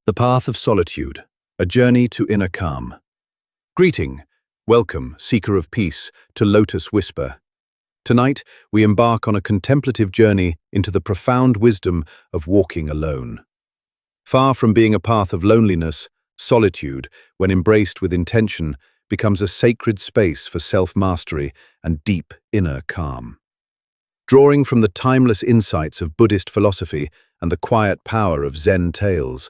The Path of Solitude, a journey to inner calm. Greeting, welcome, seeker of peace, to Lotus Whisper. Tonight, we embark on a contemplative journey into the profound wisdom of walking alone. Far from being a path of loneliness, solitude, when embraced with intention, becomes a sacred space for self-mastery and deep inner calm. Drawing from the timeless insights of Buddhist philosophy and the quiet power of Zen tales,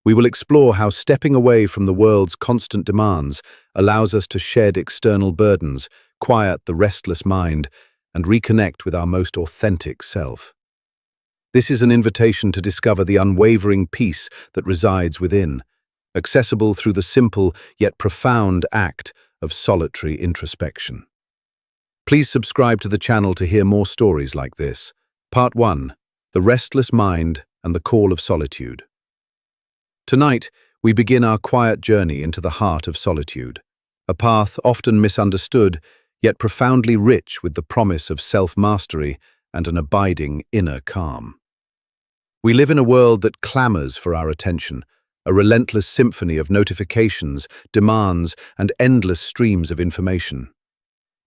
we will explore how stepping away from the world's constant demands allows us to shed external burdens, quiet the restless mind, and reconnect with our most authentic self. This is an invitation to discover the unwavering peace that resides within, accessible through the simple yet profound act of solitary introspection. Please subscribe to the channel to hear more stories like this. Part 1. The Restless Mind and the Call of Solitude. Tonight, we begin our quiet journey into the heart of solitude, a path often misunderstood, yet profoundly rich with the promise of self-mastery and an abiding inner calm. We live in a world that clamors for our attention, a relentless symphony of notifications, demands, and endless streams of information.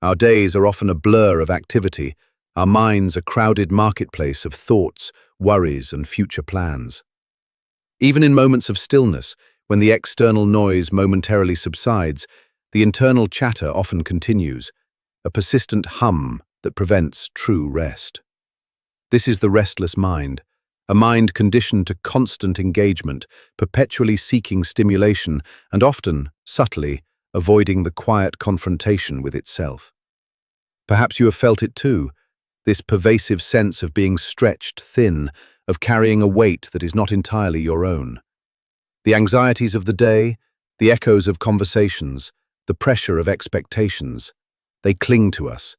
Our days are often a blur of activity, our minds a crowded marketplace of thoughts, worries, and future plans. Even in moments of stillness, when the external noise momentarily subsides, the internal chatter often continues, a persistent hum that prevents true rest. This is the restless mind, a mind conditioned to constant engagement, perpetually seeking stimulation and often, subtly, avoiding the quiet confrontation with itself. Perhaps you have felt it too, this pervasive sense of being stretched thin, of carrying a weight that is not entirely your own. The anxieties of the day, the echoes of conversations, the pressure of expectations, they cling to us,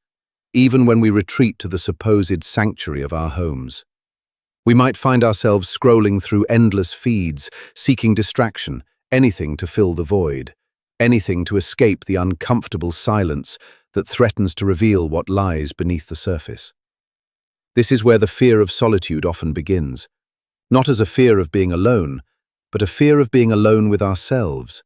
even when we retreat to the supposed sanctuary of our homes. We might find ourselves scrolling through endless feeds, seeking distraction, anything to fill the void, anything to escape the uncomfortable silence that threatens to reveal what lies beneath the surface. This is where the fear of solitude often begins, not as a fear of being alone, but a fear of being alone with ourselves,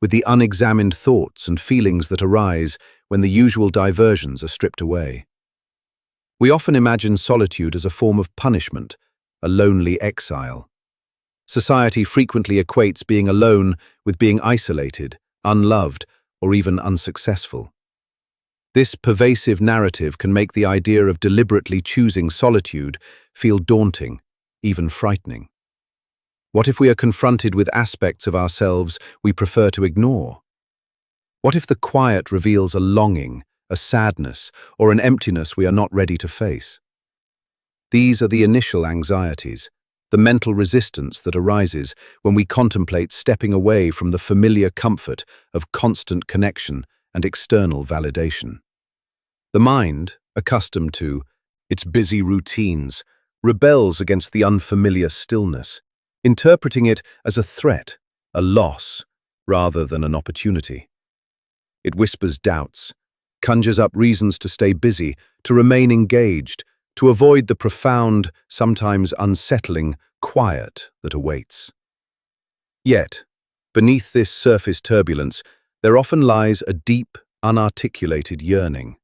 with the unexamined thoughts and feelings that arise when the usual diversions are stripped away. We often imagine solitude as a form of punishment, a lonely exile. Society frequently equates being alone with being isolated, unloved, or even unsuccessful. This pervasive narrative can make the idea of deliberately choosing solitude feel daunting, even frightening. What if we are confronted with aspects of ourselves we prefer to ignore? What if the quiet reveals a longing, a sadness, or an emptiness we are not ready to face? These are the initial anxieties, the mental resistance that arises when we contemplate stepping away from the familiar comfort of constant connection and external validation. The mind, accustomed to its busy routines, rebels against the unfamiliar stillness, interpreting it as a threat, a loss, rather than an opportunity. It whispers doubts, conjures up reasons to stay busy, to remain engaged, to avoid the profound, sometimes unsettling, quiet that awaits. Yet, beneath this surface turbulence, there often lies a deep, unarticulated yearning,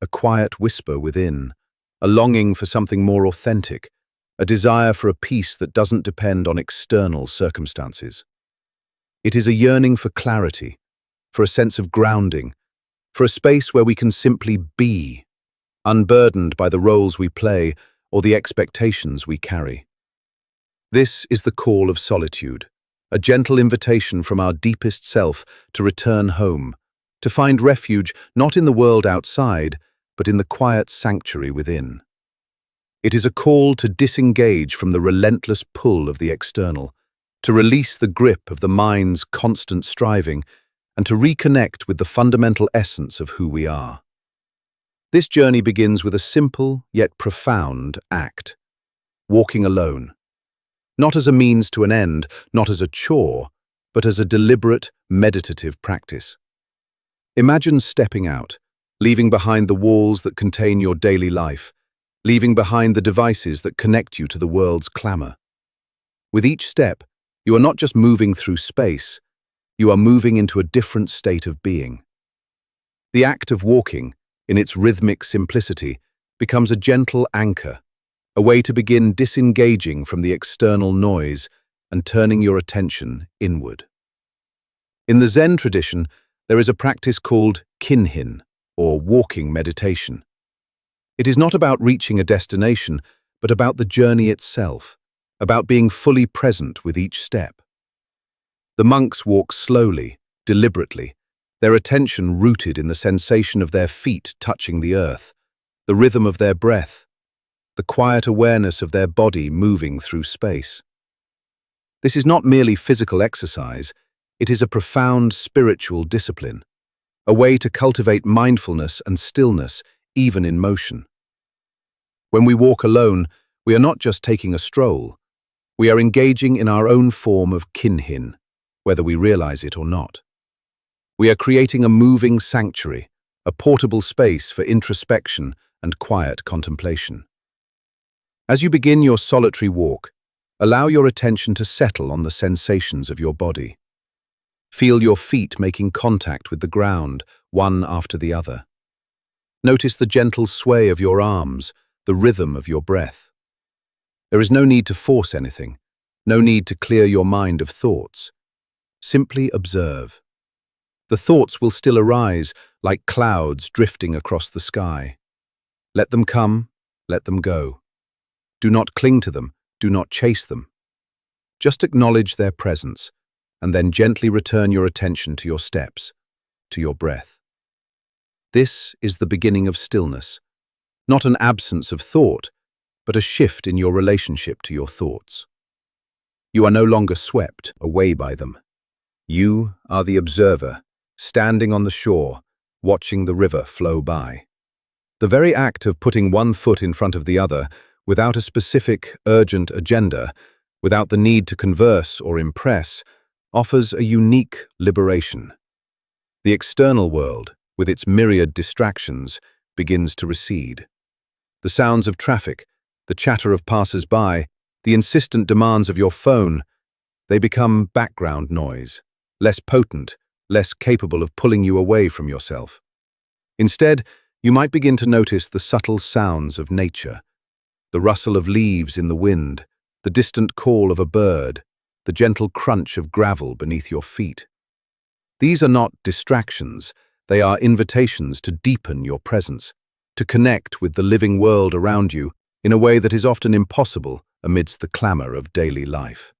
a quiet whisper within, a longing for something more authentic, a desire for a peace that doesn't depend on external circumstances. It is a yearning for clarity, for a sense of grounding, for a space where we can simply be, unburdened by the roles we play or the expectations we carry. This is the call of solitude, a gentle invitation from our deepest self to return home, to find refuge not in the world outside, but in the quiet sanctuary within. It is a call to disengage from the relentless pull of the external, to release the grip of the mind's constant striving, and to reconnect with the fundamental essence of who we are. This journey begins with a simple yet profound act, walking alone, not as a means to an end, not as a chore, but as a deliberate, meditative practice. Imagine stepping out, leaving behind the walls that contain your daily life, leaving behind the devices that connect you to the world's clamor. With each step, You are not just moving through space, you are moving into a different state of being. The act of walking, in its rhythmic simplicity, becomes a gentle anchor, a way to begin disengaging from the external noise and turning your attention inward. In the Zen tradition, there is a practice called kinhin, or walking meditation. It is not about reaching a destination, but about the journey itself, about being fully present with each step. The monks walk slowly, deliberately, their attention rooted in the sensation of their feet touching the earth, the rhythm of their breath, the quiet awareness of their body moving through space. This is not merely physical exercise, it is a profound spiritual discipline, a way to cultivate mindfulness and stillness even in motion. When we walk alone, we are not just taking a stroll, we are engaging in our own form of kinhin, whether we realize it or not. We are creating a moving sanctuary, a portable space for introspection and quiet contemplation. As you begin your solitary walk, allow your attention to settle on the sensations of your body. Feel your feet making contact with the ground, one after the other. Notice the gentle sway of your arms, the rhythm of your breath. There is no need to force anything, no need to clear your mind of thoughts. Simply observe. The thoughts will still arise like clouds drifting across the sky. Let them come, let them go. Do not cling to them, do not chase them. Just acknowledge their presence, and then gently return your attention to your steps, to your breath. This is the beginning of stillness, not an absence of thought, but a shift in your relationship to your thoughts. You are no longer swept away by them. You are the observer, standing on the shore, watching the river flow by. The very act of putting one foot in front of the other, without a specific, urgent agenda, without the need to converse or impress, offers a unique liberation. The external world, with its myriad distractions, begins to recede. The sounds of traffic, the chatter of passers-by, the insistent demands of your phone, they become background noise, less potent, less capable of pulling you away from yourself. Instead, you might begin to notice the subtle sounds of nature, the rustle of leaves in the wind, the distant call of a bird, the gentle crunch of gravel beneath your feet. These are not distractions, they are invitations to deepen your presence, to connect with the living world around you in a way that is often impossible amidst the clamor of daily life.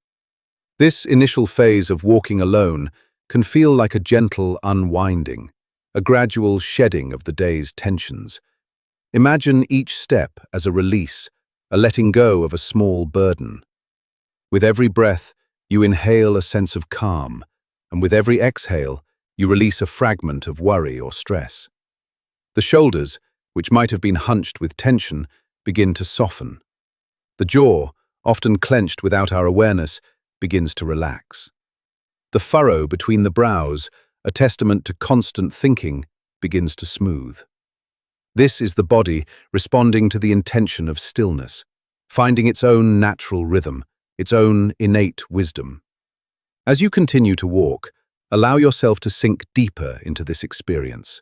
This initial phase of walking alone can feel like a gentle unwinding, a gradual shedding of the day's tensions. Imagine each step as a release, a letting go of a small burden. With every breath, you inhale a sense of calm, and with every exhale, you release a fragment of worry or stress. The shoulders, which might have been hunched with tension, begin to soften. The jaw, often clenched without our awareness, begins to relax. The furrow between the brows, a testament to constant thinking, begins to smooth. This is the body responding to the intention of stillness, finding its own natural rhythm, its own innate wisdom. As you continue to walk, allow yourself to sink deeper into this experience.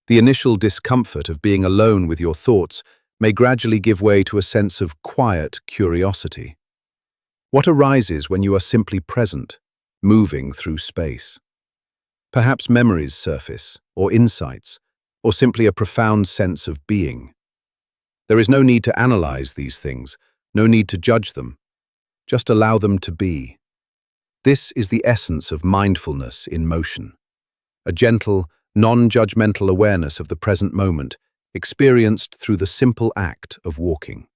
The initial discomfort of being alone with your thoughts may gradually give way to a sense of quiet curiosity. What arises when you are simply present, moving through space? Perhaps memories surface, or insights, or simply a profound sense of being. There is no need to analyze these things, no need to judge them. Just allow them to be. This is the essence of mindfulness in motion. A gentle, non-judgmental awareness of the present moment, experienced through the simple act of walking.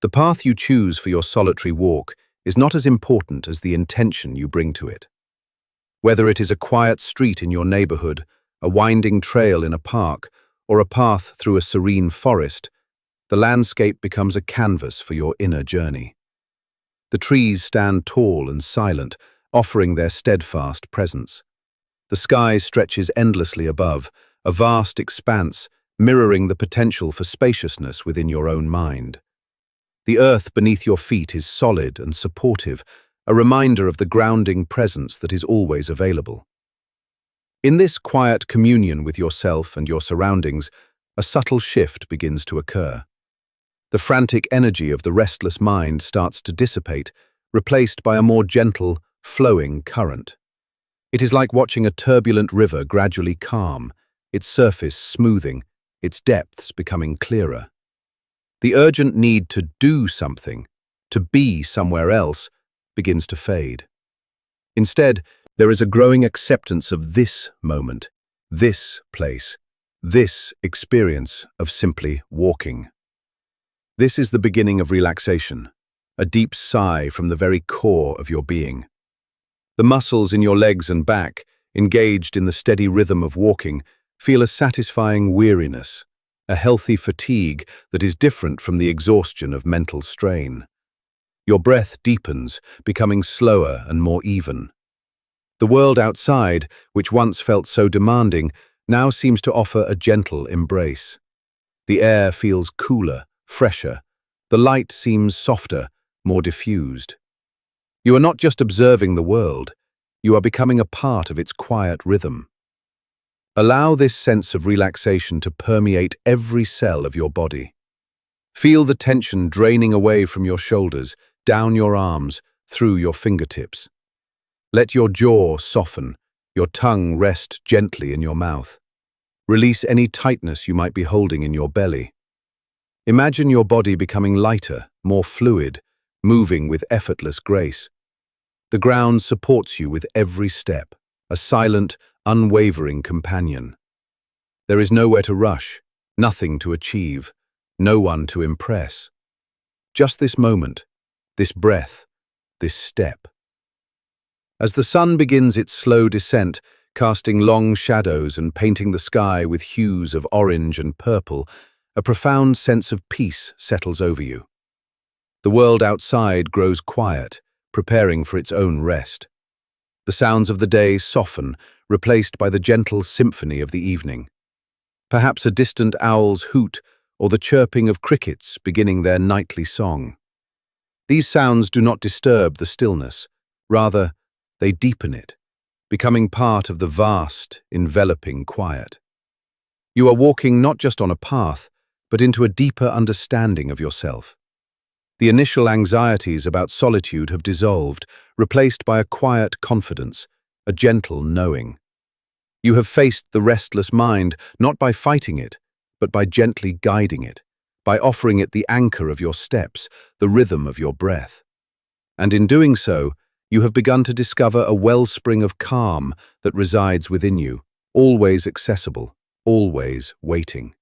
The path you choose for your solitary walk is not as important as the intention you bring to it. Whether it is a quiet street in your neighborhood, a winding trail in a park, or a path through a serene forest, the landscape becomes a canvas for your inner journey. The trees stand tall and silent, offering their steadfast presence. The sky stretches endlessly above, a vast expanse mirroring the potential for spaciousness within your own mind. The earth beneath your feet is solid and supportive, a reminder of the grounding presence that is always available. In this quiet communion with yourself and your surroundings, a subtle shift begins to occur. The frantic energy of the restless mind starts to dissipate, replaced by a more gentle, flowing current. It is like watching a turbulent river gradually calm, its surface smoothing, its depths becoming clearer. The urgent need to do something, to be somewhere else, begins to fade. Instead, there is a growing acceptance of this moment, this place, this experience of simply walking. This is the beginning of relaxation, a deep sigh from the very core of your being. The muscles in your legs and back, engaged in the steady rhythm of walking, feel a satisfying weariness, a healthy fatigue that is different from the exhaustion of mental strain. Your breath deepens, becoming slower and more even. The world outside, which once felt so demanding, now seems to offer a gentle embrace. The air feels cooler, fresher. The light seems softer, more diffused. You are not just observing the world, you are becoming a part of its quiet rhythm. Allow this sense of relaxation to permeate every cell of your body. Feel the tension draining away from your shoulders, down your arms, through your fingertips. Let your jaw soften, your tongue rest gently in your mouth. Release any tightness you might be holding in your belly. Imagine your body becoming lighter, more fluid, moving with effortless grace. The ground supports you with every step, a silent, unwavering companion. There is nowhere to rush, nothing to achieve, no one to impress. Just this moment, this breath, this step. As the sun begins its slow descent, casting long shadows and painting the sky with hues of orange and purple, a profound sense of peace settles over you. The world outside grows quiet, preparing for its own rest. The sounds of the day soften, replaced by the gentle symphony of the evening. Perhaps a distant owl's hoot or the chirping of crickets beginning their nightly song. These sounds do not disturb the stillness, rather, they deepen it, becoming part of the vast, enveloping quiet. You are walking not just on a path, but into a deeper understanding of yourself. The initial anxieties about solitude have dissolved, replaced by a quiet confidence, a gentle knowing. You have faced the restless mind not by fighting it, but by gently guiding it, by offering it the anchor of your steps, the rhythm of your breath. And in doing so, you have begun to discover a wellspring of calm that resides within you, always accessible, always waiting.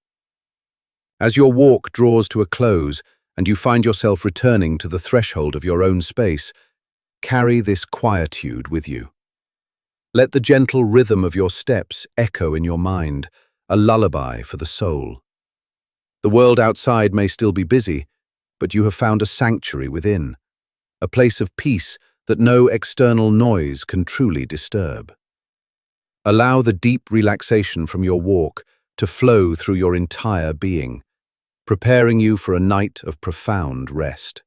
As your walk draws to a close and you find yourself returning to the threshold of your own space, carry this quietude with you. Let the gentle rhythm of your steps echo in your mind, a lullaby for the soul. The world outside may still be busy, but you have found a sanctuary within, a place of peace that no external noise can truly disturb. Allow the deep relaxation from your walk to flow through your entire being, preparing you for a night of profound rest.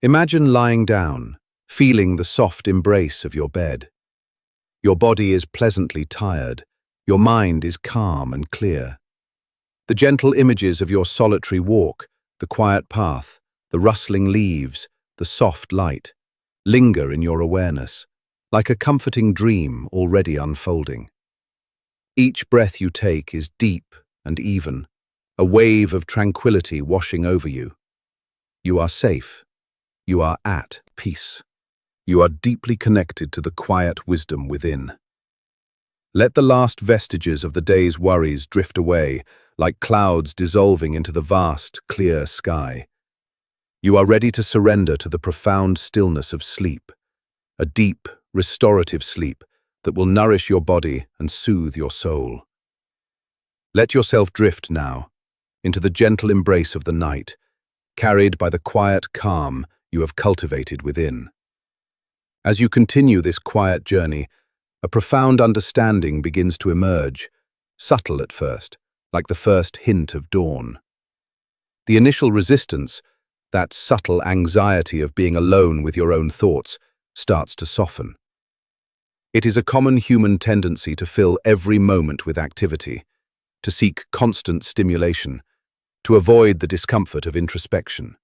Imagine lying down, feeling the soft embrace of your bed. Your body is pleasantly tired, your mind is calm and clear. The gentle images of your solitary walk, the quiet path, the rustling leaves, the soft light, linger in your awareness, like a comforting dream already unfolding. Each breath you take is deep and even, a wave of tranquility washing over you. You are safe. You are at peace. You are deeply connected to the quiet wisdom within. Let the last vestiges of the day's worries drift away, like clouds dissolving into the vast, clear sky. You are ready to surrender to the profound stillness of sleep, a deep, restorative sleep that will nourish your body and soothe your soul. Let yourself drift now into the gentle embrace of the night, carried by the quiet calm you have cultivated within. As you continue this quiet journey, a profound understanding begins to emerge, subtle at first, like the first hint of dawn. The initial resistance, that subtle anxiety of being alone with your own thoughts, starts to soften. It is a common human tendency to fill every moment with activity, to seek constant stimulation, to avoid the discomfort of introspection.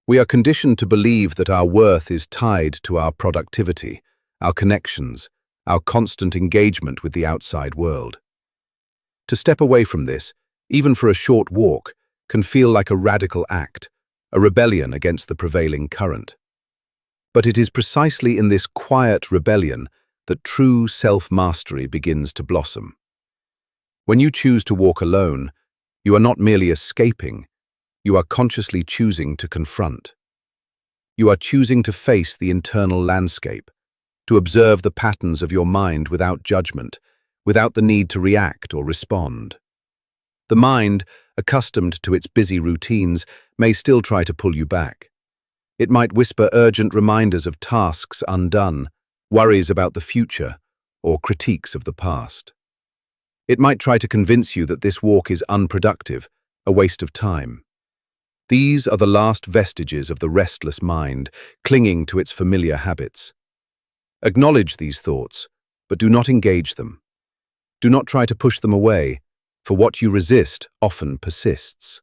We are conditioned to believe that our worth is tied to our productivity, our connections, our constant engagement with the outside world. To step away from this, even for a short walk, can feel like a radical act, a rebellion against the prevailing current. But it is precisely in this quiet rebellion that true self-mastery begins to blossom. When you choose to walk alone, you are not merely escaping, you are consciously choosing to confront. You are choosing to face the internal landscape, to observe the patterns of your mind without judgment, without the need to react or respond. The mind, accustomed to its busy routines, may still try to pull you back. It might whisper urgent reminders of tasks undone, worries about the future, or critiques of the past. It might try to convince you that this walk is unproductive, a waste of time. These are the last vestiges of the restless mind, clinging to its familiar habits. Acknowledge these thoughts, but do not engage them. Do not try to push them away, for what you resist often persists.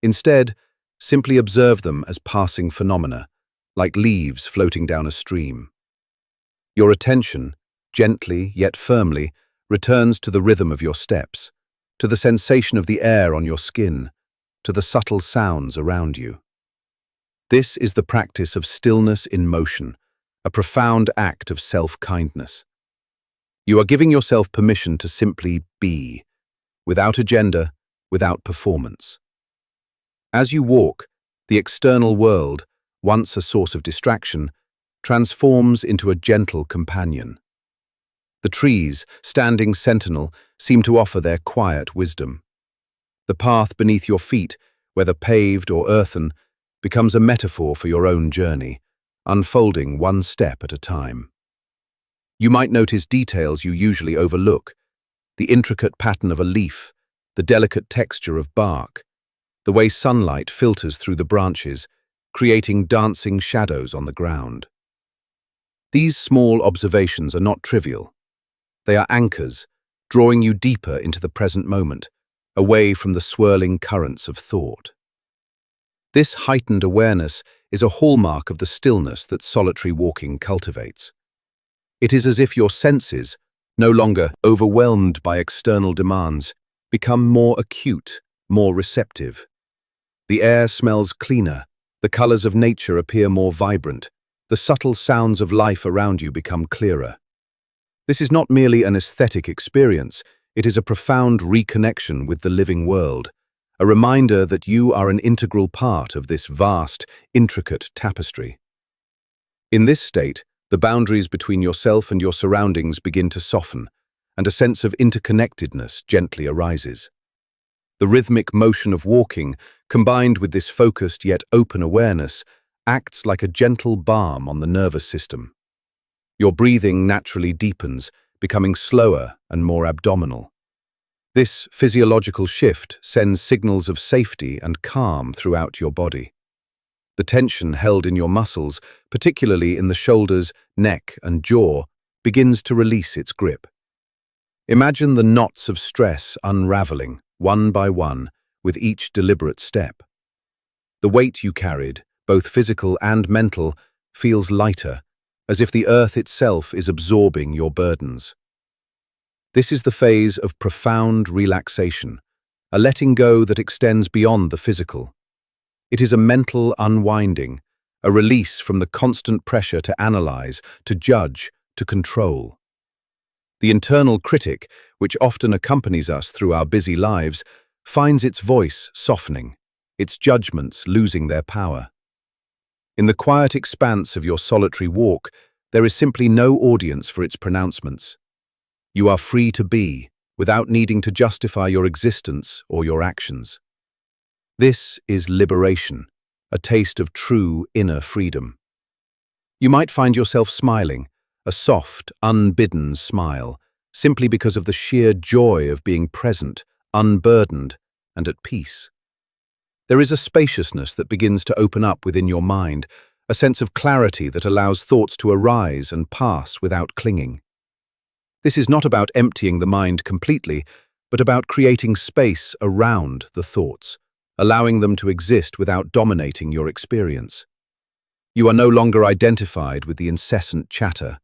Instead, simply observe them as passing phenomena, like leaves floating down a stream. Your attention, gently yet firmly, returns to the rhythm of your steps, to the sensation of the air on your skin, to the subtle sounds around you. This is the practice of stillness in motion, a profound act of self-kindness. You are giving yourself permission to simply be, without agenda, without performance. As you walk, the external world, once a source of distraction, transforms into a gentle companion. The trees, standing sentinel, seem to offer their quiet wisdom. The path beneath your feet, whether paved or earthen, becomes a metaphor for your own journey, unfolding one step at a time. You might notice details you usually overlook: the intricate pattern of a leaf, the delicate texture of bark, the way sunlight filters through the branches, creating dancing shadows on the ground. These small observations are not trivial. They are anchors, drawing you deeper into the present moment, away from the swirling currents of thought. This heightened awareness is a hallmark of the stillness that solitary walking cultivates. It is as if your senses, no longer overwhelmed by external demands, become more acute, more receptive. The air smells cleaner, the colors of nature appear more vibrant, the subtle sounds of life around you become clearer. This is not merely an aesthetic experience, it is a profound reconnection with the living world, a reminder that you are an integral part of this vast, intricate tapestry. In this state, the boundaries between yourself and your surroundings begin to soften, and a sense of interconnectedness gently arises. The rhythmic motion of walking, combined with this focused yet open awareness, acts like a gentle balm on the nervous system. Your breathing naturally deepens, becoming slower and more abdominal. This physiological shift sends signals of safety and calm throughout your body. The tension held in your muscles, particularly in the shoulders, neck, and jaw, begins to release its grip. Imagine the knots of stress unraveling, one by one, with each deliberate step. The weight you carried, both physical and mental, feels lighter, as if the earth itself is absorbing your burdens. This is the phase of profound relaxation, a letting go that extends beyond the physical. It is a mental unwinding, a release from the constant pressure to analyze, to judge, to control. The internal critic, which often accompanies us through our busy lives, finds its voice softening, its judgments losing their power. In the quiet expanse of your solitary walk, there is simply no audience for its pronouncements. You are free to be, without needing to justify your existence or your actions. This is liberation, a taste of true inner freedom. You might find yourself smiling, a soft, unbidden smile, simply because of the sheer joy of being present, unburdened, and at peace. There is a spaciousness that begins to open up within your mind, a sense of clarity that allows thoughts to arise and pass without clinging. This is not about emptying the mind completely, but about creating space around the thoughts, allowing them to exist without dominating your experience. You are no longer identified with the incessant chatter.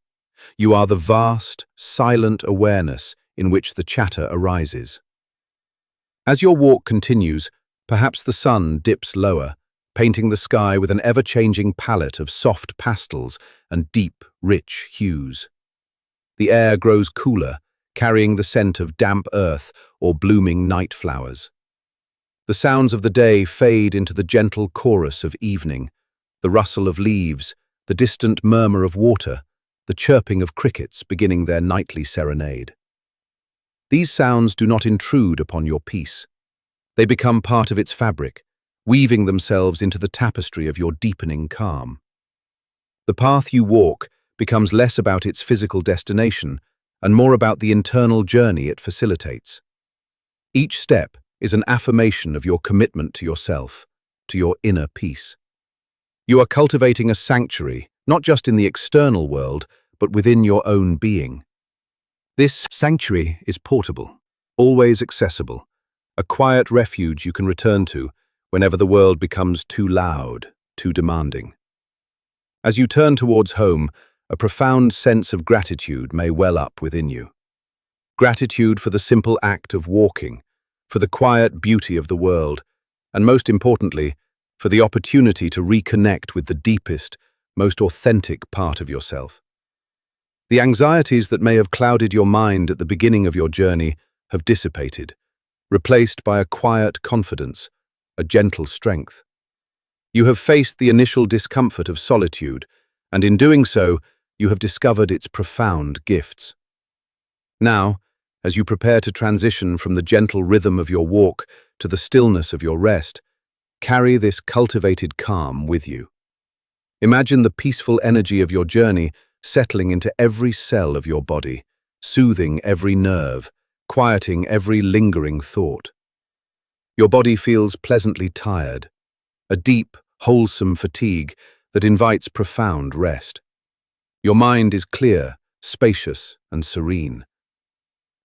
You are the vast, silent awareness in which the chatter arises. As your walk continues, perhaps the sun dips lower, painting the sky with an ever-changing palette of soft pastels and deep, rich hues. The air grows cooler, carrying the scent of damp earth or blooming night flowers. The sounds of the day fade into the gentle chorus of evening, the rustle of leaves, the distant murmur of water, the chirping of crickets beginning their nightly serenade. These sounds do not intrude upon your peace. They become part of its fabric, weaving themselves into the tapestry of your deepening calm. The path you walk becomes less about its physical destination and more about the internal journey it facilitates. Each step is an affirmation of your commitment to yourself, to your inner peace. You are cultivating a sanctuary, not just in the external world, but within your own being. This sanctuary is portable, always accessible, a quiet refuge you can return to whenever the world becomes too loud, too demanding. As you turn towards home, a profound sense of gratitude may well up within you. Gratitude for the simple act of walking, for the quiet beauty of the world, and most importantly, for the opportunity to reconnect with the deepest, most authentic part of yourself. The anxieties that may have clouded your mind at the beginning of your journey have dissipated, replaced by a quiet confidence, a gentle strength. You have faced the initial discomfort of solitude, and in doing so, you have discovered its profound gifts. Now, as you prepare to transition from the gentle rhythm of your walk to the stillness of your rest, carry this cultivated calm with you. Imagine the peaceful energy of your journey settling into every cell of your body, soothing every nerve, quieting every lingering thought. Your body feels pleasantly tired, a deep, wholesome fatigue that invites profound rest. Your mind is clear, spacious, and serene.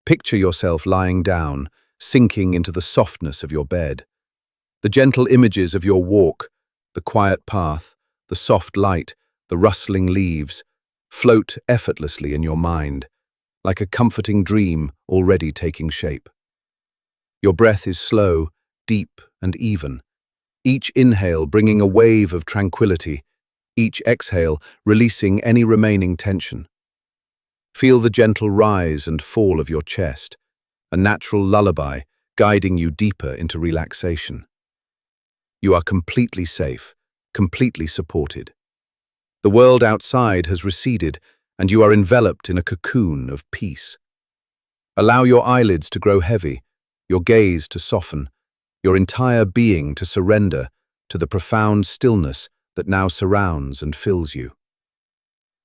Picture yourself lying down, sinking into the softness of your bed. The gentle images of your walk, the quiet path, the soft light, the rustling leaves, float effortlessly in your mind, like a comforting dream already taking shape. Your breath is slow, deep, and even, each inhale bringing a wave of tranquility, each exhale releasing any remaining tension. Feel the gentle rise and fall of your chest, a natural lullaby guiding you deeper into relaxation. You are completely safe, completely supported. The world outside has receded, and you are enveloped in a cocoon of peace. Allow your eyelids to grow heavy, your gaze to soften, your entire being to surrender to the profound stillness that now surrounds and fills you.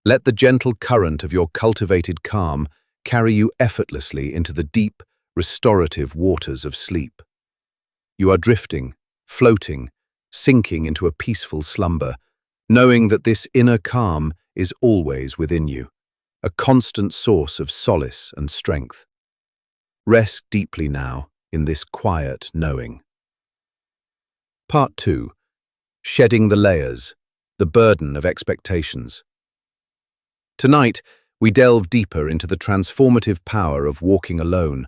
Let the gentle current of your cultivated calm carry you effortlessly into the deep, restorative waters of sleep. You are drifting, floating, sinking into a peaceful slumber, knowing that this inner calm is always within you, a constant source of solace and strength. Rest deeply now in this quiet knowing. Part 2. Shedding the layers, the burden of expectations. Tonight, we delve deeper into the transformative power of walking alone,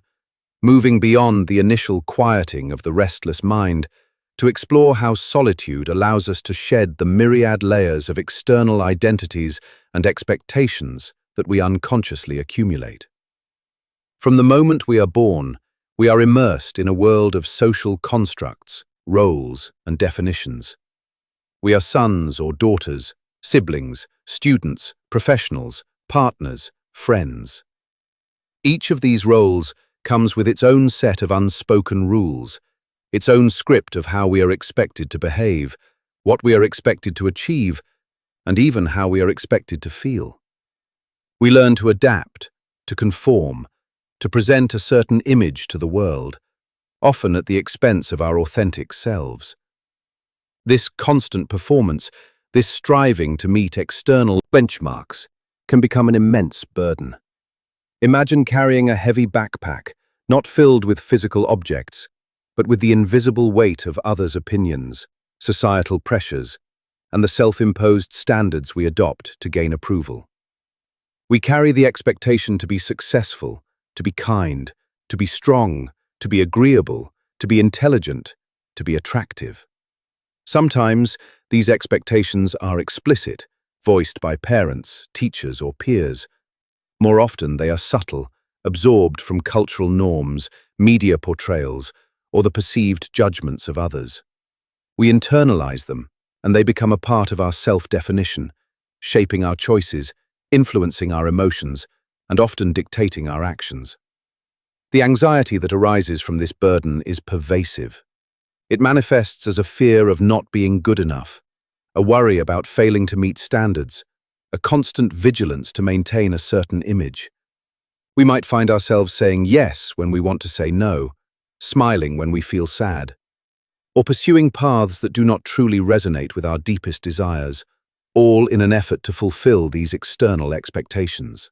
moving beyond the initial quieting of the restless mind to explore how solitude allows us to shed the myriad layers of external identities and expectations that we unconsciously accumulate. From the moment we are born, we are immersed in a world of social constructs, roles, and definitions. We are sons or daughters, siblings, students, professionals, partners, friends. Each of these roles comes with its own set of unspoken rules, its own script of how we are expected to behave, what we are expected to achieve, and even how we are expected to feel. We learn to adapt, to conform, to present a certain image to the world, often at the expense of our authentic selves. This constant performance, This striving to meet external benchmarks can become an immense burden. Imagine carrying a heavy backpack, not filled with physical objects, but with the invisible weight of others' opinions, societal pressures, and the self-imposed standards we adopt to gain approval. We carry the expectation to be successful, to be kind, to be strong, to be agreeable, to be intelligent, to be attractive. Sometimes, these expectations are explicit, voiced by parents, teachers, or peers. More often, they are subtle, absorbed from cultural norms, media portrayals, or the perceived judgments of others. We internalize them, and they become a part of our self-definition, shaping our choices, influencing our emotions, and often dictating our actions. The anxiety that arises from this burden is pervasive. It manifests as a fear of not being good enough, a worry about failing to meet standards, a constant vigilance to maintain a certain image. We might find ourselves saying yes when we want to say no, smiling when we feel sad, or pursuing paths that do not truly resonate with our deepest desires, all in an effort to fulfill these external expectations.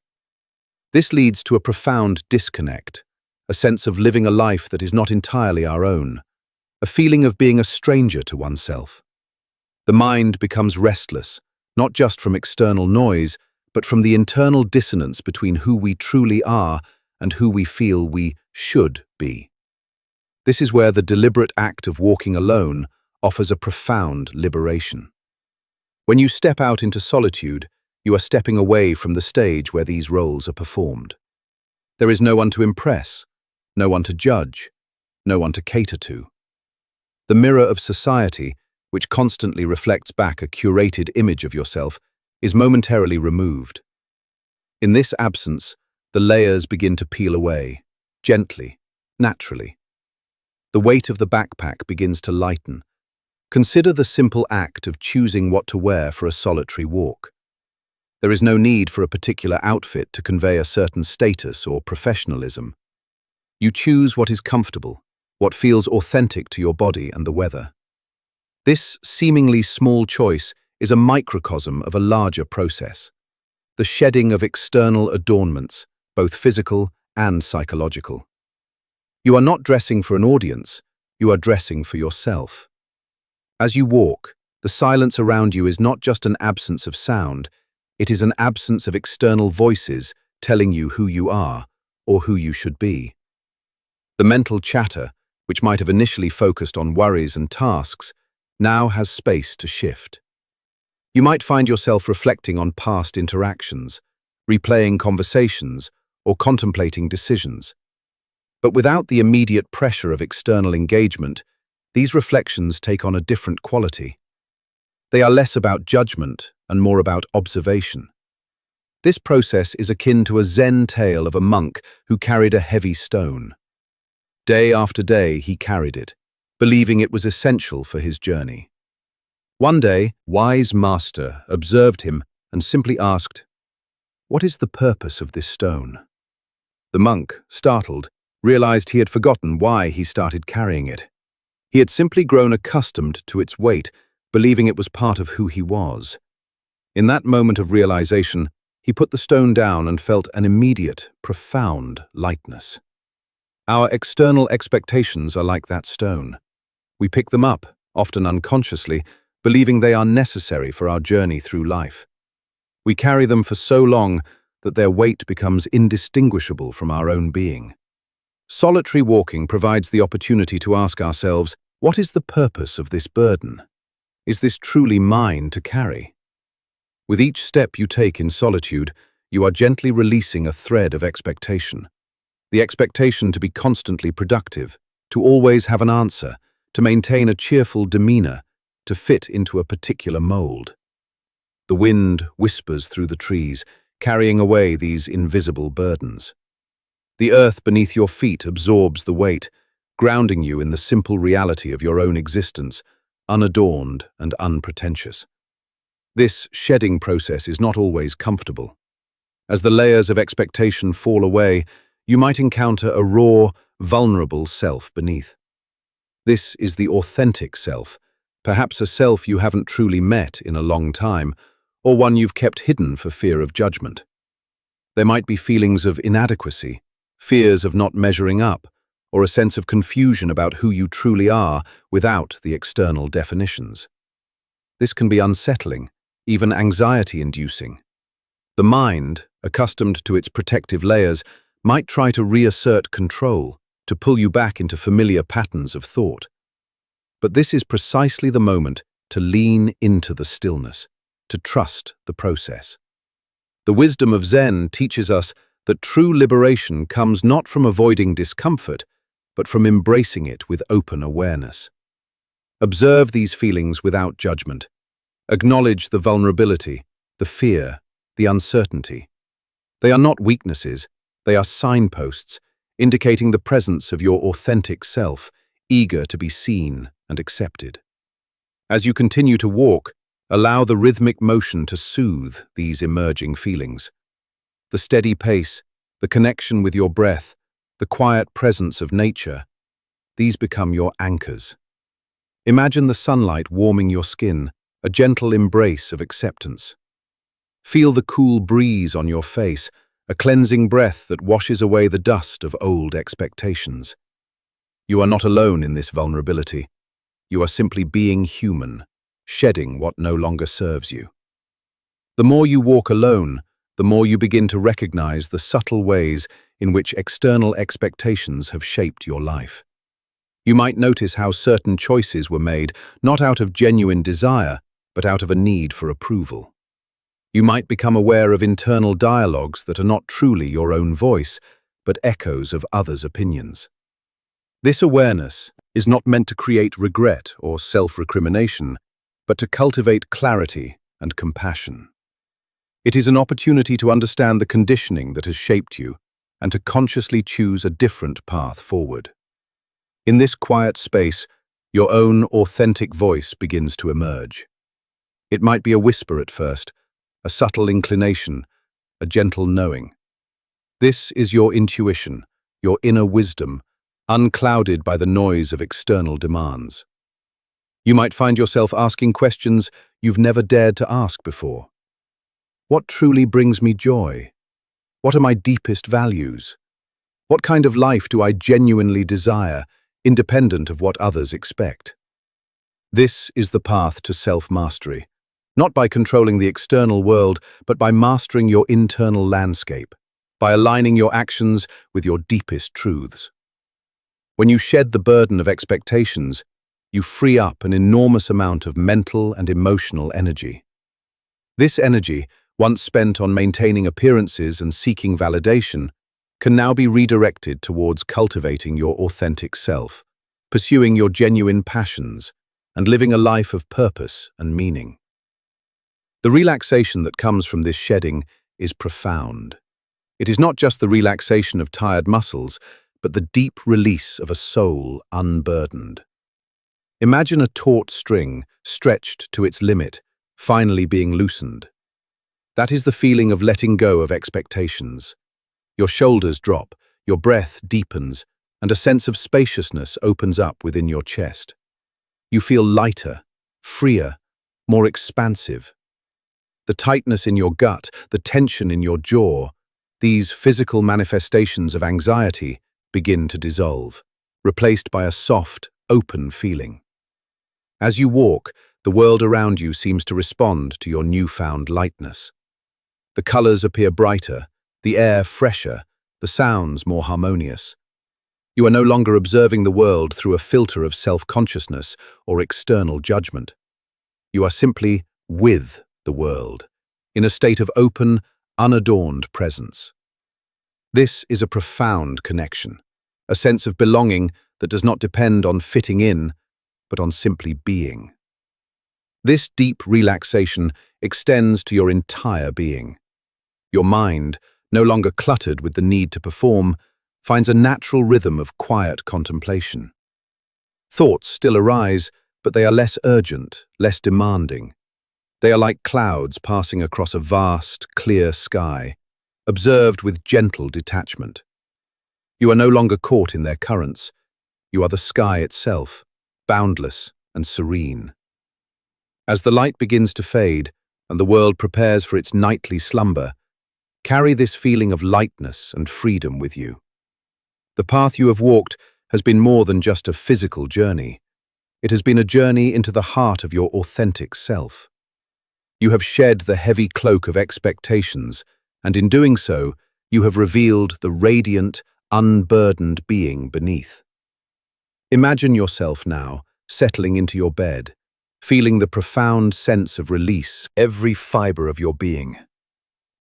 This leads to a profound disconnect, a sense of living a life that is not entirely our own, a feeling of being a stranger to oneself. The mind becomes restless, not just from external noise, but from the internal dissonance between who we truly are and who we feel we should be. This is where the deliberate act of walking alone offers a profound liberation. When you step out into solitude, you are stepping away from the stage where these roles are performed. There is no one to impress, no one to judge, no one to cater to. The mirror of society, which constantly reflects back a curated image of yourself, is momentarily removed. In this absence, the layers begin to peel away, gently, naturally. The weight of the backpack begins to lighten. Consider the simple act of choosing what to wear for a solitary walk. There is no need for a particular outfit to convey a certain status or professionalism. You choose what is comfortable, what feels authentic to your body and the weather. This seemingly small choice is a microcosm of a larger process, the shedding of external adornments, both physical and psychological. You are not dressing for an audience, you are dressing for yourself. As you walk, the silence around you is not just an absence of sound, it is an absence of external voices telling you who you are or who you should be. The mental chatter, which might have initially focused on worries and tasks, now has space to shift. You might find yourself reflecting on past interactions, replaying conversations, or contemplating decisions. But without the immediate pressure of external engagement, these reflections take on a different quality. They are less about judgment and more about observation. This process is akin to a Zen tale of a monk who carried a heavy stone. Day after day he carried it, believing it was essential for his journey. One day, wise master observed him and simply asked, "What is the purpose of this stone?" The monk, startled, realized he had forgotten why he started carrying it. He had simply grown accustomed to its weight, believing it was part of who he was. In that moment of realization, he put the stone down and felt an immediate, profound lightness. Our external expectations are like that stone. We pick them up, often unconsciously, believing they are necessary for our journey through life. We carry them for so long that their weight becomes indistinguishable from our own being. Solitary walking provides the opportunity to ask ourselves, what is the purpose of this burden? Is this truly mine to carry? With each step you take in solitude, you are gently releasing a thread of expectation. The expectation to be constantly productive, to always have an answer, to maintain a cheerful demeanor, to fit into a particular mold. The wind whispers through the trees, carrying away these invisible burdens. The earth beneath your feet absorbs the weight, grounding you in the simple reality of your own existence, unadorned and unpretentious. This shedding process is not always comfortable. As the layers of expectation fall away, you might encounter a raw, vulnerable self beneath. This is the authentic self, perhaps a self you haven't truly met in a long time, or one you've kept hidden for fear of judgment. There might be feelings of inadequacy, fears of not measuring up, or a sense of confusion about who you truly are without the external definitions. This can be unsettling, even anxiety-inducing. The mind, accustomed to its protective layers, might try to reassert control, to pull you back into familiar patterns of thought. But this is precisely the moment to lean into the stillness, to trust the process. The wisdom of Zen teaches us that true liberation comes not from avoiding discomfort, but from embracing it with open awareness. Observe these feelings without judgment. Acknowledge the vulnerability, the fear, the uncertainty. They are not weaknesses, they are signposts, indicating the presence of your authentic self, eager to be seen and accepted. As you continue to walk, allow the rhythmic motion to soothe these emerging feelings. The steady pace, the connection with your breath, the quiet presence of nature, these become your anchors. Imagine the sunlight warming your skin, a gentle embrace of acceptance. Feel the cool breeze on your face, a cleansing breath that washes away the dust of old expectations. You are not alone in this vulnerability. You are simply being human, shedding what no longer serves you. The more you walk alone, the more you begin to recognize the subtle ways in which external expectations have shaped your life. You might notice how certain choices were made not out of genuine desire, but out of a need for approval. You might become aware of internal dialogues that are not truly your own voice, but echoes of others' opinions. This awareness is not meant to create regret or self-recrimination, but to cultivate clarity and compassion. It is an opportunity to understand the conditioning that has shaped you and to consciously choose a different path forward. In this quiet space, your own authentic voice begins to emerge. It might be a whisper at first, a subtle inclination, a gentle knowing. This is your intuition, your inner wisdom, unclouded by the noise of external demands. You might find yourself asking questions you've never dared to ask before. What truly brings me joy? What are my deepest values? What kind of life do I genuinely desire, independent of what others expect? This is the path to self-mastery, not by controlling the external world, but by mastering your internal landscape, by aligning your actions with your deepest truths. When you shed the burden of expectations, you free up an enormous amount of mental and emotional energy. This energy, once spent on maintaining appearances and seeking validation, can now be redirected towards cultivating your authentic self, pursuing your genuine passions, and living a life of purpose and meaning. The relaxation that comes from this shedding is profound. It is not just the relaxation of tired muscles, but the deep release of a soul unburdened. Imagine a taut string stretched to its limit, finally being loosened. That is the feeling of letting go of expectations. Your shoulders drop, your breath deepens, and a sense of spaciousness opens up within your chest. You feel lighter, freer, more expansive. The tightness in your gut, the tension in your jaw, these physical manifestations of anxiety begin to dissolve, replaced by a soft, open feeling. As you walk, the world around you seems to respond to your newfound lightness. The colors appear brighter, the air fresher, the sounds more harmonious. You are no longer observing the world through a filter of self-consciousness or external judgment. You are simply with the world, in a state of open, unadorned presence. This is a profound connection, a sense of belonging that does not depend on fitting in, but on simply being. This deep relaxation extends to your entire being. Your mind, no longer cluttered with the need to perform, finds a natural rhythm of quiet contemplation. Thoughts still arise, but they are less urgent, less demanding. They are like clouds passing across a vast, clear sky, observed with gentle detachment. You are no longer caught in their currents. You are the sky itself, boundless and serene. As the light begins to fade and the world prepares for its nightly slumber, carry this feeling of lightness and freedom with you. The path you have walked has been more than just a physical journey. It has been a journey into the heart of your authentic self. You have shed the heavy cloak of expectations, and in doing so, you have revealed the radiant, unburdened being beneath. Imagine yourself now settling into your bed, feeling the profound sense of release, every fiber of your being.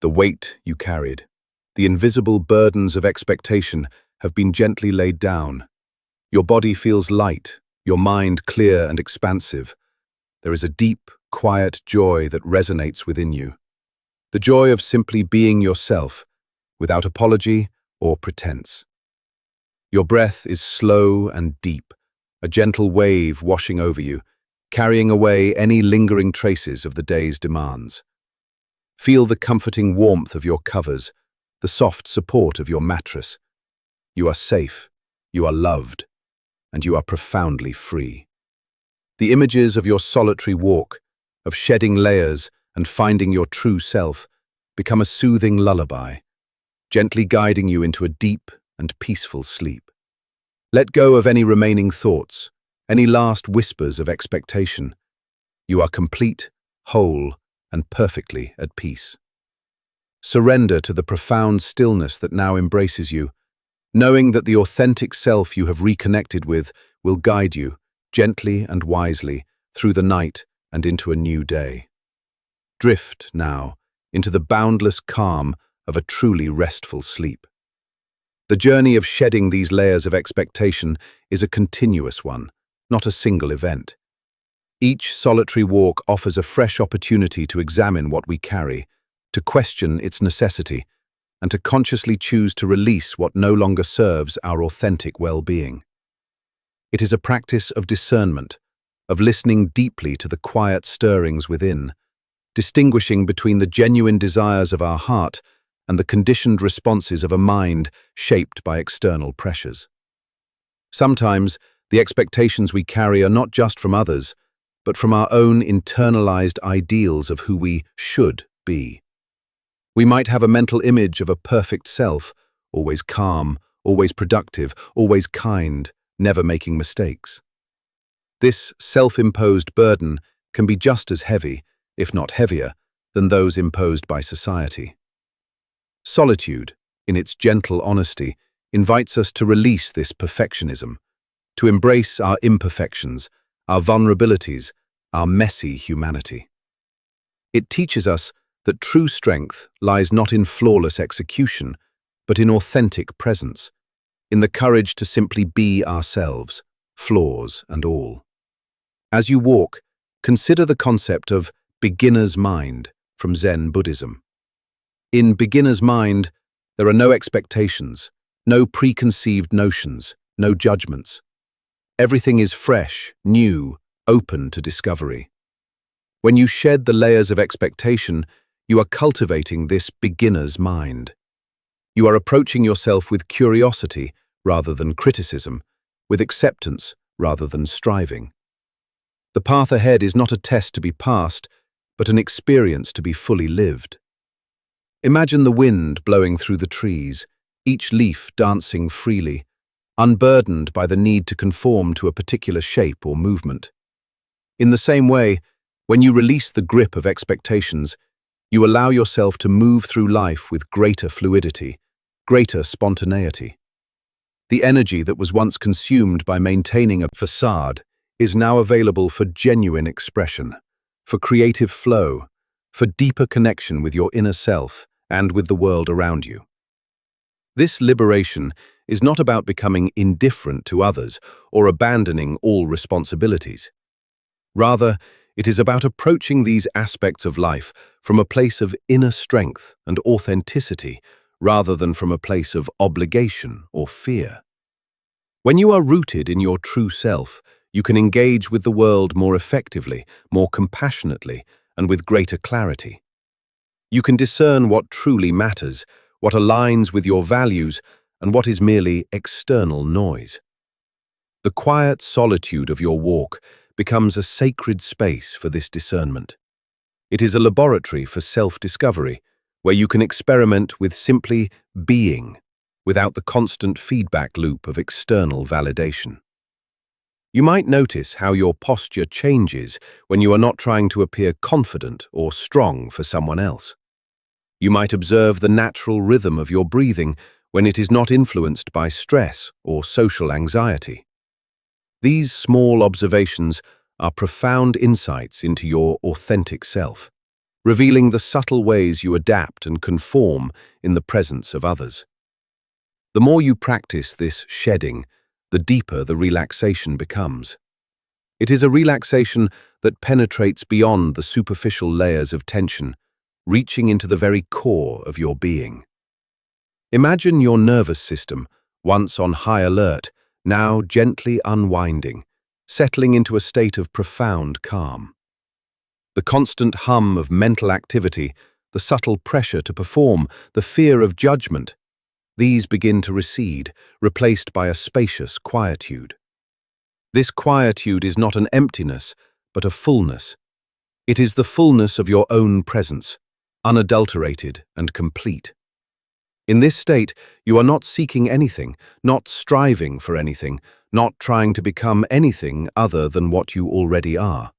The weight you carried, the invisible burdens of expectation have been gently laid down. Your body feels light, your mind clear and expansive. There is a deep, quiet joy that resonates within you. The joy of simply being yourself, without apology or pretense. Your breath is slow and deep, a gentle wave washing over you, carrying away any lingering traces of the day's demands. Feel the comforting warmth of your covers, the soft support of your mattress. You are safe, you are loved, and you are profoundly free. The images of your solitary walk, of shedding layers and finding your true self, become a soothing lullaby, gently guiding you into a deep and peaceful sleep. Let go of any remaining thoughts, any last whispers of expectation. You are complete, whole, and perfectly at peace. Surrender to the profound stillness that now embraces you, knowing that the authentic self you have reconnected with will guide you, gently and wisely, through the night and into a new day. Drift, now, into the boundless calm of a truly restful sleep. The journey of shedding these layers of expectation is a continuous one, not a single event. Each solitary walk offers a fresh opportunity to examine what we carry, to question its necessity, and to consciously choose to release what no longer serves our authentic well-being. It is a practice of discernment, of listening deeply to the quiet stirrings within, distinguishing between the genuine desires of our heart and the conditioned responses of a mind shaped by external pressures. Sometimes, the expectations we carry are not just from others, but from our own internalized ideals of who we should be. We might have a mental image of a perfect self, always calm, always productive, always kind, never making mistakes. This self-imposed burden can be just as heavy, if not heavier, than those imposed by society. Solitude, in its gentle honesty, invites us to release this perfectionism, to embrace our imperfections, our vulnerabilities, our messy humanity. It teaches us that true strength lies not in flawless execution, but in authentic presence, in the courage to simply be ourselves, flaws and all. As you walk, consider the concept of beginner's mind from Zen Buddhism. In beginner's mind, there are no expectations, no preconceived notions, no judgments. Everything is fresh, new, open to discovery. When you shed the layers of expectation, you are cultivating this beginner's mind. You are approaching yourself with curiosity rather than criticism, with acceptance rather than striving. The path ahead is not a test to be passed, but an experience to be fully lived. Imagine the wind blowing through the trees, each leaf dancing freely, unburdened by the need to conform to a particular shape or movement. In the same way, when you release the grip of expectations, you allow yourself to move through life with greater fluidity, greater spontaneity. The energy that was once consumed by maintaining a facade is now available for genuine expression, for creative flow, for deeper connection with your inner self and with the world around you. This liberation is not about becoming indifferent to others or abandoning all responsibilities. Rather, it is about approaching these aspects of life from a place of inner strength and authenticity rather than from a place of obligation or fear. When you are rooted in your true self, you can engage with the world more effectively, more compassionately, and with greater clarity. You can discern what truly matters, what aligns with your values, and what is merely external noise. The quiet solitude of your walk becomes a sacred space for this discernment. It is a laboratory for self-discovery, where you can experiment with simply being, without the constant feedback loop of external validation. You might notice how your posture changes when you are not trying to appear confident or strong for someone else. You might observe the natural rhythm of your breathing when it is not influenced by stress or social anxiety. These small observations are profound insights into your authentic self, revealing the subtle ways you adapt and conform in the presence of others. The more you practice this shedding, the deeper the relaxation becomes. It is a relaxation that penetrates beyond the superficial layers of tension, reaching into the very core of your being. Imagine your nervous system, once on high alert, now gently unwinding, settling into a state of profound calm. The constant hum of mental activity, the subtle pressure to perform, the fear of judgment, these begin to recede, replaced by a spacious quietude. This quietude is not an emptiness, but a fullness. It is the fullness of your own presence, unadulterated and complete. In this state, you are not seeking anything, not striving for anything, not trying to become anything other than what you already are.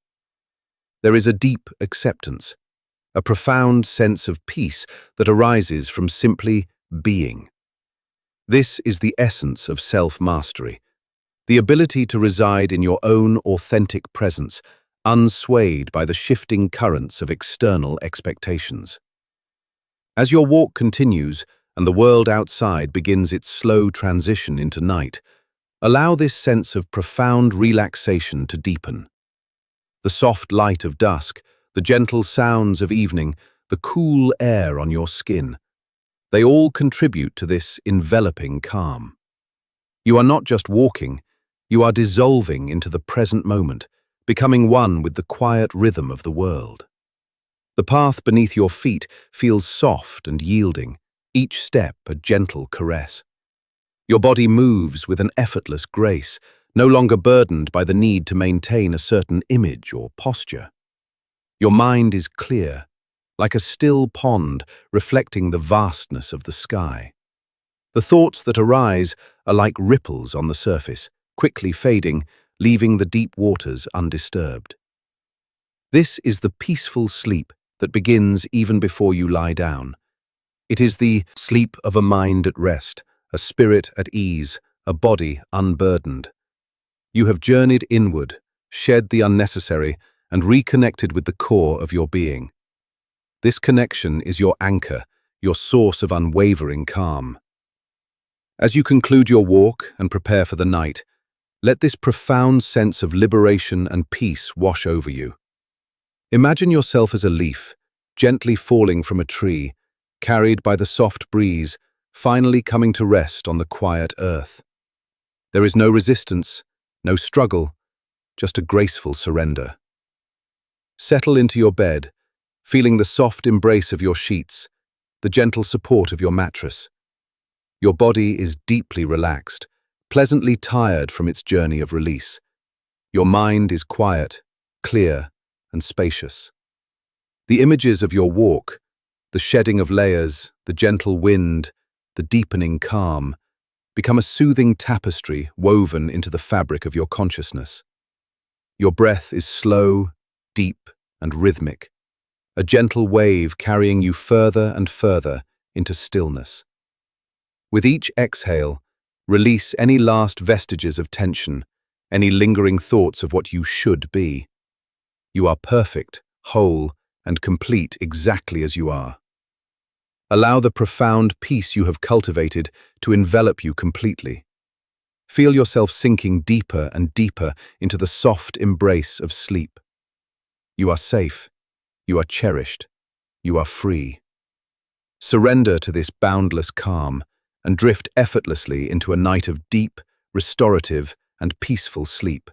There is a deep acceptance, a profound sense of peace that arises from simply being. This is the essence of self-mastery, the ability to reside in your own authentic presence, unswayed by the shifting currents of external expectations. As your walk continues and the world outside begins its slow transition into night, allow this sense of profound relaxation to deepen. The soft light of dusk, the gentle sounds of evening, the cool air on your skin, they all contribute to this enveloping calm. You are not just walking, you are dissolving into the present moment, becoming one with the quiet rhythm of the world. The path beneath your feet feels soft and yielding, each step a gentle caress. Your body moves with an effortless grace, no longer burdened by the need to maintain a certain image or posture. Your mind is clear, like a still pond reflecting the vastness of the sky. The thoughts that arise are like ripples on the surface, quickly fading, leaving the deep waters undisturbed. This is the peaceful sleep that begins even before you lie down. It is the sleep of a mind at rest, a spirit at ease, a body unburdened. You have journeyed inward, shed the unnecessary, and reconnected with the core of your being. This connection is your anchor, your source of unwavering calm. As you conclude your walk and prepare for the night, let this profound sense of liberation and peace wash over you. Imagine yourself as a leaf, gently falling from a tree, carried by the soft breeze, finally coming to rest on the quiet earth. There is no resistance, no struggle, just a graceful surrender. Settle into your bed, feeling the soft embrace of your sheets, the gentle support of your mattress. Your body is deeply relaxed, pleasantly tired from its journey of release. Your mind is quiet, clear, and spacious. The images of your walk, the shedding of layers, the gentle wind, the deepening calm, become a soothing tapestry woven into the fabric of your consciousness. Your breath is slow, deep, and rhythmic, a gentle wave carrying you further and further into stillness. With each exhale, release any last vestiges of tension, any lingering thoughts of what you should be. You are perfect, whole, and complete exactly as you are. Allow the profound peace you have cultivated to envelop you completely. Feel yourself sinking deeper and deeper into the soft embrace of sleep. You are safe. You are cherished. You are free. Surrender to this boundless calm and drift effortlessly into a night of deep, restorative, and peaceful sleep,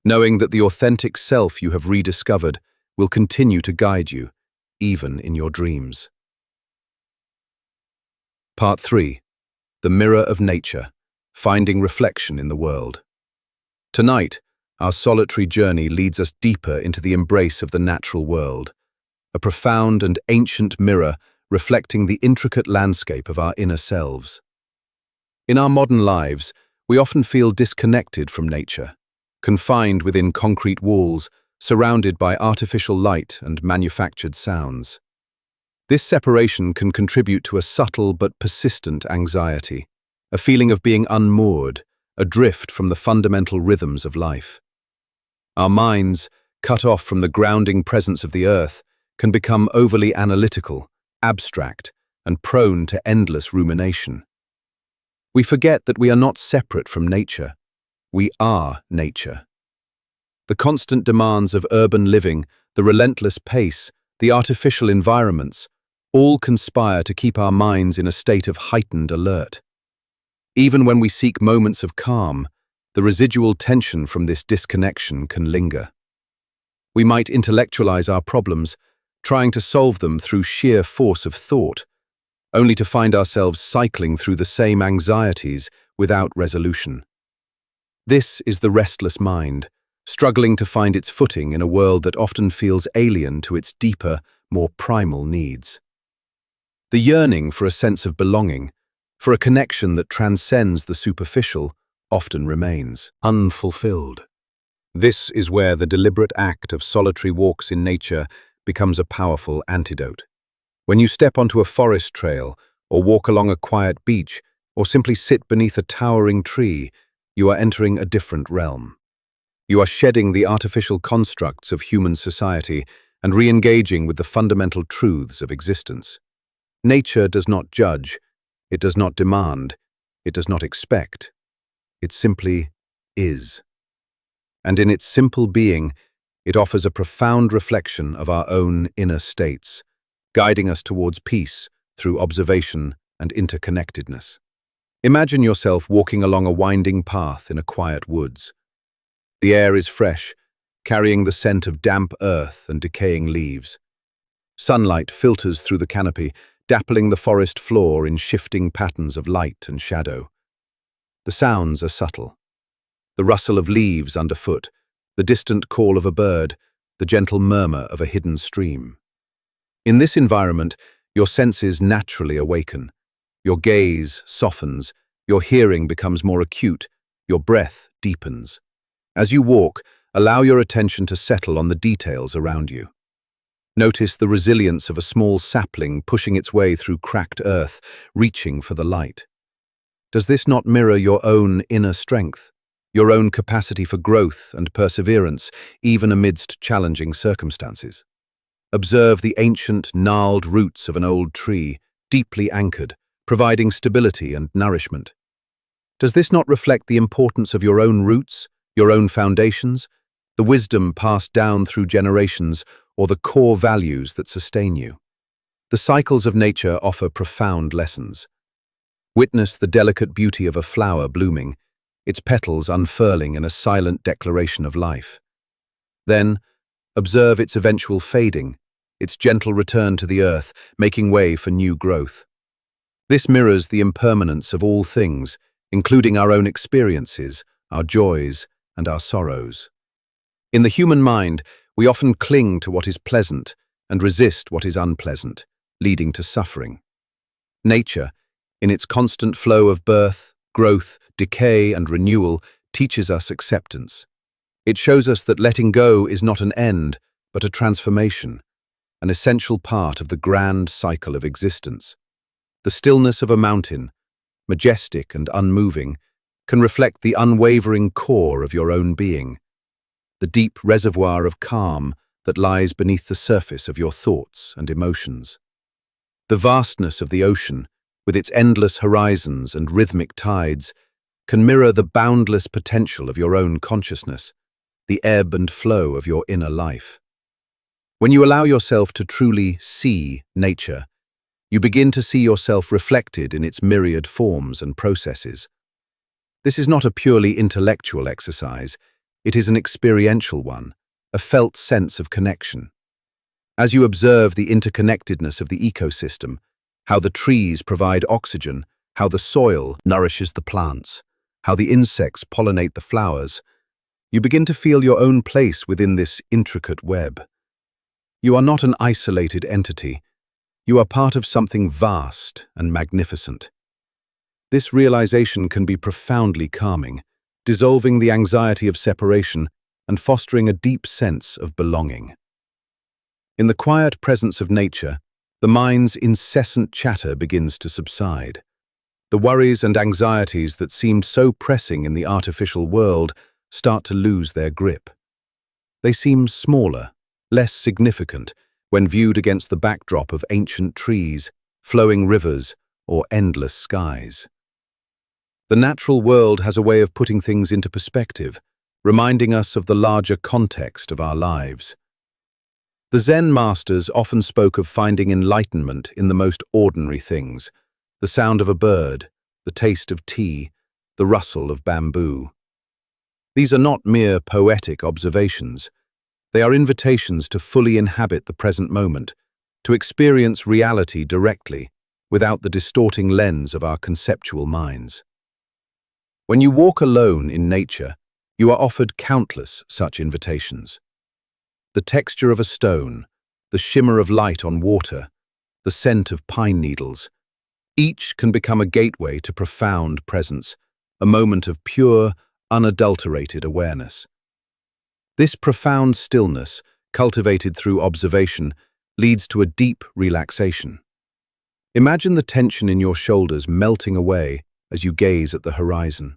knowing that the authentic self you have rediscovered will continue to guide you, even in your dreams. Part 3. The Mirror of Nature, Finding Reflection in the World. Tonight, our solitary journey leads us deeper into the embrace of the natural world, a profound and ancient mirror reflecting the intricate landscape of our inner selves. In our modern lives, we often feel disconnected from nature, confined within concrete walls, surrounded by artificial light and manufactured sounds. This separation can contribute to a subtle but persistent anxiety, a feeling of being unmoored, adrift from the fundamental rhythms of life. Our minds, cut off from the grounding presence of the earth, can become overly analytical, abstract, and prone to endless rumination. We forget that we are not separate from nature. We are nature. The constant demands of urban living, the relentless pace, the artificial environments, all conspire to keep our minds in a state of heightened alert. Even when we seek moments of calm, the residual tension from this disconnection can linger. We might intellectualize our problems, trying to solve them through sheer force of thought, only to find ourselves cycling through the same anxieties without resolution. This is the restless mind, struggling to find its footing in a world that often feels alien to its deeper, more primal needs. The yearning for a sense of belonging, for a connection that transcends the superficial, often remains unfulfilled. This is where the deliberate act of solitary walks in nature becomes a powerful antidote. When you step onto a forest trail, or walk along a quiet beach, or simply sit beneath a towering tree, you are entering a different realm. You are shedding the artificial constructs of human society and re-engaging with the fundamental truths of existence. Nature does not judge, it does not demand, it does not expect. It simply is. And in its simple being, it offers a profound reflection of our own inner states, guiding us towards peace through observation and interconnectedness. Imagine yourself walking along a winding path in a quiet woods. The air is fresh, carrying the scent of damp earth and decaying leaves. Sunlight filters through the canopy, dappling the forest floor in shifting patterns of light and shadow. The sounds are subtle. The rustle of leaves underfoot, the distant call of a bird, the gentle murmur of a hidden stream. In this environment, your senses naturally awaken. Your gaze softens, your hearing becomes more acute, your breath deepens. As you walk, allow your attention to settle on the details around you. Notice the resilience of a small sapling pushing its way through cracked earth, reaching for the light. Does this not mirror your own inner strength, your own capacity for growth and perseverance, even amidst challenging circumstances? Observe the ancient, gnarled roots of an old tree, deeply anchored, providing stability and nourishment. Does this not reflect the importance of your own roots, your own foundations, the wisdom passed down through generations, or the core values that sustain you? The cycles of nature offer profound lessons. Witness the delicate beauty of a flower blooming, its petals unfurling in a silent declaration of life. Then, observe its eventual fading, its gentle return to the earth, making way for new growth. This mirrors the impermanence of all things, including our own experiences, our joys, and our sorrows. In the human mind, we often cling to what is pleasant and resist what is unpleasant, leading to suffering. Nature, in its constant flow of birth, growth, decay, and renewal, teaches us acceptance. It shows us that letting go is not an end, but a transformation, an essential part of the grand cycle of existence. The stillness of a mountain, majestic and unmoving, can reflect the unwavering core of your own being, the deep reservoir of calm that lies beneath the surface of your thoughts and emotions. The vastness of the ocean, with its endless horizons and rhythmic tides, can mirror the boundless potential of your own consciousness, the ebb and flow of your inner life. When you allow yourself to truly see nature, you begin to see yourself reflected in its myriad forms and processes. This is not a purely intellectual exercise, it is an experiential one, a felt sense of connection. As you observe the interconnectedness of the ecosystem, how the trees provide oxygen, how the soil nourishes the plants, how the insects pollinate the flowers, You begin to feel your own place within this intricate web. You are not an isolated entity. You are part of something vast and magnificent. This realization can be profoundly calming, dissolving the anxiety of separation and fostering a deep sense of belonging. In the quiet presence of nature, the mind's incessant chatter begins to subside. The worries and anxieties that seemed so pressing in the artificial world start to lose their grip. They seem smaller, less significant, when viewed against the backdrop of ancient trees, flowing rivers, or endless skies. The natural world has a way of putting things into perspective, reminding us of the larger context of our lives. The Zen masters often spoke of finding enlightenment in the most ordinary things: the sound of a bird, the taste of tea, the rustle of bamboo. These are not mere poetic observations. They are invitations to fully inhabit the present moment, to experience reality directly, without the distorting lens of our conceptual minds. When you walk alone in nature, you are offered countless such invitations. The texture of a stone, the shimmer of light on water, the scent of pine needles, each can become a gateway to profound presence, a moment of pure, unadulterated awareness. This profound stillness, cultivated through observation, leads to a deep relaxation. Imagine the tension in your shoulders melting away as you gaze at the horizon.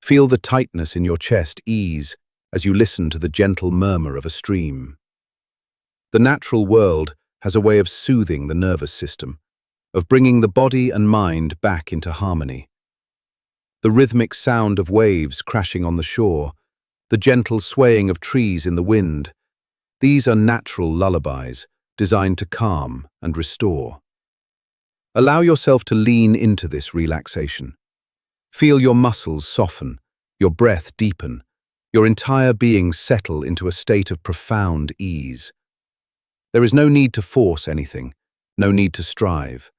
Feel the tightness in your chest ease as you listen to the gentle murmur of a stream. The natural world has a way of soothing the nervous system, of bringing the body and mind back into harmony. The rhythmic sound of waves crashing on the shore, the gentle swaying of trees in the wind, these are natural lullabies designed to calm and restore. Allow yourself to lean into this relaxation. Feel your muscles soften, your breath deepen, your entire being settle into a state of profound ease. There is no need to force anything, no need to strive.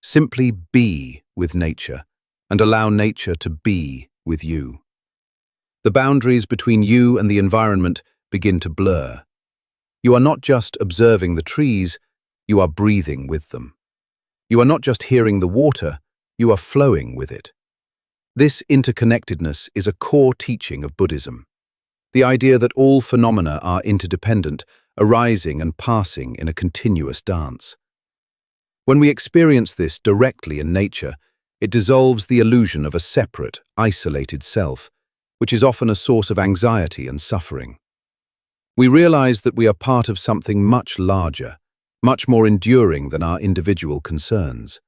Simply be with nature and allow nature to be with you. The boundaries between you and the environment begin to blur. You are not just observing the trees, you are breathing with them. You are not just hearing the water, you are flowing with it. This interconnectedness is a core teaching of Buddhism. The idea that all phenomena are interdependent, arising and passing in a continuous dance. When we experience this directly in nature, it dissolves the illusion of a separate, isolated self, which is often a source of anxiety and suffering. We realize that we are part of something much larger, much more enduring than our individual concerns.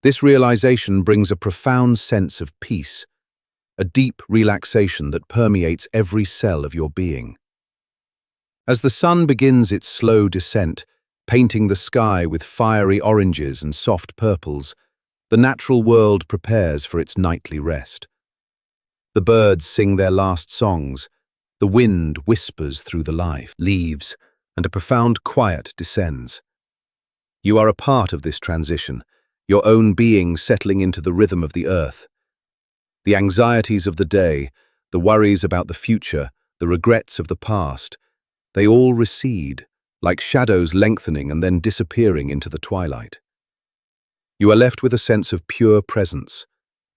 This realization brings a profound sense of peace, a deep relaxation that permeates every cell of your being. As the sun begins its slow descent, painting the sky with fiery oranges and soft purples, the natural world prepares for its nightly rest. The birds sing their last songs, the wind whispers through the leaves, and a profound quiet descends. You are a part of this transition, your own being settling into the rhythm of the earth. The anxieties of the day, the worries about the future, the regrets of the past, they all recede, like shadows lengthening and then disappearing into the twilight. You are left with a sense of pure presence,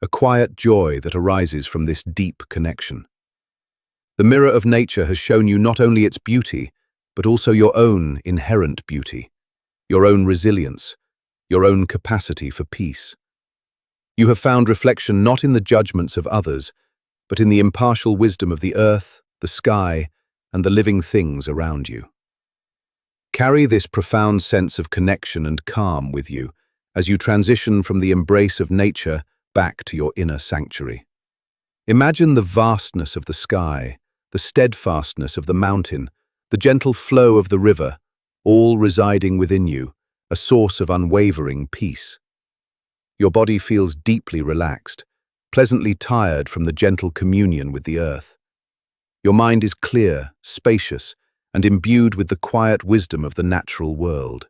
a quiet joy that arises from this deep connection. The mirror of nature has shown you not only its beauty, but also your own inherent beauty, your own resilience, your own capacity for peace. You have found reflection not in the judgments of others, but in the impartial wisdom of the earth, the sky, and the living things around you. Carry this profound sense of connection and calm with you as you transition from the embrace of nature back to your inner sanctuary. Imagine the vastness of the sky, the steadfastness of the mountain, the gentle flow of the river, all residing within you, a source of unwavering peace. Your body feels deeply relaxed, pleasantly tired from the gentle communion with the earth. Your mind is clear, spacious, and imbued with the quiet wisdom of the natural world.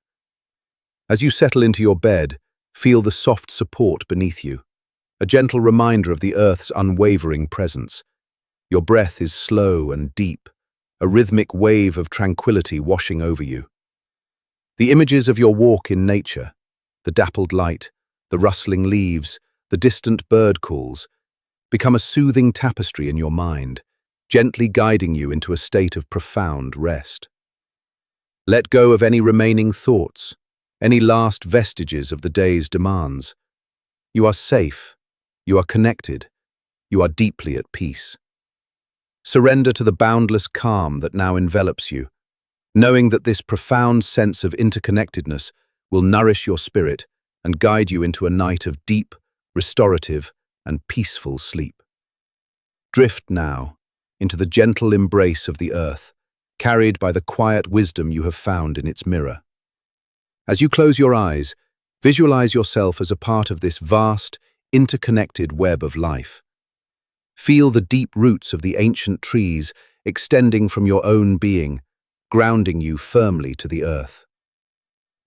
As you settle into your bed, feel the soft support beneath you, a gentle reminder of the earth's unwavering presence. Your breath is slow and deep, a rhythmic wave of tranquility washing over you. The images of your walk in nature, the dappled light, the rustling leaves, the distant bird calls, become a soothing tapestry in your mind, gently guiding you into a state of profound rest. Let go of any remaining thoughts, any last vestiges of the day's demands. You are safe, you are connected, you are deeply at peace. Surrender to the boundless calm that now envelops you, knowing that this profound sense of interconnectedness will nourish your spirit and guide you into a night of deep, restorative, and peaceful sleep. Drift now into the gentle embrace of the earth, carried by the quiet wisdom you have found in its mirror. As you close your eyes, visualize yourself as a part of this vast, interconnected web of life. Feel the deep roots of the ancient trees extending from your own being, grounding you firmly to the earth.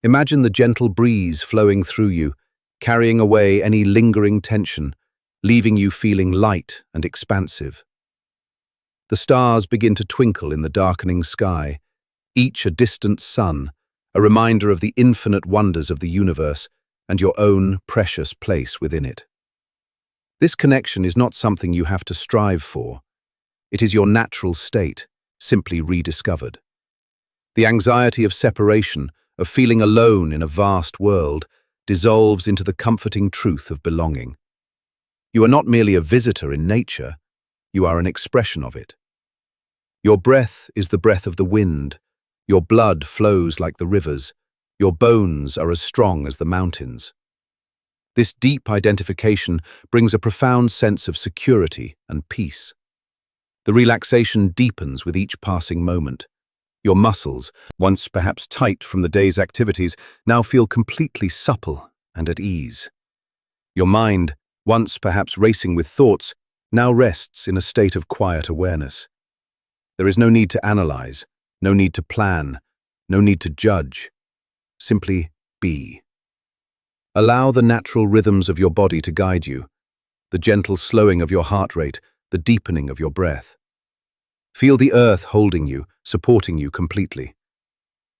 Imagine the gentle breeze flowing through you, carrying away any lingering tension, leaving you feeling light and expansive. The stars begin to twinkle in the darkening sky, each a distant sun, a reminder of the infinite wonders of the universe and your own precious place within it. This connection is not something you have to strive for. It is your natural state, simply rediscovered. The anxiety of separation, of feeling alone in a vast world, dissolves into the comforting truth of belonging. You are not merely a visitor in nature, you are an expression of it. Your breath is the breath of the wind, your blood flows like the rivers, your bones are as strong as the mountains. This deep identification brings a profound sense of security and peace. The relaxation deepens with each passing moment. Your muscles, once perhaps tight from the day's activities, now feel completely supple and at ease. Your mind, once perhaps racing with thoughts, now rests in a state of quiet awareness. There is no need to analyze, no need to plan, no need to judge. Simply be. Allow the natural rhythms of your body to guide you, the gentle slowing of your heart rate, the deepening of your breath. Feel the earth holding you, supporting you completely.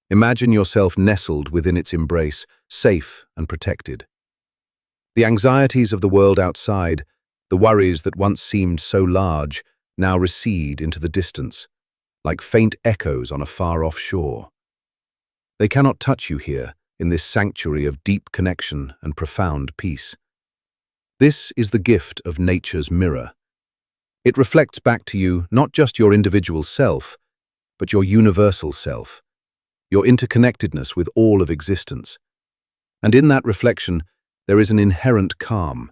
Imagine yourself nestled within its embrace, safe and protected. The anxieties of the world outside, the worries that once seemed so large, now recede into the distance, like faint echoes on a far-off shore. They cannot touch you here, in this sanctuary of deep connection and profound peace. This is the gift of nature's mirror. It reflects back to you not just your individual self, but your universal self, your interconnectedness with all of existence. And in that reflection, there is an inherent calm,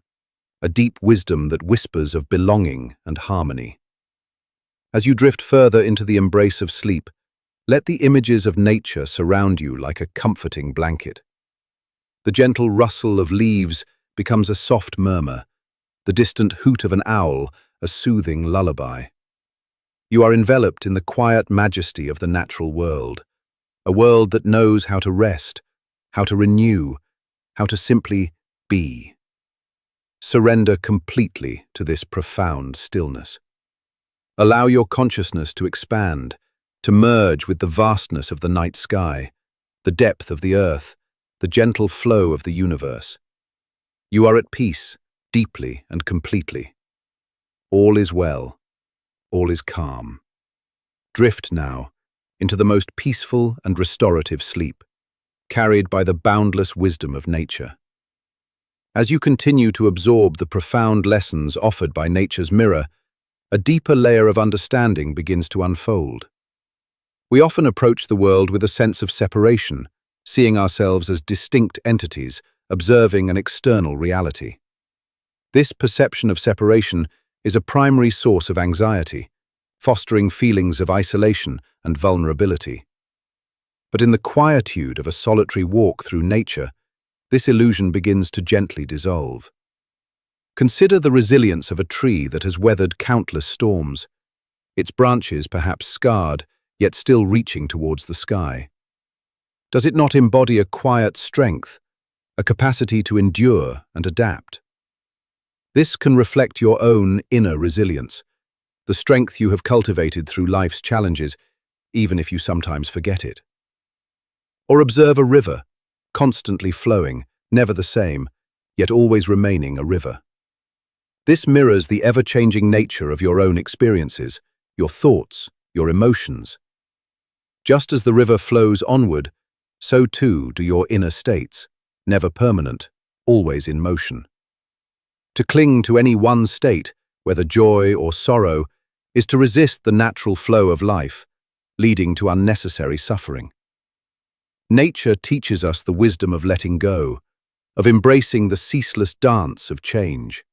a deep wisdom that whispers of belonging and harmony. As you drift further into the embrace of sleep, let the images of nature surround you like a comforting blanket. The gentle rustle of leaves becomes a soft murmur, the distant hoot of an owl a soothing lullaby. You are enveloped in the quiet majesty of the natural world, a world that knows how to rest, how to renew, how to simply be. Surrender completely to this profound stillness. Allow your consciousness to expand, to merge with the vastness of the night sky, the depth of the earth, the gentle flow of the universe. You are at peace, deeply and completely. All is well, all is calm. Drift now into the most peaceful and restorative sleep, carried by the boundless wisdom of nature. As you continue to absorb the profound lessons offered by nature's mirror, a deeper layer of understanding begins to unfold. We often approach the world with a sense of separation, seeing ourselves as distinct entities, observing an external reality. This perception of separation is a primary source of anxiety, fostering feelings of isolation and vulnerability. But in the quietude of a solitary walk through nature, this illusion begins to gently dissolve. Consider the resilience of a tree that has weathered countless storms, its branches perhaps scarred, yet still reaching towards the sky. Does it not embody a quiet strength, a capacity to endure and adapt? This can reflect your own inner resilience, the strength you have cultivated through life's challenges, even if you sometimes forget it. Or observe a river, constantly flowing, never the same, yet always remaining a river. This mirrors the ever-changing nature of your own experiences, your thoughts, your emotions. Just as the river flows onward, so too do your inner states, never permanent, always in motion. To cling to any one state, whether joy or sorrow, is to resist the natural flow of life, leading to unnecessary suffering. Nature teaches us the wisdom of letting go, of embracing the ceaseless dance of change.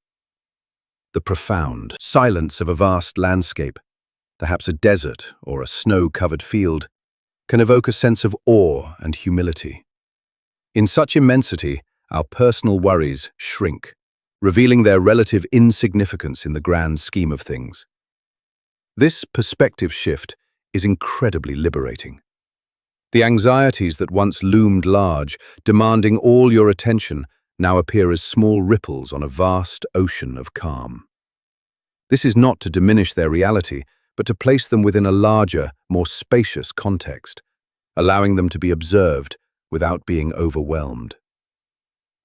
The profound silence of a vast landscape, perhaps a desert or a snow-covered field, can evoke a sense of awe and humility. In such immensity, our personal worries shrink, revealing their relative insignificance in the grand scheme of things. This perspective shift is incredibly liberating. The anxieties that once loomed large, demanding all your attention, now appear as small ripples on a vast ocean of calm. This is not to diminish their reality, but to place them within a larger, more spacious context, allowing them to be observed without being overwhelmed.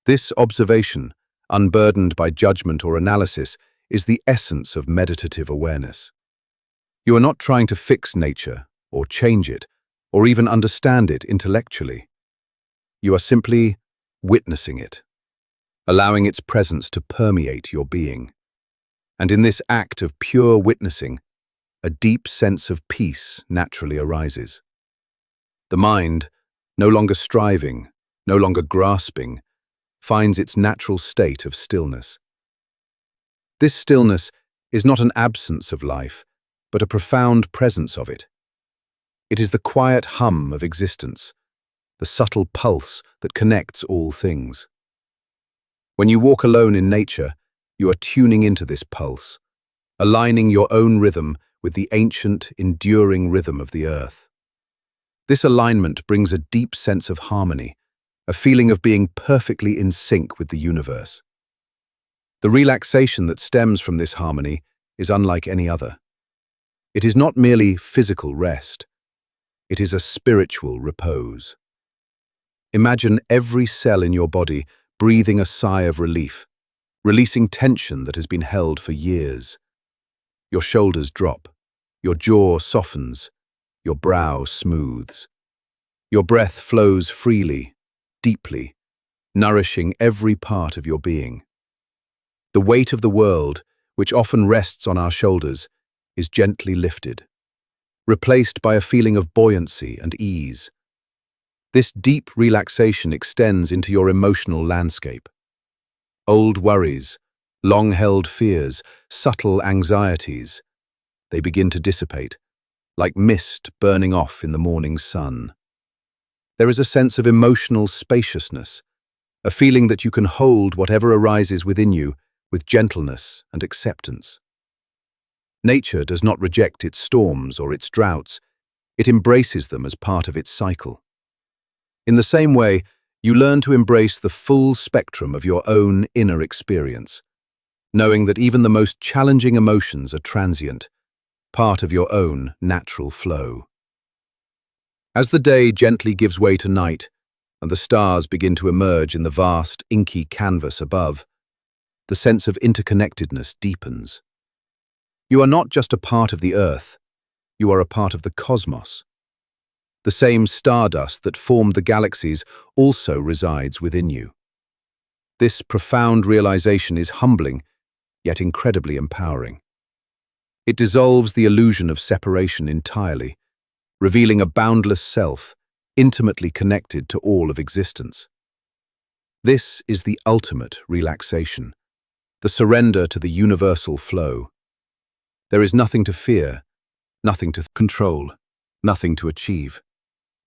This observation, unburdened by judgment or analysis, is the essence of meditative awareness. You are not trying to fix nature, or change it, or even understand it intellectually. You are simply witnessing it, allowing its presence to permeate your being. And in this act of pure witnessing, a deep sense of peace naturally arises. The mind, no longer striving, no longer grasping, finds its natural state of stillness. This stillness is not an absence of life, but a profound presence of it. It is the quiet hum of existence, the subtle pulse that connects all things. When you walk alone in nature, you are tuning into this pulse, aligning your own rhythm with the ancient, enduring rhythm of the earth. This alignment brings a deep sense of harmony, a feeling of being perfectly in sync with the universe. The relaxation that stems from this harmony is unlike any other. It is not merely physical rest. It is a spiritual repose. Imagine every cell in your body breathing a sigh of relief, releasing tension that has been held for years. Your shoulders drop, your jaw softens, your brow smooths. Your breath flows freely, deeply, nourishing every part of your being. The weight of the world, which often rests on our shoulders, is gently lifted, replaced by a feeling of buoyancy and ease. This deep relaxation extends into your emotional landscape. Old worries, long-held fears, subtle anxieties, they begin to dissipate, like mist burning off in the morning sun. There is a sense of emotional spaciousness, a feeling that you can hold whatever arises within you with gentleness and acceptance. Nature does not reject its storms or its droughts, it embraces them as part of its cycle. In the same way, you learn to embrace the full spectrum of your own inner experience, knowing that even the most challenging emotions are transient, part of your own natural flow. As the day gently gives way to night, and the stars begin to emerge in the vast, inky canvas above, the sense of interconnectedness deepens. You are not just a part of the earth, you are a part of the cosmos. The same stardust that formed the galaxies also resides within you. This profound realization is humbling, yet incredibly empowering. It dissolves the illusion of separation entirely, revealing a boundless self, intimately connected to all of existence. This is the ultimate relaxation, the surrender to the universal flow. There is nothing to fear, nothing to control, nothing to achieve.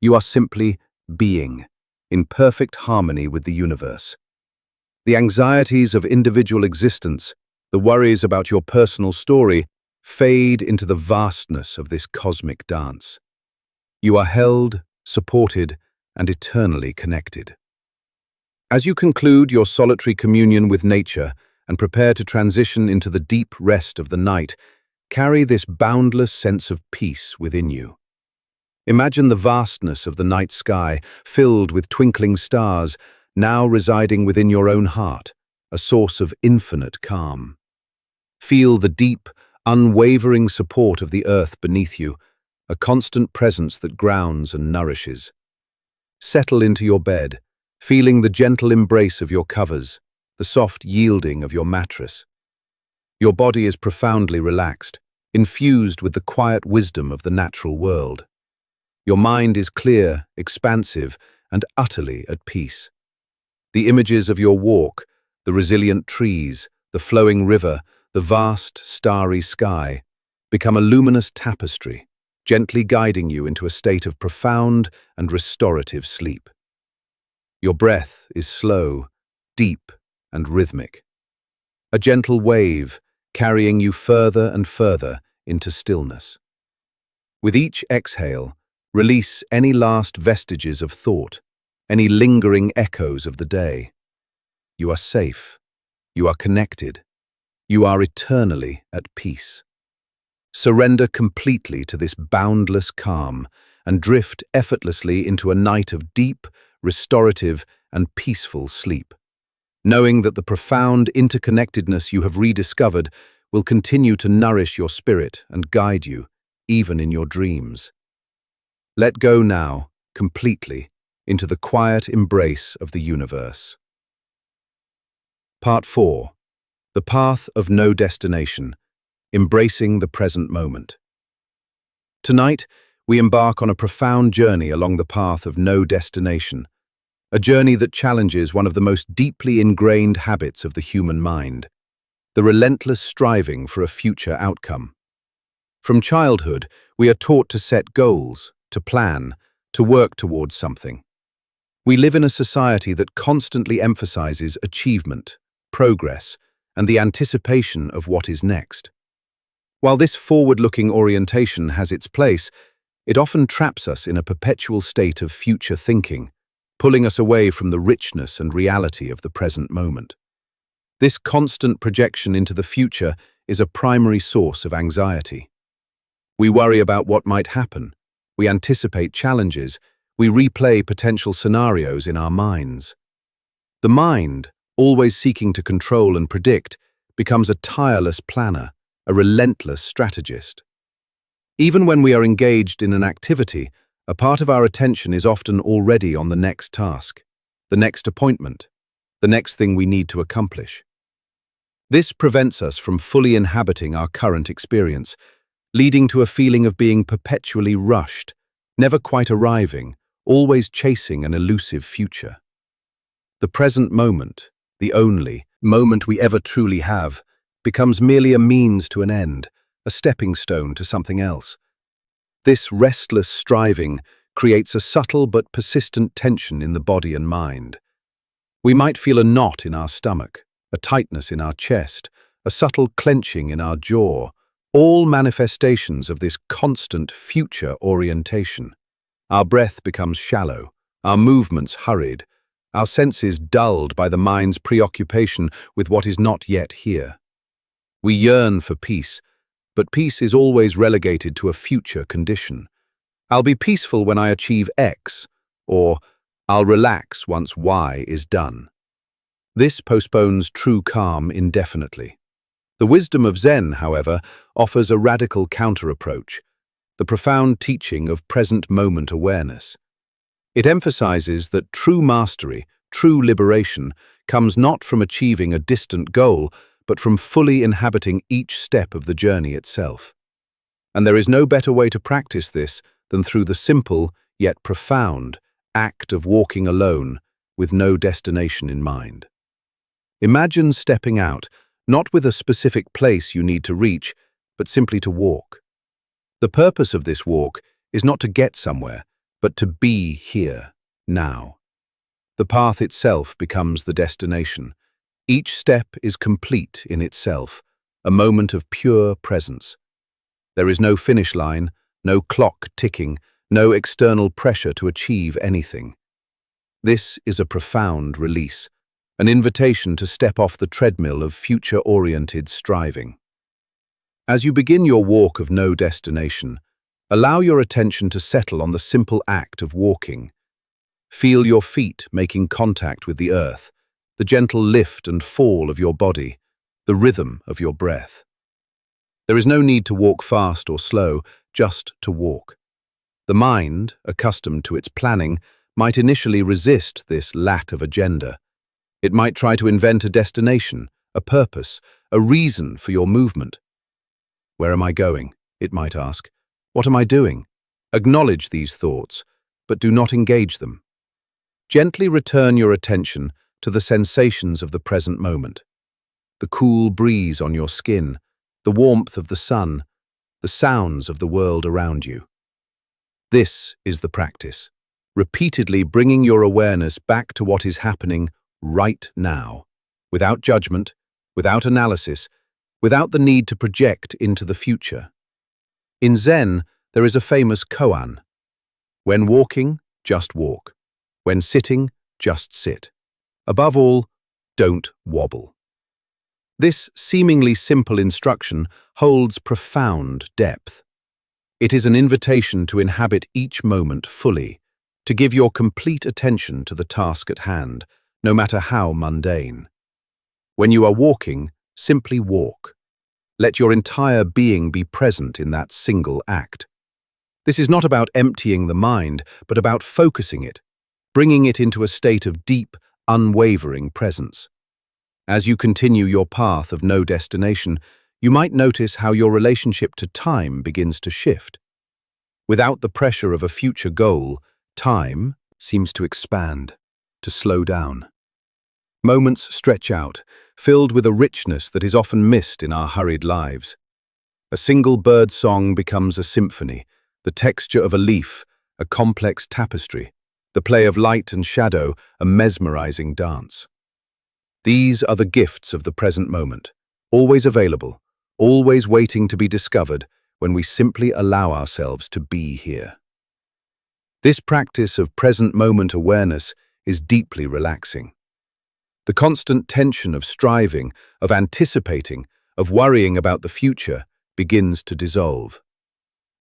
You are simply being, in perfect harmony with the universe. The anxieties of individual existence, the worries about your personal story, fade into the vastness of this cosmic dance. You are held, supported, and eternally connected. As you conclude your solitary communion with nature and prepare to transition into the deep rest of the night, carry this boundless sense of peace within you. Imagine the vastness of the night sky, filled with twinkling stars, now residing within your own heart, a source of infinite calm. Feel the deep, unwavering support of the earth beneath you, a constant presence that grounds and nourishes. Settle into your bed, feeling the gentle embrace of your covers, the soft yielding of your mattress. Your body is profoundly relaxed, infused with the quiet wisdom of the natural world. Your mind is clear, expansive, and utterly at peace. The images of your walk, the resilient trees, the flowing river, the vast, starry sky, become a luminous tapestry, gently guiding you into a state of profound and restorative sleep. Your breath is slow, deep, and rhythmic. A gentle wave carrying you further and further into stillness. With each exhale, release any last vestiges of thought, any lingering echoes of the day. You are safe. You are connected. You are eternally at peace. Surrender completely to this boundless calm and drift effortlessly into a night of deep, restorative, and peaceful sleep, knowing that the profound interconnectedness you have rediscovered will continue to nourish your spirit and guide you, even in your dreams. Let go now, completely, into the quiet embrace of the universe. Part 4. The Path of No Destination, Embracing the Present Moment. Tonight, we embark on a profound journey along the path of no destination, a journey that challenges one of the most deeply ingrained habits of the human mind, the relentless striving for a future outcome. From childhood, we are taught to set goals, to plan, to work towards something. We live in a society that constantly emphasizes achievement, progress, and the anticipation of what is next. While this forward-looking orientation has its place, it often traps us in a perpetual state of future thinking, pulling us away from the richness and reality of the present moment. This constant projection into the future is a primary source of anxiety. We worry about what might happen. We anticipate challenges. We replay potential scenarios in our minds. The mind, always seeking to control and predict, becomes a tireless planner, a relentless strategist. Even when we are engaged in an activity, a part of our attention is often already on the next task, the next appointment, the next thing we need to accomplish. This prevents us from fully inhabiting our current experience, leading to a feeling of being perpetually rushed, never quite arriving, always chasing an elusive future. The present moment, the only moment we ever truly have, becomes merely a means to an end, a stepping stone to something else. This restless striving creates a subtle but persistent tension in the body and mind. We might feel a knot in our stomach, a tightness in our chest, a subtle clenching in our jaw, all manifestations of this constant future orientation. Our breath becomes shallow, our movements hurried, our senses dulled by the mind's preoccupation with what is not yet here. We yearn for peace, but peace is always relegated to a future condition. I'll be peaceful when I achieve X, or I'll relax once Y is done. This postpones true calm indefinitely. The wisdom of Zen, however, offers a radical counter-approach, the profound teaching of present moment awareness. It emphasizes that true mastery, true liberation, comes not from achieving a distant goal, but from fully inhabiting each step of the journey itself. And there is no better way to practice this than through the simple, yet profound, act of walking alone, with no destination in mind. Imagine stepping out, not with a specific place you need to reach, but simply to walk. The purpose of this walk is not to get somewhere, but to be here, now. The path itself becomes the destination. Each step is complete in itself, a moment of pure presence. There is no finish line, no clock ticking, no external pressure to achieve anything. This is a profound release, an invitation to step off the treadmill of future-oriented striving. As you begin your walk of no destination, allow your attention to settle on the simple act of walking. Feel your feet making contact with the earth, the gentle lift and fall of your body, the rhythm of your breath. There is no need to walk fast or slow, just to walk. The mind, accustomed to its planning, might initially resist this lack of agenda. It might try to invent a destination, a purpose, a reason for your movement. Where am I going? It might ask. What am I doing? Acknowledge these thoughts, but do not engage them. Gently return your attention to the sensations of the present moment. The cool breeze on your skin, the warmth of the sun, the sounds of the world around you. This is the practice, repeatedly bringing your awareness back to what is happening right now, without judgment, without analysis, without the need to project into the future. In Zen, there is a famous koan. When walking, just walk. When sitting, just sit. Above all, don't wobble. This seemingly simple instruction holds profound depth. It is an invitation to inhabit each moment fully, to give your complete attention to the task at hand, no matter how mundane. When you are walking, simply walk. Let your entire being be present in that single act. This is not about emptying the mind, but about focusing it, bringing it into a state of deep, unwavering presence. As you continue your path of no destination, you might notice how your relationship to time begins to shift. Without the pressure of a future goal, time seems to expand, to slow down. Moments stretch out, filled with a richness that is often missed in our hurried lives. A single bird song becomes a symphony, the texture of a leaf, a complex tapestry, the play of light and shadow, a mesmerizing dance. These are the gifts of the present moment, always available, always waiting to be discovered when we simply allow ourselves to be here. This practice of present moment awareness is deeply relaxing. The constant tension of striving, of anticipating, of worrying about the future begins to dissolve.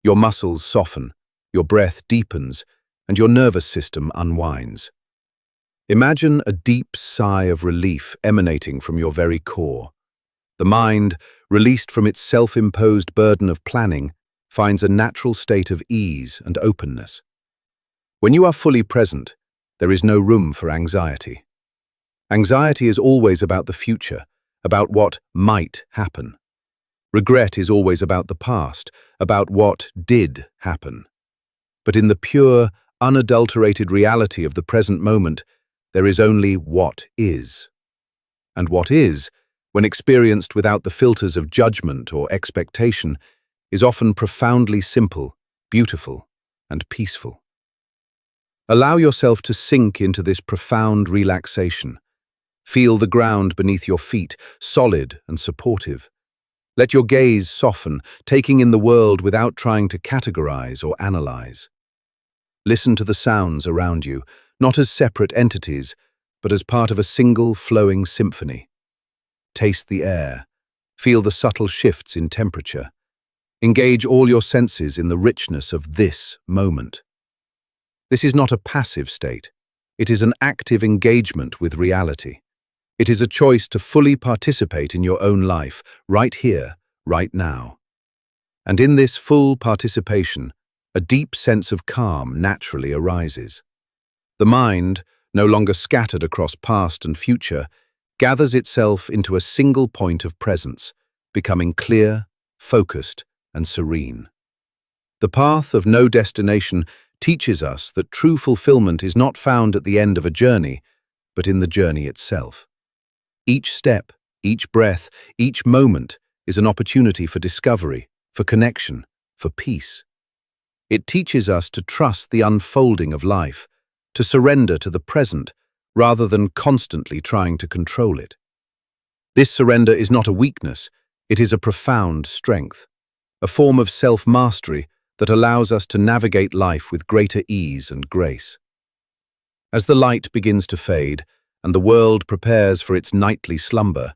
Your muscles soften, your breath deepens, and your nervous system unwinds. Imagine a deep sigh of relief emanating from your very core. The mind, released from its self-imposed burden of planning, finds a natural state of ease and openness. When you are fully present, there is no room for anxiety. Anxiety is always about the future, about what might happen. Regret is always about the past, about what did happen. But in the pure, unadulterated reality of the present moment, there is only what is. And what is, when experienced without the filters of judgment or expectation, is often profoundly simple, beautiful, and peaceful. Allow yourself to sink into this profound relaxation. Feel the ground beneath your feet, solid and supportive. Let your gaze soften, taking in the world without trying to categorize or analyze. Listen to the sounds around you, not as separate entities, but as part of a single flowing symphony. Taste the air. Feel the subtle shifts in temperature. Engage all your senses in the richness of this moment. This is not a passive state. It is an active engagement with reality. It is a choice to fully participate in your own life, right here, right now. And in this full participation, a deep sense of calm naturally arises. The mind, no longer scattered across past and future, gathers itself into a single point of presence, becoming clear, focused, and serene. The path of no destination teaches us that true fulfillment is not found at the end of a journey, but in the journey itself. Each step, each breath, each moment is an opportunity for discovery, for connection, for peace. It teaches us to trust the unfolding of life, to surrender to the present rather than constantly trying to control it. This surrender is not a weakness, it is a profound strength, a form of self-mastery that allows us to navigate life with greater ease and grace. As the light begins to fade and the world prepares for its nightly slumber,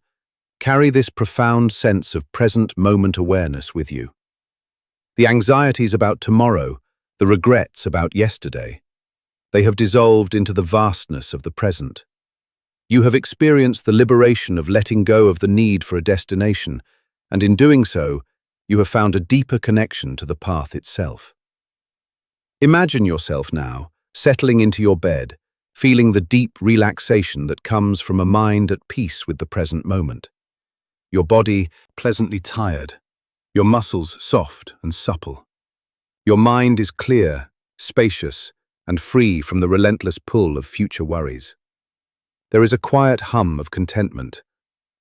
Carry this profound sense of present moment awareness with you. The anxieties about tomorrow, the regrets about yesterday, they have dissolved into the vastness of the present. You have experienced the liberation of letting go of the need for a destination, and in doing so, you have found a deeper connection to the path itself. Imagine yourself now, settling into your bed, feeling the deep relaxation that comes from a mind at peace with the present moment. Your body pleasantly tired, your muscles soft and supple. Your mind is clear, spacious, and free from the relentless pull of future worries. There is a quiet hum of contentment,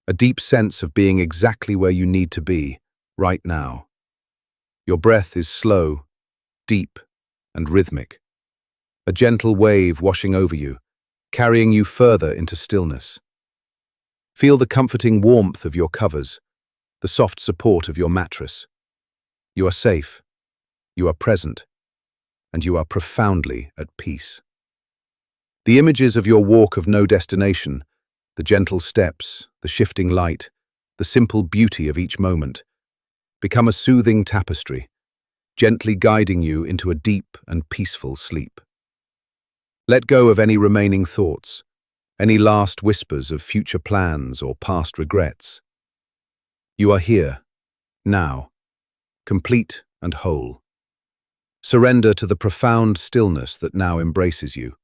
a deep sense of being exactly where you need to be, right now. Your breath is slow, deep, and rhythmic. A gentle wave washing over you, carrying you further into stillness. Feel the comforting warmth of your covers, the soft support of your mattress. You are safe, you are present, and you are profoundly at peace. The images of your walk of no destination, the gentle steps, the shifting light, the simple beauty of each moment, become a soothing tapestry, gently guiding you into a deep and peaceful sleep. Let go of any remaining thoughts, any last whispers of future plans or past regrets. You are here, now, complete and whole. Surrender to the profound stillness that now embraces you,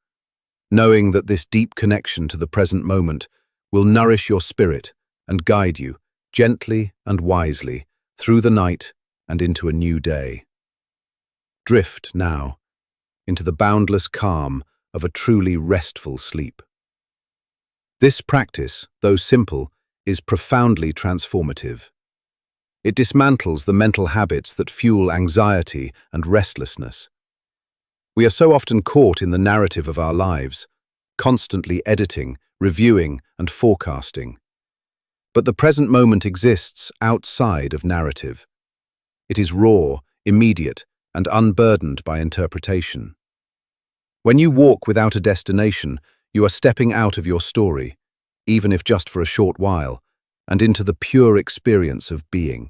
knowing that this deep connection to the present moment will nourish your spirit and guide you, gently and wisely, through the night and into a new day. Drift now into the boundless calm of a truly restful sleep. This practice, though simple, is profoundly transformative. It dismantles the mental habits that fuel anxiety and restlessness. We are so often caught in the narrative of our lives, constantly editing, reviewing, and forecasting. But the present moment exists outside of narrative. It is raw, immediate, and unburdened by interpretation. When you walk without a destination, you are stepping out of your story, even if just for a short while, and into the pure experience of being.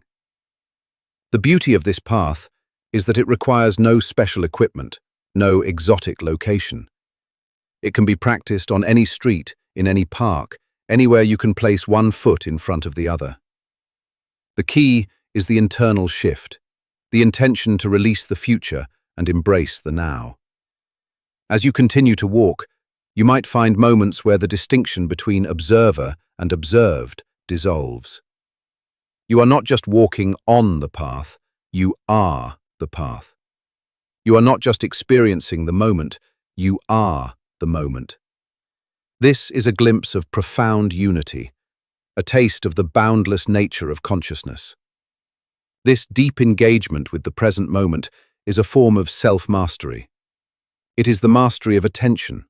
The beauty of this path is that it requires no special equipment, no exotic location. It can be practiced on any street, in any park, anywhere you can place one foot in front of the other. The key is the internal shift, the intention to release the future and embrace the now. As you continue to walk, you might find moments where the distinction between observer and observed dissolves. You are not just walking on the path, you are the path. You are not just experiencing the moment, you are the moment. This is a glimpse of profound unity, a taste of the boundless nature of consciousness. This deep engagement with the present moment is a form of self-mastery. It is the mastery of attention,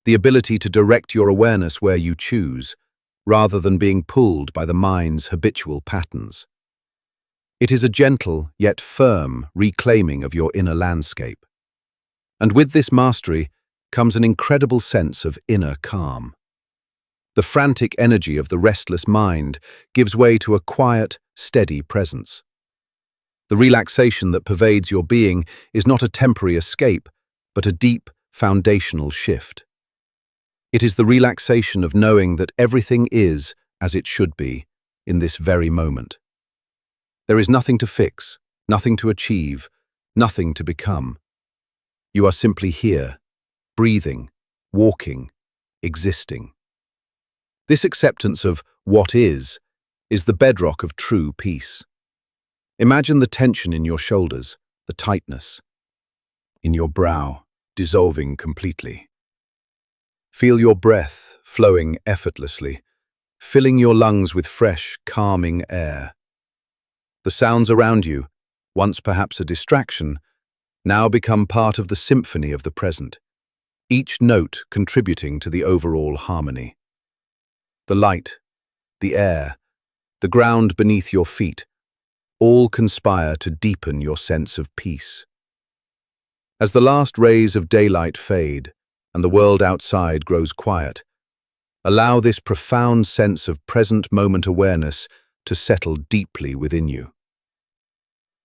the ability to direct your awareness where you choose, rather than being pulled by the mind's habitual patterns. It is a gentle yet firm reclaiming of your inner landscape. And with this mastery comes an incredible sense of inner calm. The frantic energy of the restless mind gives way to a quiet, steady presence. The relaxation that pervades your being is not a temporary escape, but a deep, foundational shift. It is the relaxation of knowing that everything is as it should be in this very moment. There is nothing to fix, nothing to achieve, nothing to become. You are simply here, breathing, walking, existing. This acceptance of what is the bedrock of true peace. Imagine the tension in your shoulders, the tightness in your brow, dissolving completely. Feel your breath flowing effortlessly, filling your lungs with fresh, calming air. The sounds around you, once perhaps a distraction, now become part of the symphony of the present, each note contributing to the overall harmony. The light, the air, the ground beneath your feet, all conspire to deepen your sense of peace. As the last rays of daylight fade and the world outside grows quiet, Allow this profound sense of present moment awareness to settle deeply within you.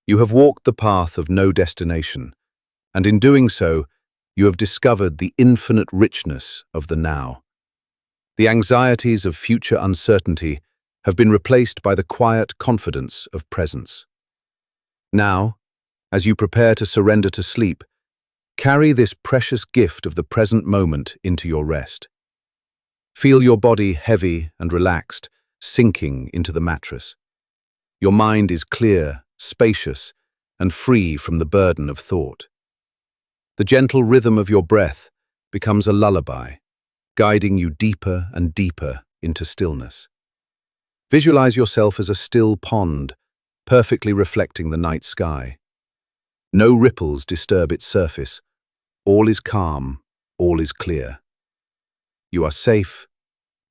You have walked the path of no destination, and in doing so, you have discovered the infinite richness of the now. The anxieties of future uncertainty have been replaced by the quiet confidence of presence. Now, as you prepare to surrender to sleep, carry this precious gift of the present moment into your rest. Feel your body heavy and relaxed, sinking into the mattress. Your mind is clear, spacious, and free from the burden of thought. The gentle rhythm of your breath becomes a lullaby, guiding you deeper and deeper into stillness. Visualize yourself as a still pond, perfectly reflecting the night sky. No ripples disturb its surface. All is calm, all is clear. You are safe,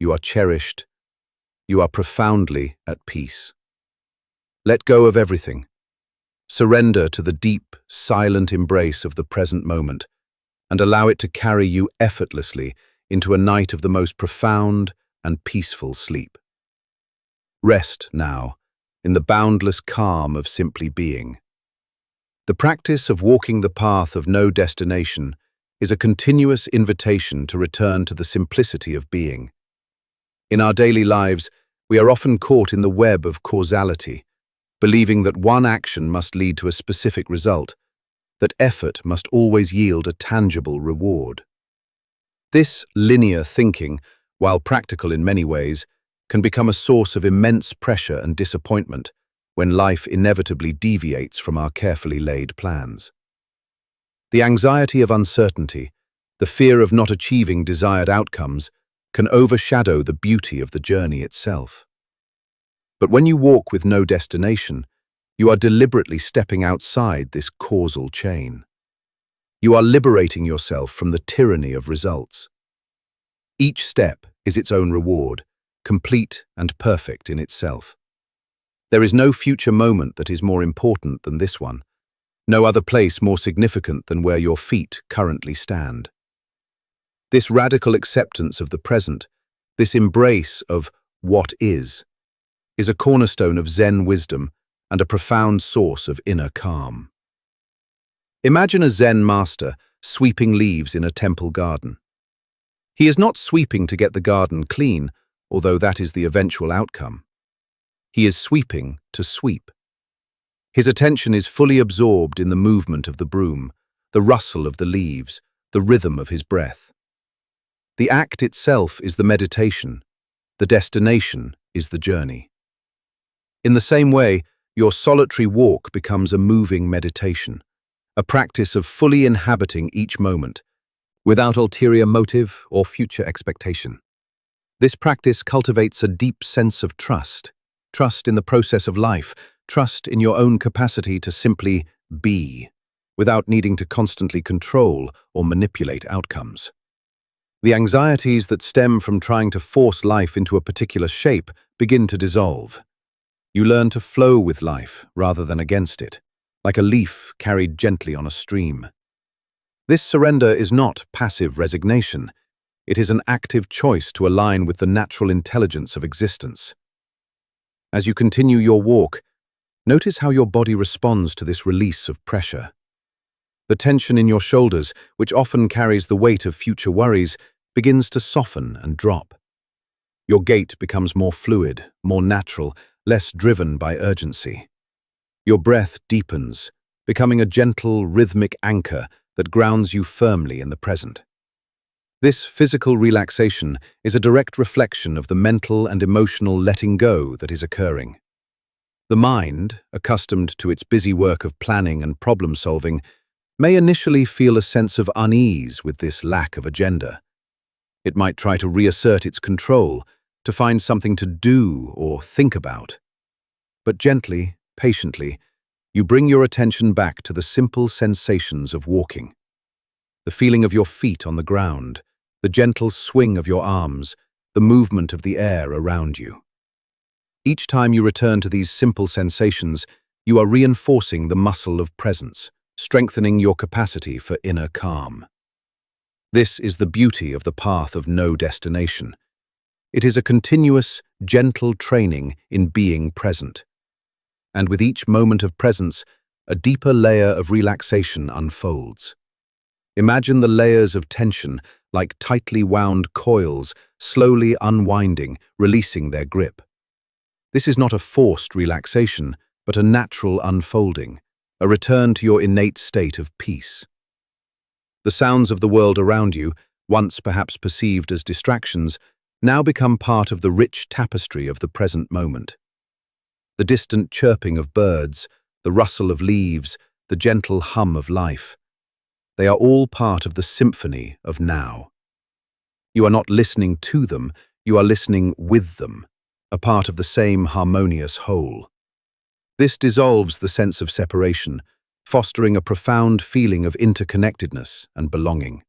you are cherished, you are profoundly at peace. Let go of everything. Surrender to the deep, silent embrace of the present moment and allow it to carry you effortlessly into a night of the most profound and peaceful sleep. Rest now in the boundless calm of simply being. The practice of walking the path of no destination is a continuous invitation to return to the simplicity of being. In our daily lives, we are often caught in the web of causality, believing that one action must lead to a specific result, that effort must always yield a tangible reward. This linear thinking, while practical in many ways, can become a source of immense pressure and disappointment when life inevitably deviates from our carefully laid plans. The anxiety of uncertainty, the fear of not achieving desired outcomes, can overshadow the beauty of the journey itself. But when you walk with no destination, you are deliberately stepping outside this causal chain. You are liberating yourself from the tyranny of results. Each step is its own reward, complete and perfect in itself. There is no future moment that is more important than this one, no other place more significant than where your feet currently stand. This radical acceptance of the present, this embrace of what is a cornerstone of Zen wisdom and a profound source of inner calm. Imagine a Zen master sweeping leaves in a temple garden. He is not sweeping to get the garden clean, although that is the eventual outcome. He is sweeping to sweep. His attention is fully absorbed in the movement of the broom, the rustle of the leaves, the rhythm of his breath. The act itself is the meditation. The destination is the journey. In the same way, your solitary walk becomes a moving meditation, a practice of fully inhabiting each moment, without ulterior motive or future expectation. This practice cultivates a deep sense of trust in the process of life, trust in your own capacity to simply be, without needing to constantly control or manipulate outcomes. The anxieties that stem from trying to force life into a particular shape begin to dissolve. You learn to flow with life rather than against it, like a leaf carried gently on a stream. This surrender is not passive resignation. It is an active choice to align with the natural intelligence of existence. As you continue your walk, notice how your body responds to this release of pressure. The tension in your shoulders, which often carries the weight of future worries, begins to soften and drop. Your gait becomes more fluid, more natural, less driven by urgency. Your breath deepens, becoming a gentle, rhythmic anchor that grounds you firmly in the present. This physical relaxation is a direct reflection of the mental and emotional letting go that is occurring. The mind, accustomed to its busy work of planning and problem-solving, may initially feel a sense of unease with this lack of agenda. It might try to reassert its control, to find something to do or think about. But gently, patiently, you bring your attention back to the simple sensations of walking. The feeling of your feet on the ground, the gentle swing of your arms, the movement of the air around you. Each time you return to these simple sensations, you are reinforcing the muscle of presence, strengthening your capacity for inner calm. This is the beauty of the path of no destination. It is a continuous, gentle training in being present. And with each moment of presence, a deeper layer of relaxation unfolds. Imagine the layers of tension, like tightly wound coils, slowly unwinding, releasing their grip. This is not a forced relaxation, but a natural unfolding, a return to your innate state of peace. The sounds of the world around you, once perhaps perceived as distractions, now become part of the rich tapestry of the present moment. The distant chirping of birds, the rustle of leaves, the gentle hum of life. They are all part of the symphony of now. You are not listening to them, you are listening with them, a part of the same harmonious whole. This dissolves the sense of separation, fostering a profound feeling of interconnectedness and belonging.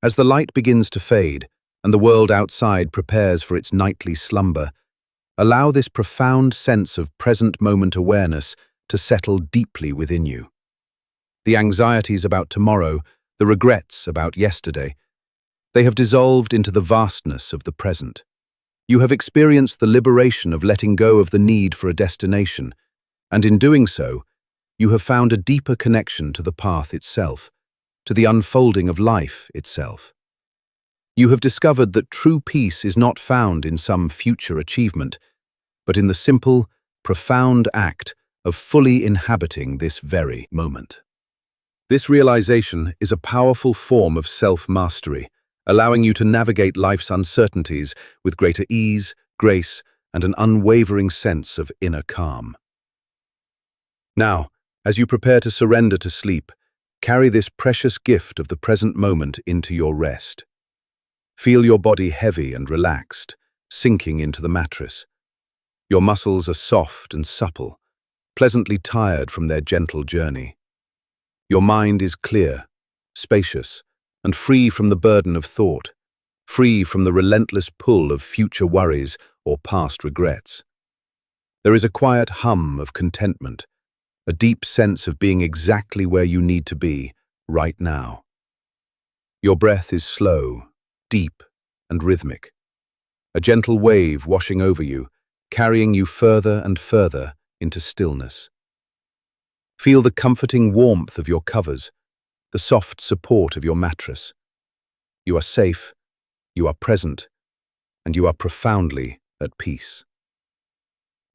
As the light begins to fade, and the world outside prepares for its nightly slumber, allow this profound sense of present moment awareness to settle deeply within you. The anxieties about tomorrow, the regrets about yesterday, they have dissolved into the vastness of the present. You have experienced the liberation of letting go of the need for a destination, and in doing so, you have found a deeper connection to the path itself, to the unfolding of life itself. You have discovered that true peace is not found in some future achievement, but in the simple, profound act of fully inhabiting this very moment. This realization is a powerful form of self-mastery, allowing you to navigate life's uncertainties with greater ease, grace, and an unwavering sense of inner calm. Now, as you prepare to surrender to sleep, carry this precious gift of the present moment into your rest. Feel your body heavy and relaxed, sinking into the mattress. Your muscles are soft and supple, pleasantly tired from their gentle journey. Your mind is clear, spacious, and free from the burden of thought, free from the relentless pull of future worries or past regrets. There is a quiet hum of contentment, a deep sense of being exactly where you need to be right now. Your breath is slow, deep, and rhythmic, a gentle wave washing over you, carrying you further and further into stillness. Feel the comforting warmth of your covers, the soft support of your mattress. You are safe, you are present, and you are profoundly at peace.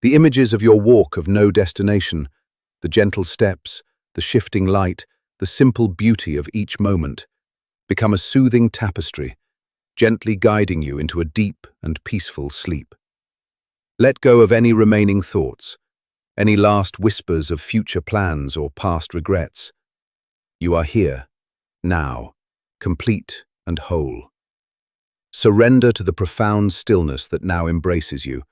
The images of your walk of no destination, the gentle steps, the shifting light, the simple beauty of each moment, become a soothing tapestry, gently guiding you into a deep and peaceful sleep. Let go of any remaining thoughts, any last whispers of future plans or past regrets. You are here, now, complete and whole. Surrender to the profound stillness that now embraces you,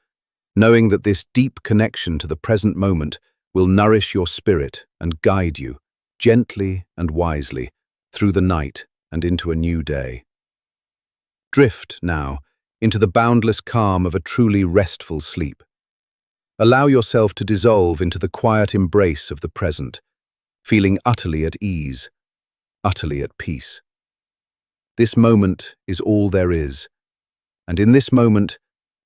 knowing that this deep connection to the present moment will nourish your spirit and guide you, gently and wisely, through the night and into a new day. Drift, now, into the boundless calm of a truly restful sleep. Allow yourself to dissolve into the quiet embrace of the present, feeling utterly at ease, utterly at peace. This moment is all there is, and in this moment,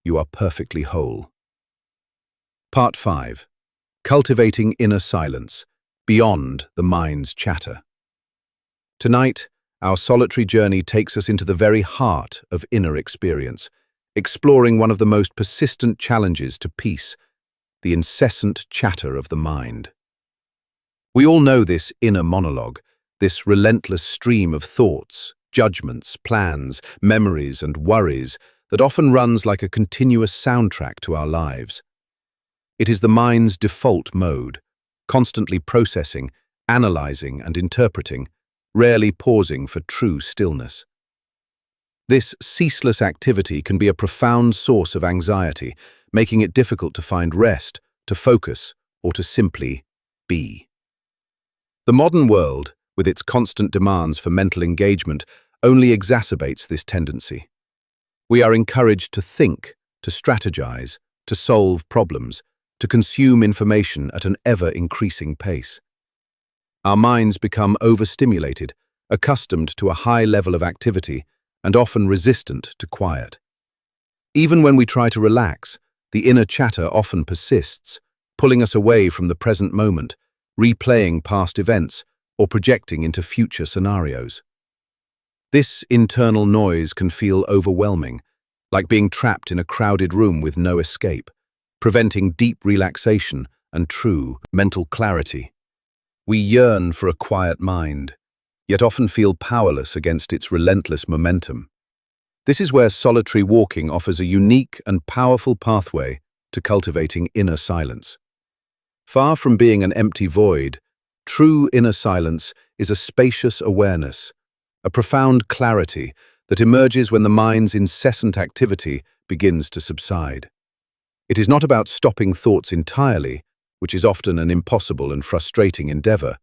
you are perfectly whole. Part 5. Cultivating inner silence, beyond the mind's chatter. Tonight, our solitary journey takes us into the very heart of inner experience, exploring one of the most persistent challenges to peace, the incessant chatter of the mind. We all know this inner monologue, this relentless stream of thoughts, judgments, plans, memories, and worries that often runs like a continuous soundtrack to our lives. It is the mind's default mode, constantly processing, analyzing, and interpreting, rarely pausing for true stillness. This ceaseless activity can be a profound source of anxiety, making it difficult to find rest, to focus, or to simply be. The modern world, with its constant demands for mental engagement, only exacerbates this tendency. We are encouraged to think, to strategize, to solve problems, to consume information at an ever-increasing pace. Our minds become overstimulated, accustomed to a high level of activity, and often resistant to quiet. Even when we try to relax, the inner chatter often persists, pulling us away from the present moment, replaying past events, or projecting into future scenarios. This internal noise can feel overwhelming, like being trapped in a crowded room with no escape, preventing deep relaxation and true mental clarity. We yearn for a quiet mind, yet often feel powerless against its relentless momentum. This is where solitary walking offers a unique and powerful pathway to cultivating inner silence. Far from being an empty void, true inner silence is a spacious awareness, a profound clarity that emerges when the mind's incessant activity begins to subside. It is not about stopping thoughts entirely, which is often an impossible and frustrating endeavor,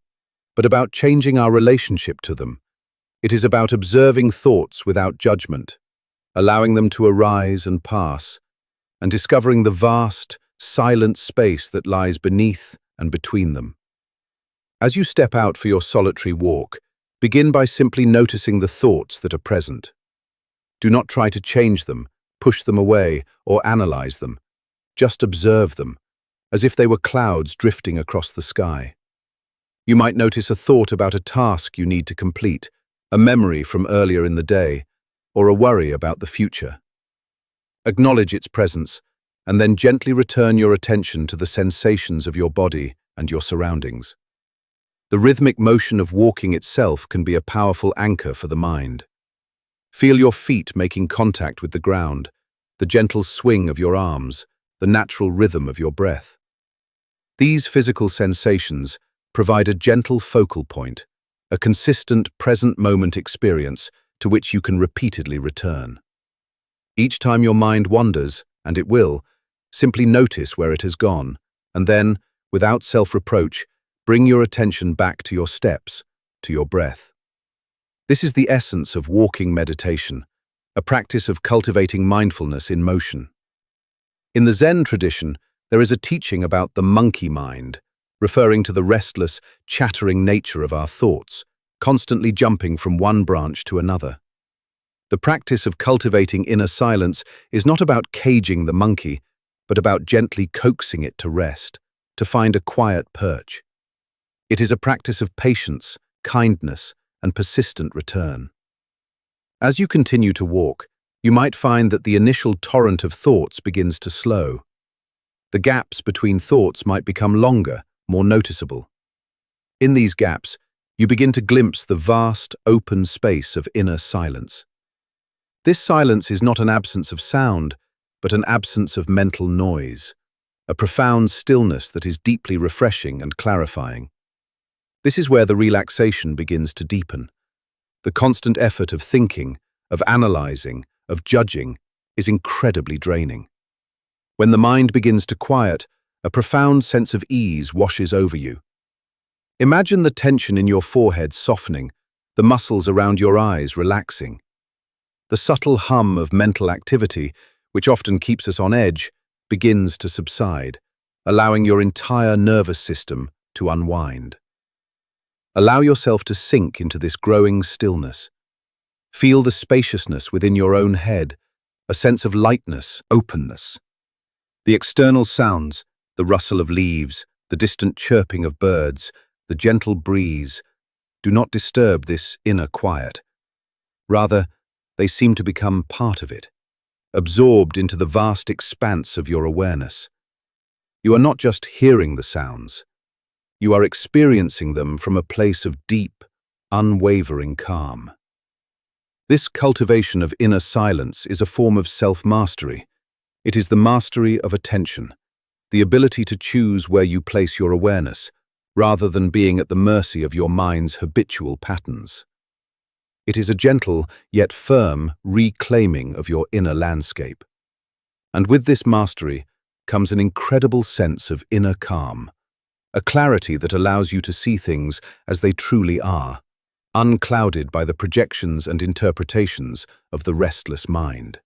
but about changing our relationship to them. It is about observing thoughts without judgment, allowing them to arise and pass, and discovering the vast, silent space that lies beneath and between them. As you step out for your solitary walk, begin by simply noticing the thoughts that are present. Do not try to change them, push them away, or analyze them. Just observe them, as if they were clouds drifting across the sky. You might notice a thought about a task you need to complete, a memory from earlier in the day, or a worry about the future. Acknowledge its presence, and then gently return your attention to the sensations of your body and your surroundings. The rhythmic motion of walking itself can be a powerful anchor for the mind. Feel your feet making contact with the ground, the gentle swing of your arms, the natural rhythm of your breath. These physical sensations provide a gentle focal point, a consistent present moment experience to which you can repeatedly return. Each time your mind wanders, and it will, simply notice where it has gone, and then, without self-reproach, bring your attention back to your steps, to your breath. This is the essence of walking meditation, a practice of cultivating mindfulness in motion. In the Zen tradition, there is a teaching about the monkey mind, referring to the restless, chattering nature of our thoughts, constantly jumping from one branch to another. The practice of cultivating inner silence is not about caging the monkey, but about gently coaxing it to rest, to find a quiet perch. It is a practice of patience, kindness, and persistent return. As you continue to walk, you might find that the initial torrent of thoughts begins to slow. The gaps between thoughts might become longer, more noticeable. In these gaps, you begin to glimpse the vast, open space of inner silence. This silence is not an absence of sound, but an absence of mental noise, a profound stillness that is deeply refreshing and clarifying. This is where the relaxation begins to deepen. The constant effort of thinking, of analyzing, of judging is incredibly draining. When the mind begins to quiet, a profound sense of ease washes over you. Imagine the tension in your forehead softening, the muscles around your eyes relaxing. The subtle hum of mental activity, which often keeps us on edge, begins to subside, allowing your entire nervous system to unwind. Allow yourself to sink into this growing stillness. Feel the spaciousness within your own head, a sense of lightness, openness. The external sounds, the rustle of leaves, the distant chirping of birds, the gentle breeze, do not disturb this inner quiet. Rather, they seem to become part of it, absorbed into the vast expanse of your awareness. You are not just hearing the sounds. You are experiencing them from a place of deep, unwavering calm. This cultivation of inner silence is a form of self-mastery. It is the mastery of attention, the ability to choose where you place your awareness, rather than being at the mercy of your mind's habitual patterns. It is a gentle, yet firm, reclaiming of your inner landscape. And with this mastery comes an incredible sense of inner calm, a clarity that allows you to see things as they truly are, unclouded by the projections and interpretations of the restless mind.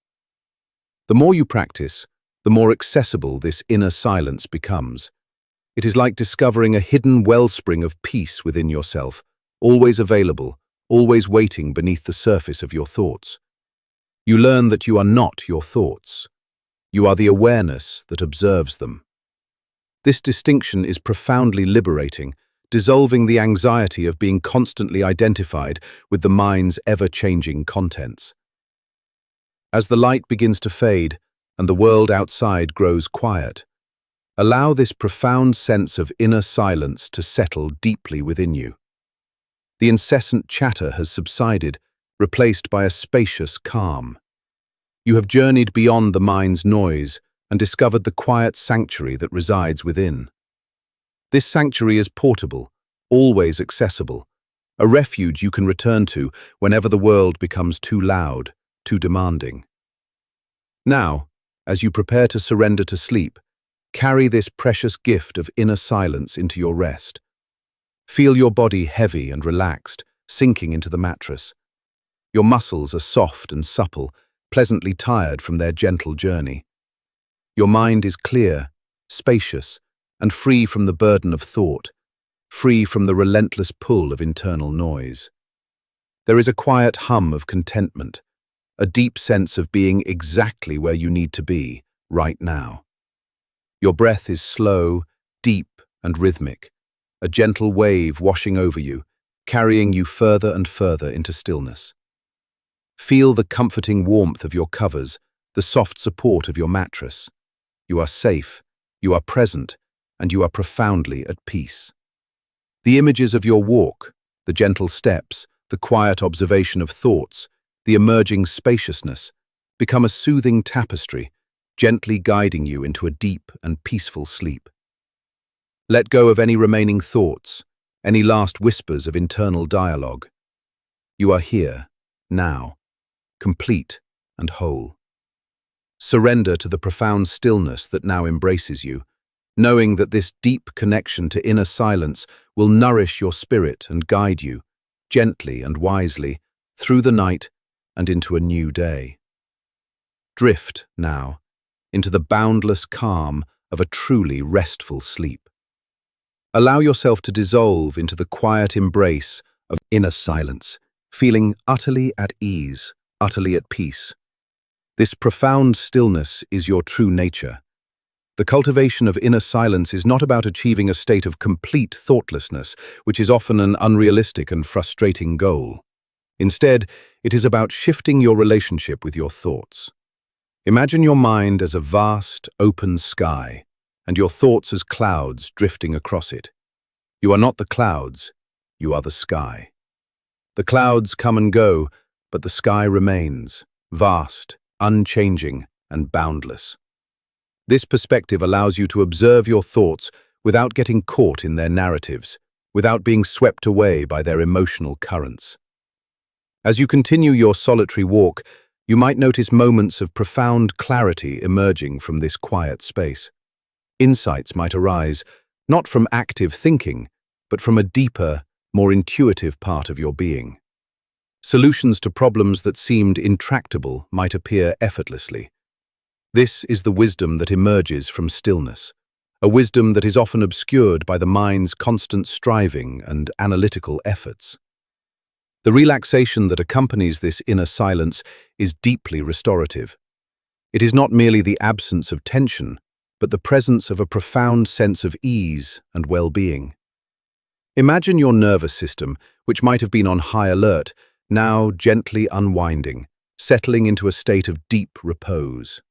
The more you practice, the more accessible this inner silence becomes. It is like discovering a hidden wellspring of peace within yourself, always available, always waiting beneath the surface of your thoughts. You learn that you are not your thoughts, You are the awareness that observes them. This distinction is profoundly liberating, dissolving the anxiety of being constantly identified with the mind's ever-changing contents. As the light begins to fade and the world outside grows quiet, allow this profound sense of inner silence to settle deeply within you. The incessant chatter has subsided, replaced by a spacious calm. You have journeyed beyond the mind's noise and discovered the quiet sanctuary that resides within. This sanctuary is portable, always accessible, a refuge you can return to whenever the world becomes too loud, too demanding. Now, as you prepare to surrender to sleep, carry this precious gift of inner silence into your rest. Feel your body heavy and relaxed, sinking into the mattress. Your muscles are soft and supple, pleasantly tired from their gentle journey. Your mind is clear, spacious, and free from the burden of thought, free from the relentless pull of internal noise. There is a quiet hum of contentment, a deep sense of being exactly where you need to be, right now. Your breath is slow, deep, and rhythmic, a gentle wave washing over you, carrying you further and further into stillness. Feel the comforting warmth of your covers, the soft support of your mattress. You are safe, you are present, and you are profoundly at peace. The images of your walk, the gentle steps, the quiet observation of thoughts, the emerging spaciousness, become a soothing tapestry, gently guiding you into a deep and peaceful sleep. Let go of any remaining thoughts, any last whispers of internal dialogue. You are here, now, complete and whole. Surrender to the profound stillness that now embraces you, knowing that this deep connection to inner silence will nourish your spirit and guide you, gently and wisely, through the night and into a new day. Drift, now, into the boundless calm of a truly restful sleep. Allow yourself to dissolve into the quiet embrace of inner silence, feeling utterly at ease, utterly at peace. This profound stillness is your true nature. The cultivation of inner silence is not about achieving a state of complete thoughtlessness, which is often an unrealistic and frustrating goal. Instead, it is about shifting your relationship with your thoughts. Imagine your mind as a vast, open sky, and your thoughts as clouds drifting across it. You are not the clouds, you are the sky. The clouds come and go, but the sky remains, vast, unchanging, and boundless. This perspective allows you to observe your thoughts without getting caught in their narratives, without being swept away by their emotional currents. As you continue your solitary walk, you might notice moments of profound clarity emerging from this quiet space. Insights might arise, not from active thinking, but from a deeper, more intuitive part of your being. Solutions to problems that seemed intractable might appear effortlessly. This is the wisdom that emerges from stillness, a wisdom that is often obscured by the mind's constant striving and analytical efforts. The relaxation that accompanies this inner silence is deeply restorative. It is not merely the absence of tension, but the presence of a profound sense of ease and well-being. Imagine your nervous system, which might have been on high alert, now gently unwinding, settling into a state of deep repose.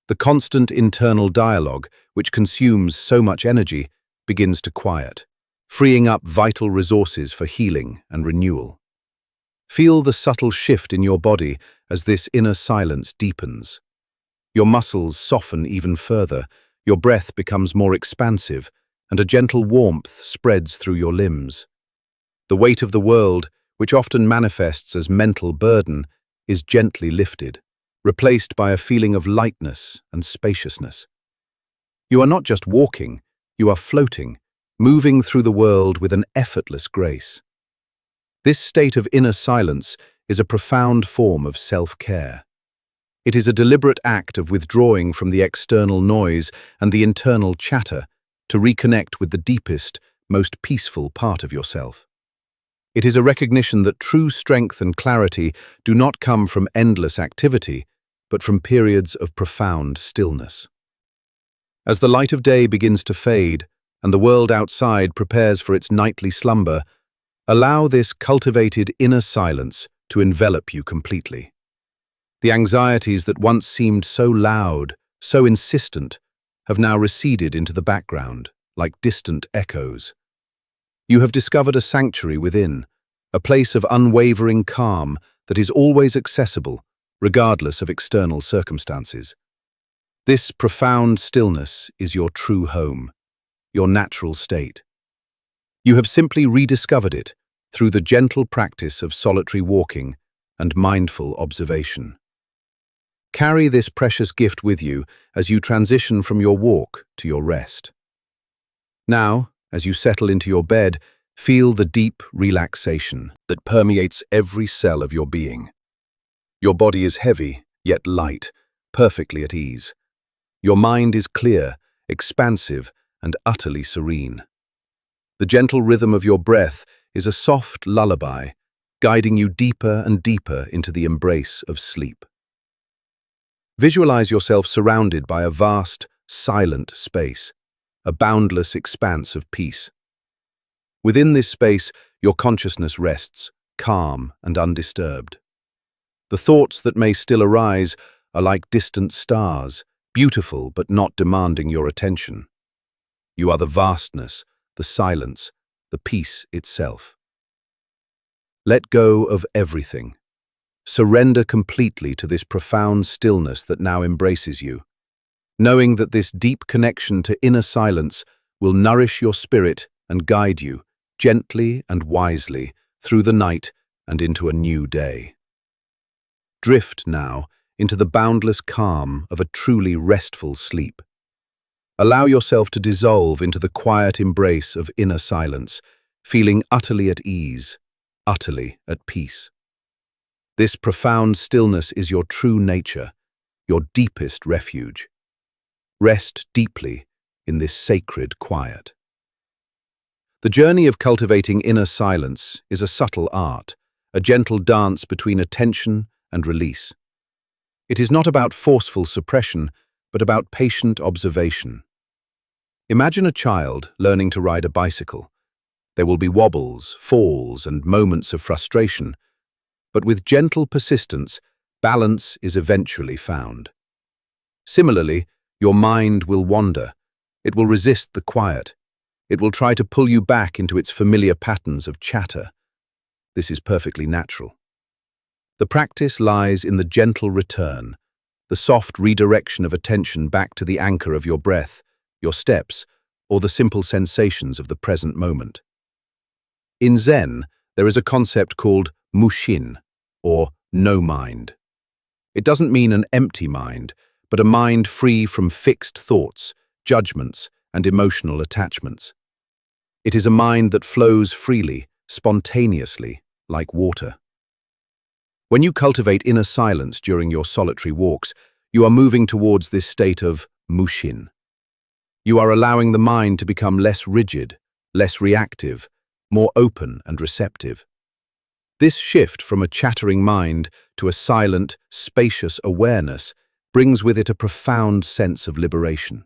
The constant internal dialogue, which consumes so much energy, begins to quiet, freeing up vital resources for healing and renewal. Feel the subtle shift in your body as this inner silence deepens. Your muscles soften even further, your breath becomes more expansive, and a gentle warmth spreads through your limbs. The weight of the world, which often manifests as mental burden, is gently lifted, replaced by a feeling of lightness and spaciousness. You are not just walking, you are floating, moving through the world with an effortless grace. This state of inner silence is a profound form of self-care. It is a deliberate act of withdrawing from the external noise and the internal chatter to reconnect with the deepest, most peaceful part of yourself. It is a recognition that true strength and clarity do not come from endless activity, but from periods of profound stillness. As the light of day begins to fade and the world outside prepares for its nightly slumber, allow this cultivated inner silence to envelop you completely. The anxieties that once seemed so loud, so insistent, have now receded into the background, like distant echoes. You have discovered a sanctuary within, a place of unwavering calm that is always accessible, regardless of external circumstances. This profound stillness is your true home, your natural state. You have simply rediscovered it through the gentle practice of solitary walking and mindful observation. Carry this precious gift with you as you transition from your walk to your rest. Now, as you settle into your bed, feel the deep relaxation that permeates every cell of your being. Your body is heavy, yet light, perfectly at ease. Your mind is clear, expansive, and utterly serene. The gentle rhythm of your breath is a soft lullaby, guiding you deeper and deeper into the embrace of sleep. Visualize yourself surrounded by a vast, silent space, a boundless expanse of peace. Within this space, your consciousness rests, calm and undisturbed. The thoughts that may still arise are like distant stars, beautiful but not demanding your attention. You are the vastness, the silence, the peace itself. Let go of everything. Surrender completely to this profound stillness that now embraces you, knowing that this deep connection to inner silence will nourish your spirit and guide you, gently and wisely, through the night and into a new day. Drift now into the boundless calm of a truly restful sleep. Allow yourself to dissolve into the quiet embrace of inner silence, feeling utterly at ease, utterly at peace. This profound stillness is your true nature, your deepest refuge. Rest deeply in this sacred quiet. The journey of cultivating inner silence is a subtle art, a gentle dance between attention and release. It is not about forceful suppression, but about patient observation. Imagine a child learning to ride a bicycle. There will be wobbles, falls, and moments of frustration, but with gentle persistence, balance is eventually found. Similarly, your mind will wander. It will resist the quiet. It will try to pull you back into its familiar patterns of chatter. This is perfectly natural. The practice lies in the gentle return, the soft redirection of attention back to the anchor of your breath, your steps, or the simple sensations of the present moment. In Zen, there is a concept called mushin, or no mind. It doesn't mean an empty mind, but a mind free from fixed thoughts, judgments, and emotional attachments. It is a mind that flows freely, spontaneously, like water. When you cultivate inner silence during your solitary walks, you are moving towards this state of mushin. You are allowing the mind to become less rigid, less reactive, more open and receptive. This shift from a chattering mind to a silent, spacious awareness brings with it a profound sense of liberation.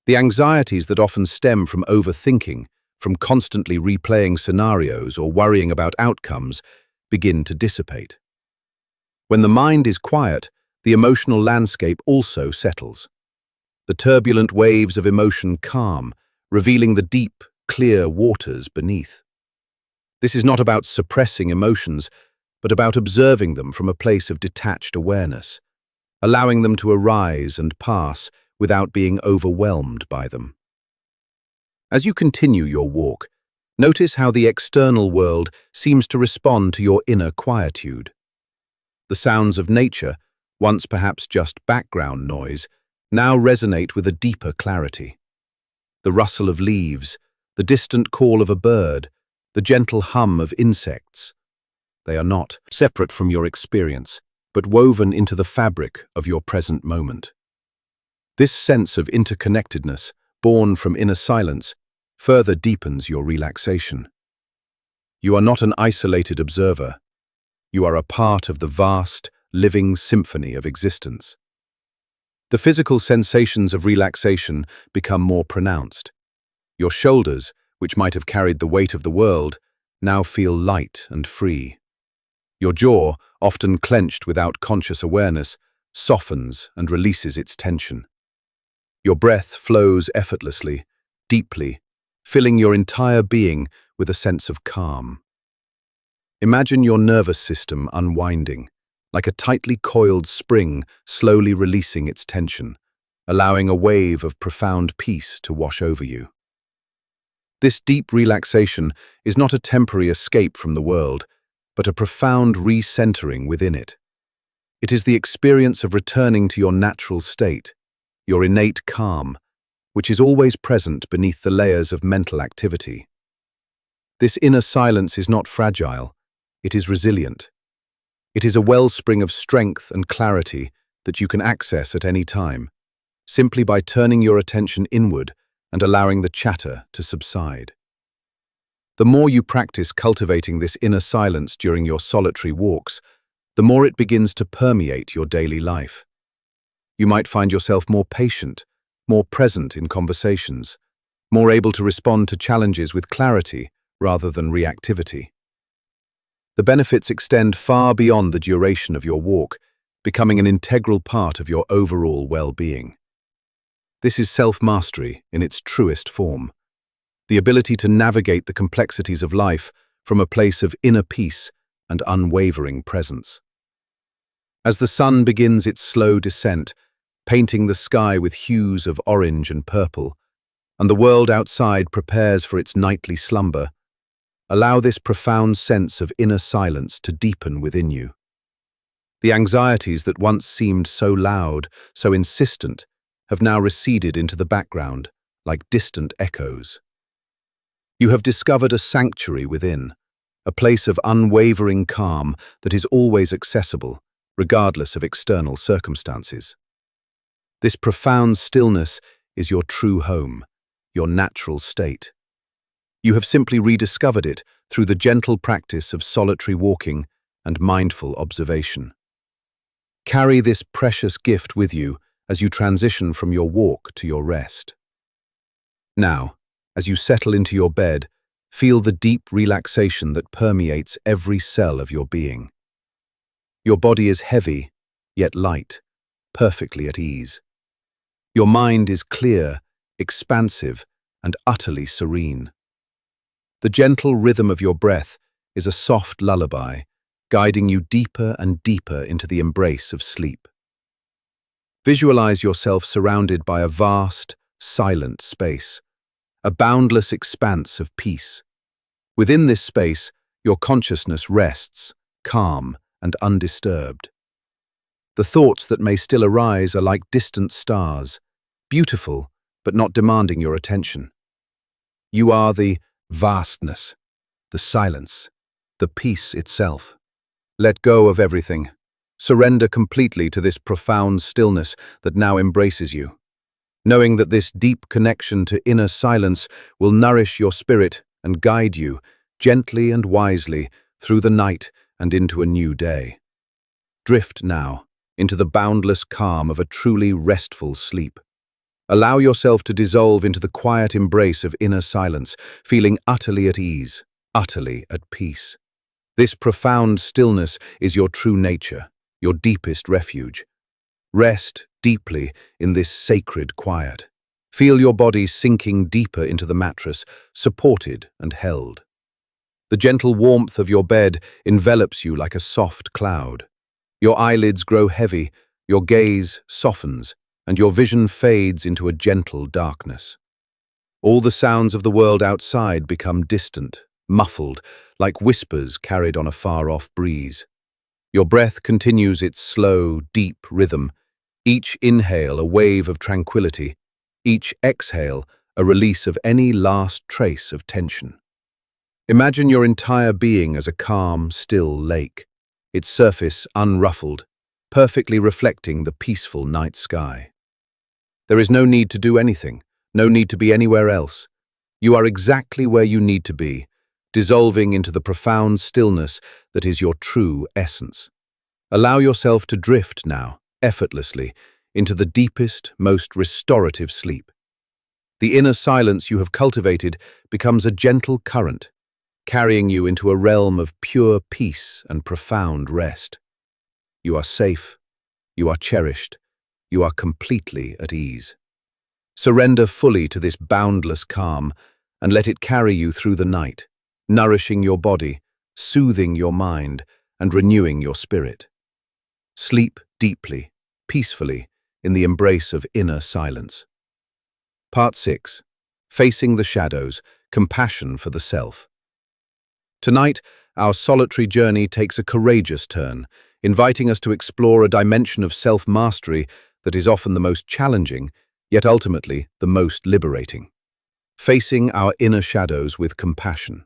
The anxieties that often stem from overthinking, from constantly replaying scenarios or worrying about outcomes, begin to dissipate. When the mind is quiet, the emotional landscape also settles. The turbulent waves of emotion calm, revealing the deep, clear waters beneath. This is not about suppressing emotions, but about observing them from a place of detached awareness, allowing them to arise and pass without being overwhelmed by them. As you continue your walk, notice how the external world seems to respond to your inner quietude. The sounds of nature, once perhaps just background noise, now resonate with a deeper clarity. The rustle of leaves, the distant call of a bird, the gentle hum of insects. They are not separate from your experience, but woven into the fabric of your present moment. This sense of interconnectedness, born from inner silence, further deepens your relaxation. You are not an isolated observer. You are a part of the vast, living symphony of existence. The physical sensations of relaxation become more pronounced. Your shoulders, which might have carried the weight of the world, now feel light and free. Your jaw, often clenched without conscious awareness, softens and releases its tension. Your breath flows effortlessly, deeply, filling your entire being with a sense of calm. Imagine your nervous system unwinding, like a tightly coiled spring slowly releasing its tension, allowing a wave of profound peace to wash over you. This deep relaxation is not a temporary escape from the world, but a profound recentering within it. It is the experience of returning to your natural state, your innate calm, which is always present beneath the layers of mental activity. This inner silence is not fragile, it is resilient. It is a wellspring of strength and clarity that you can access at any time, simply by turning your attention inward and allowing the chatter to subside. The more you practice cultivating this inner silence during your solitary walks, the more it begins to permeate your daily life. You might find yourself more patient, more present in conversations, more able to respond to challenges with clarity rather than reactivity. The benefits extend far beyond the duration of your walk, becoming an integral part of your overall well-being. This is self-mastery in its truest form, the ability to navigate the complexities of life from a place of inner peace and unwavering presence. As the sun begins its slow descent, painting the sky with hues of orange and purple, and the world outside prepares for its nightly slumber, allow this profound sense of inner silence to deepen within you. The anxieties that once seemed so loud, so insistent, have now receded into the background, like distant echoes. You have discovered a sanctuary within, a place of unwavering calm that is always accessible, regardless of external circumstances. This profound stillness is your true home, your natural state. You have simply rediscovered it through the gentle practice of solitary walking and mindful observation. Carry this precious gift with you as you transition from your walk to your rest. Now, as you settle into your bed, feel the deep relaxation that permeates every cell of your being. Your body is heavy, yet light, perfectly at ease. Your mind is clear, expansive, and utterly serene. The gentle rhythm of your breath is a soft lullaby, guiding you deeper and deeper into the embrace of sleep. Visualize yourself surrounded by a vast, silent space, a boundless expanse of peace. Within this space, your consciousness rests, calm and undisturbed. The thoughts that may still arise are like distant stars, beautiful but not demanding your attention. You are the vastness, the silence, the peace itself. Let go of everything. Surrender completely to this profound stillness that now embraces you, knowing that this deep connection to inner silence will nourish your spirit and guide you, gently and wisely, through the night and into a new day. Drift now into the boundless calm of a truly restful sleep. Allow yourself to dissolve into the quiet embrace of inner silence, feeling utterly at ease, utterly at peace. This profound stillness is your true nature, your deepest refuge. Rest deeply in this sacred quiet. Feel your body sinking deeper into the mattress, supported and held. The gentle warmth of your bed envelops you like a soft cloud. Your eyelids grow heavy, your gaze softens, and your vision fades into a gentle darkness. All the sounds of the world outside become distant, muffled, like whispers carried on a far-off breeze. Your breath continues its slow, deep rhythm, each inhale a wave of tranquility, each exhale a release of any last trace of tension. Imagine your entire being as a calm, still lake, its surface unruffled, perfectly reflecting the peaceful night sky. There is no need to do anything, no need to be anywhere else. You are exactly where you need to be, dissolving into the profound stillness that is your true essence. Allow yourself to drift now, effortlessly, into the deepest, most restorative sleep. The inner silence you have cultivated becomes a gentle current, carrying you into a realm of pure peace and profound rest. You are safe, you are cherished, you are completely at ease. Surrender fully to this boundless calm and let it carry you through the night, nourishing your body, soothing your mind, and renewing your spirit. Sleep deeply, peacefully, in the embrace of inner silence. Part 6. Facing the Shadows, Compassion for the Self. Tonight, our solitary journey takes a courageous turn, inviting us to explore a dimension of self-mastery that is often the most challenging, yet ultimately the most liberating. Facing our inner shadows with compassion.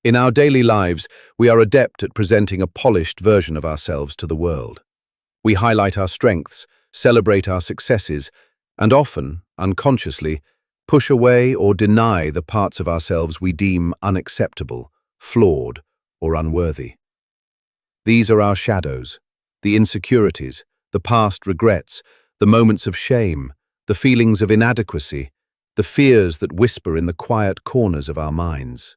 In our daily lives, we are adept at presenting a polished version of ourselves to the world. We highlight our strengths, celebrate our successes, and often, unconsciously, push away or deny the parts of ourselves we deem unacceptable, flawed, or unworthy. These are our shadows, the insecurities, the past regrets, the moments of shame, the feelings of inadequacy, the fears that whisper in the quiet corners of our minds.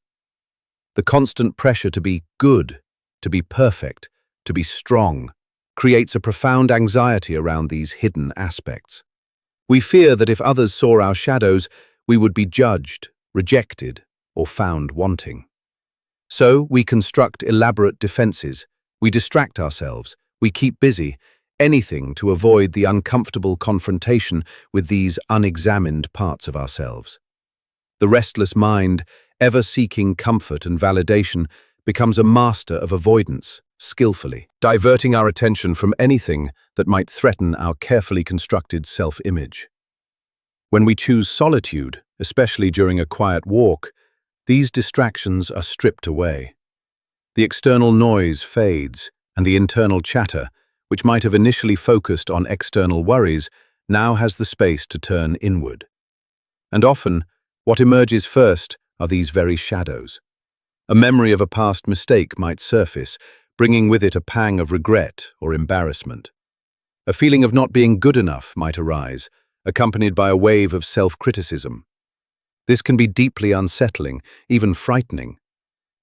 The constant pressure to be good, to be perfect, to be strong, creates a profound anxiety around these hidden aspects. We fear that if others saw our shadows, we would be judged, rejected, or found wanting. So we construct elaborate defenses, we distract ourselves, we keep busy, anything to avoid the uncomfortable confrontation with these unexamined parts of ourselves. The restless mind, ever seeking comfort and validation, becomes a master of avoidance, skillfully, diverting our attention from anything that might threaten our carefully constructed self-image. When we choose solitude, especially during a quiet walk, these distractions are stripped away. The external noise fades, and the internal chatter, which might have initially focused on external worries, now has the space to turn inward. And often, what emerges first are these very shadows. A memory of a past mistake might surface, bringing with it a pang of regret or embarrassment. A feeling of not being good enough might arise, accompanied by a wave of self-criticism. This can be deeply unsettling, even frightening.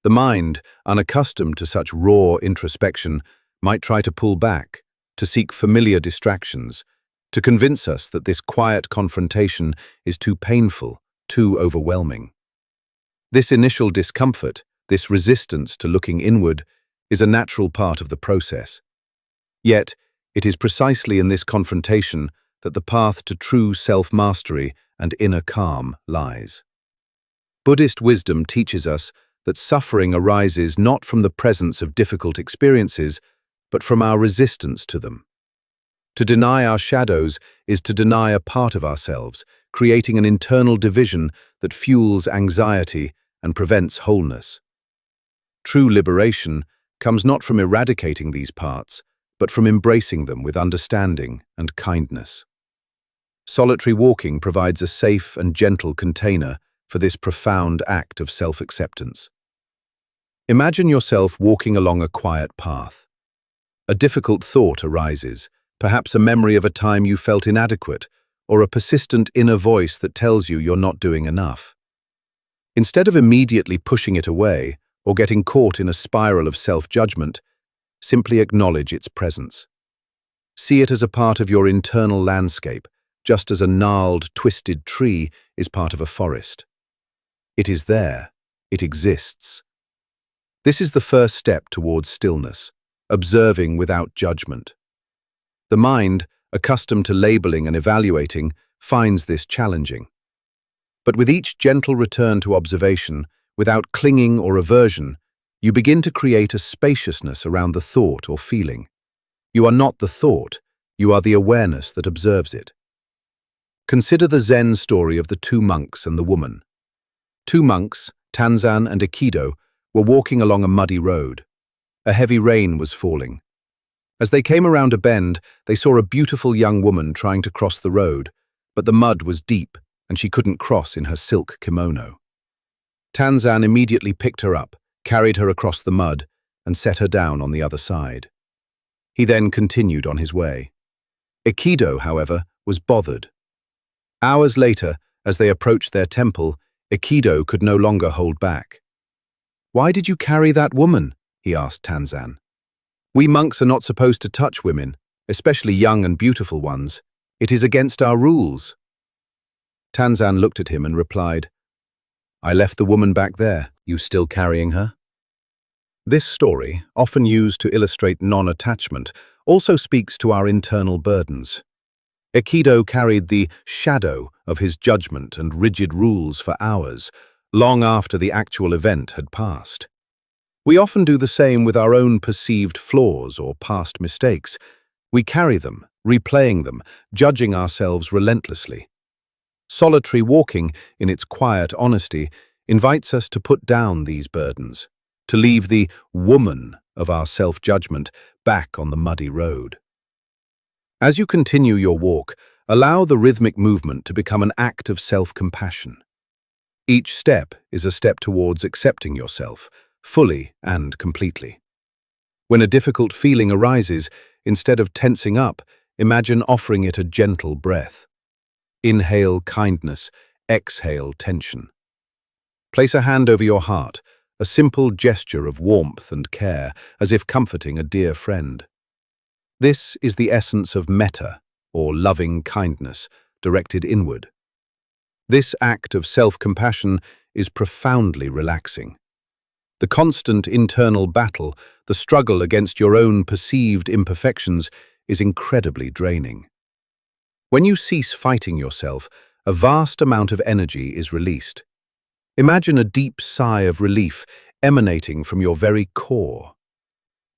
The mind, unaccustomed to such raw introspection, might try to pull back, to seek familiar distractions, to convince us that this quiet confrontation is too painful, too overwhelming. This initial discomfort, this resistance to looking inward, is a natural part of the process. Yet, it is precisely in this confrontation that the path to true self-mastery and inner calm lies. Buddhist wisdom teaches us that suffering arises not from the presence of difficult experiences, but from our resistance to them. To deny our shadows is to deny a part of ourselves, creating an internal division that fuels anxiety and prevents wholeness. True liberation comes not from eradicating these parts, but from embracing them with understanding and kindness. Solitary walking provides a safe and gentle container for this profound act of self-acceptance. Imagine yourself walking along a quiet path. A difficult thought arises, perhaps a memory of a time you felt inadequate, or a persistent inner voice that tells you you're not doing enough. Instead of immediately pushing it away or getting caught in a spiral of self-judgment, simply acknowledge its presence. See it as a part of your internal landscape, just as a gnarled, twisted tree is part of a forest. It is there. It exists. This is the first step towards stillness, observing without judgment. The mind, accustomed to labeling and evaluating, finds this challenging. But with each gentle return to observation, without clinging or aversion, you begin to create a spaciousness around the thought or feeling. You are not the thought, you are the awareness that observes it. Consider the Zen story of the two monks and the woman. Two monks, Tanzan and Aikido, were walking along a muddy road. A heavy rain was falling. As they came around a bend, they saw a beautiful young woman trying to cross the road, but the mud was deep and she couldn't cross in her silk kimono. Tanzan immediately picked her up, carried her across the mud, and set her down on the other side. He then continued on his way. Aikido, however, was bothered. Hours later, as they approached their temple, Aikido could no longer hold back. "Why did you carry that woman?" he asked Tanzan. "We monks are not supposed to touch women, especially young and beautiful ones. It is against our rules." Tanzan looked at him and replied, "I left the woman back there. You still carrying her?" This story, often used to illustrate non-attachment, also speaks to our internal burdens. Aikido carried the shadow of his judgment and rigid rules for hours, long after the actual event had passed. We often do the same with our own perceived flaws or past mistakes. We carry them, replaying them, judging ourselves relentlessly. Solitary walking, in its quiet honesty, invites us to put down these burdens, to leave the woman of our self-judgment back on the muddy road. As you continue your walk, allow the rhythmic movement to become an act of self-compassion. Each step is a step towards accepting yourself, fully and completely. When a difficult feeling arises, instead of tensing up, imagine offering it a gentle breath. Inhale kindness, exhale tension. Place a hand over your heart, a simple gesture of warmth and care, as if comforting a dear friend. This is the essence of metta, or loving kindness, directed inward. This act of self-compassion is profoundly relaxing. The constant internal battle, the struggle against your own perceived imperfections, is incredibly draining. When you cease fighting yourself, a vast amount of energy is released. Imagine a deep sigh of relief emanating from your very core.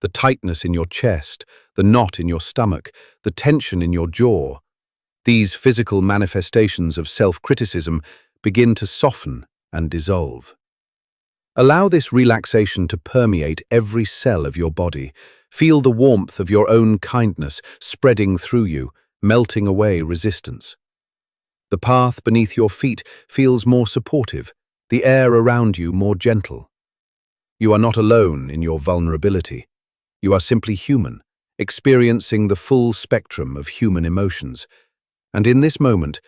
The tightness in your chest, the knot in your stomach, the tension in your jaw. These physical manifestations of self-criticism begin to soften and dissolve. Allow this relaxation to permeate every cell of your body. Feel the warmth of your own kindness spreading through you, melting away resistance. The path beneath your feet feels more supportive, the air around you more gentle. You are not alone in your vulnerability. You are simply human, experiencing the full spectrum of human emotions. And in this moment,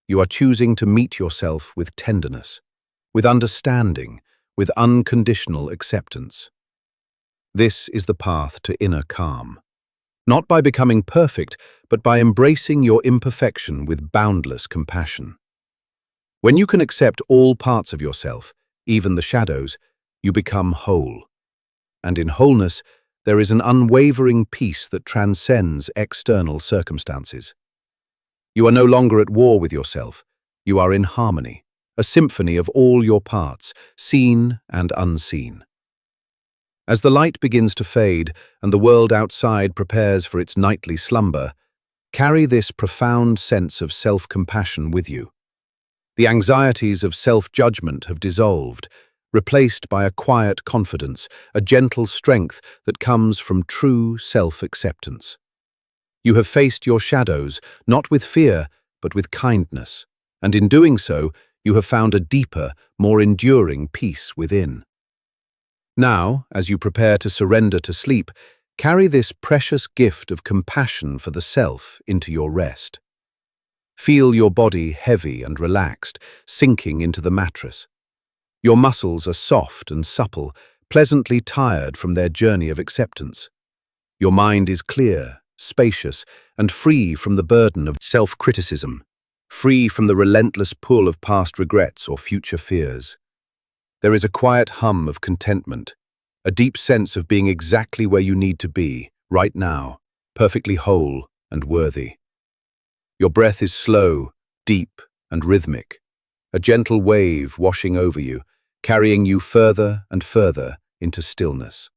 you are choosing to meet yourself with tenderness, with understanding, with unconditional acceptance. This is the path to inner calm. Not by becoming perfect, but by embracing your imperfection with boundless compassion. When you can accept all parts of yourself, even the shadows, you become whole. And in wholeness, there is an unwavering peace that transcends external circumstances. You are no longer at war with yourself. You are in harmony, a symphony of all your parts, seen and unseen. As the light begins to fade and the world outside prepares for its nightly slumber, carry this profound sense of self-compassion with you. The anxieties of self-judgment have dissolved, replaced by a quiet confidence, a gentle strength that comes from true self-acceptance. You have faced your shadows, not with fear, but with kindness, and in doing so, you have found a deeper, more enduring peace within. Now, as you prepare to surrender to sleep, carry this precious gift of compassion for the self into your rest. Feel your body heavy and relaxed, sinking into the mattress. Your muscles are soft and supple, pleasantly tired from their journey of acceptance. Your mind is clear, spacious, and free from the burden of self-criticism, free from the relentless pull of past regrets or future fears. There is a quiet hum of contentment, a deep sense of being exactly where you need to be, right now, perfectly whole and worthy. Your breath is slow, deep, and rhythmic, a gentle wave washing over you, carrying you further and further into stillness.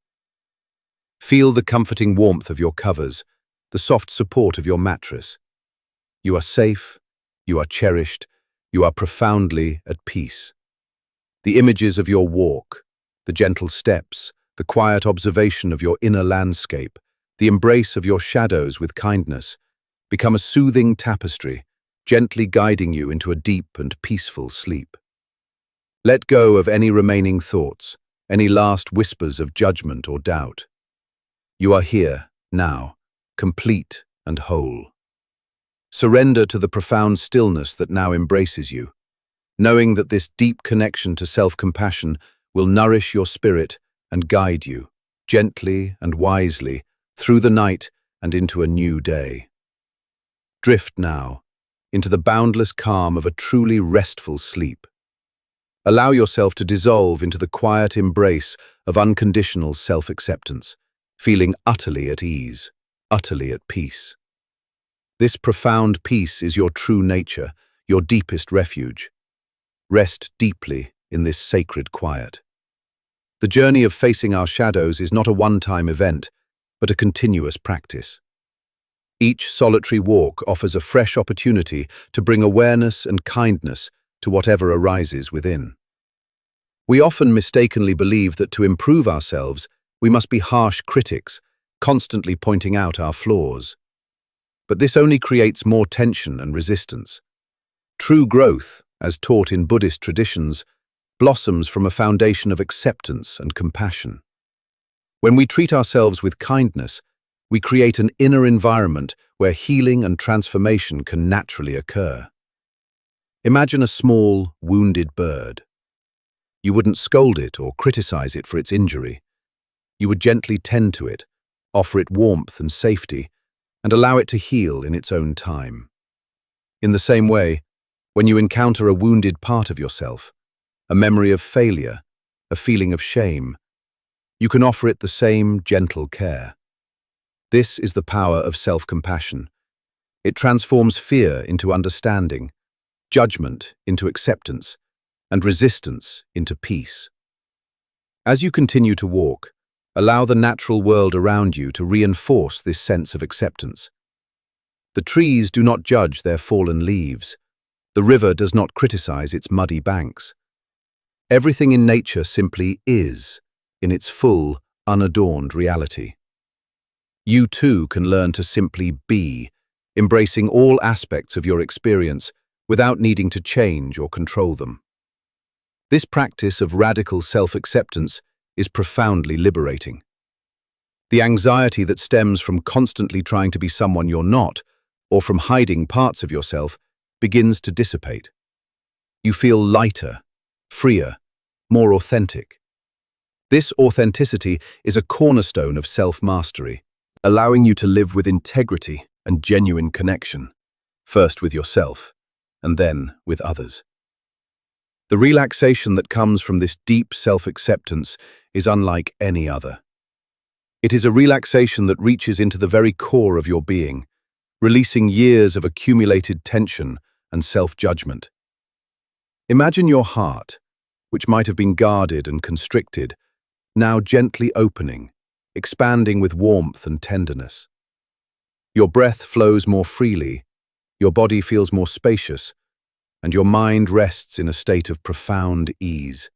Feel the comforting warmth of your covers, the soft support of your mattress. You are safe, you are cherished, you are profoundly at peace. The images of your walk, the gentle steps, the quiet observation of your inner landscape, the embrace of your shadows with kindness, become a soothing tapestry, gently guiding you into a deep and peaceful sleep. Let go of any remaining thoughts, any last whispers of judgment or doubt. You are here, now, complete and whole. Surrender to the profound stillness that now embraces you, knowing that this deep connection to self-compassion will nourish your spirit and guide you, gently and wisely, through the night and into a new day. Drift now into the boundless calm of a truly restful sleep. Allow yourself to dissolve into the quiet embrace of unconditional self-acceptance, feeling utterly at ease, utterly at peace. This profound peace is your true nature, your deepest refuge. Rest deeply in this sacred quiet. The journey of facing our shadows is not a one-time event, but a continuous practice. Each solitary walk offers a fresh opportunity to bring awareness and kindness to whatever arises within. We often mistakenly believe that to improve ourselves, we must be harsh critics, constantly pointing out our flaws. But this only creates more tension and resistance. True growth, as taught in Buddhist traditions, blossoms from a foundation of acceptance and compassion. When we treat ourselves with kindness, we create an inner environment where healing and transformation can naturally occur. Imagine a small, wounded bird. You wouldn't scold it or criticize it for its injury. You would gently tend to it, offer it warmth and safety, and allow it to heal in its own time. In the same way, when you encounter a wounded part of yourself, a memory of failure, a feeling of shame, you can offer it the same gentle care. This is the power of self-compassion. It transforms fear into understanding, judgment into acceptance, and resistance into peace. As you continue to walk, allow the natural world around you to reinforce this sense of acceptance. The trees do not judge their fallen leaves. The river does not criticize its muddy banks. Everything in nature simply is, in its full, unadorned reality. You too can learn to simply be, embracing all aspects of your experience without needing to change or control them. This practice of radical self-acceptance is profoundly liberating. The anxiety that stems from constantly trying to be someone you're not, or from hiding parts of yourself, begins to dissipate. You feel lighter, freer, more authentic. This authenticity is a cornerstone of self-mastery, allowing you to live with integrity and genuine connection, first with yourself, and then with others. The relaxation that comes from this deep self-acceptance is unlike any other. It is a relaxation that reaches into the very core of your being, releasing years of accumulated tension and self-judgment. Imagine your heart, which might have been guarded and constricted, now gently opening, expanding with warmth and tenderness. Your breath flows more freely, your body feels more spacious, and your mind rests in a state of profound ease.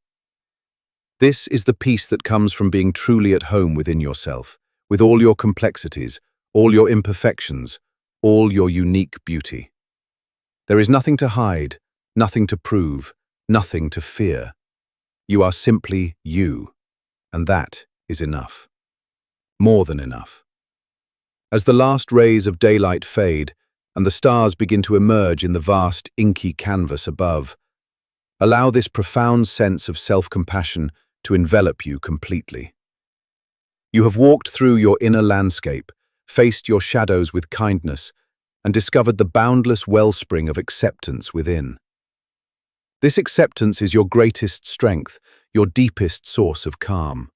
This is the peace that comes from being truly at home within yourself, with all your complexities, all your imperfections, all your unique beauty. There is nothing to hide, nothing to prove, nothing to fear. You are simply you, and that is enough. More than enough. As the last rays of daylight fade, and the stars begin to emerge in the vast, inky canvas above, allow this profound sense of self-compassion to envelop you completely. You have walked through your inner landscape, faced your shadows with kindness, and discovered the boundless wellspring of acceptance within. This acceptance is your greatest strength, your deepest source of calm.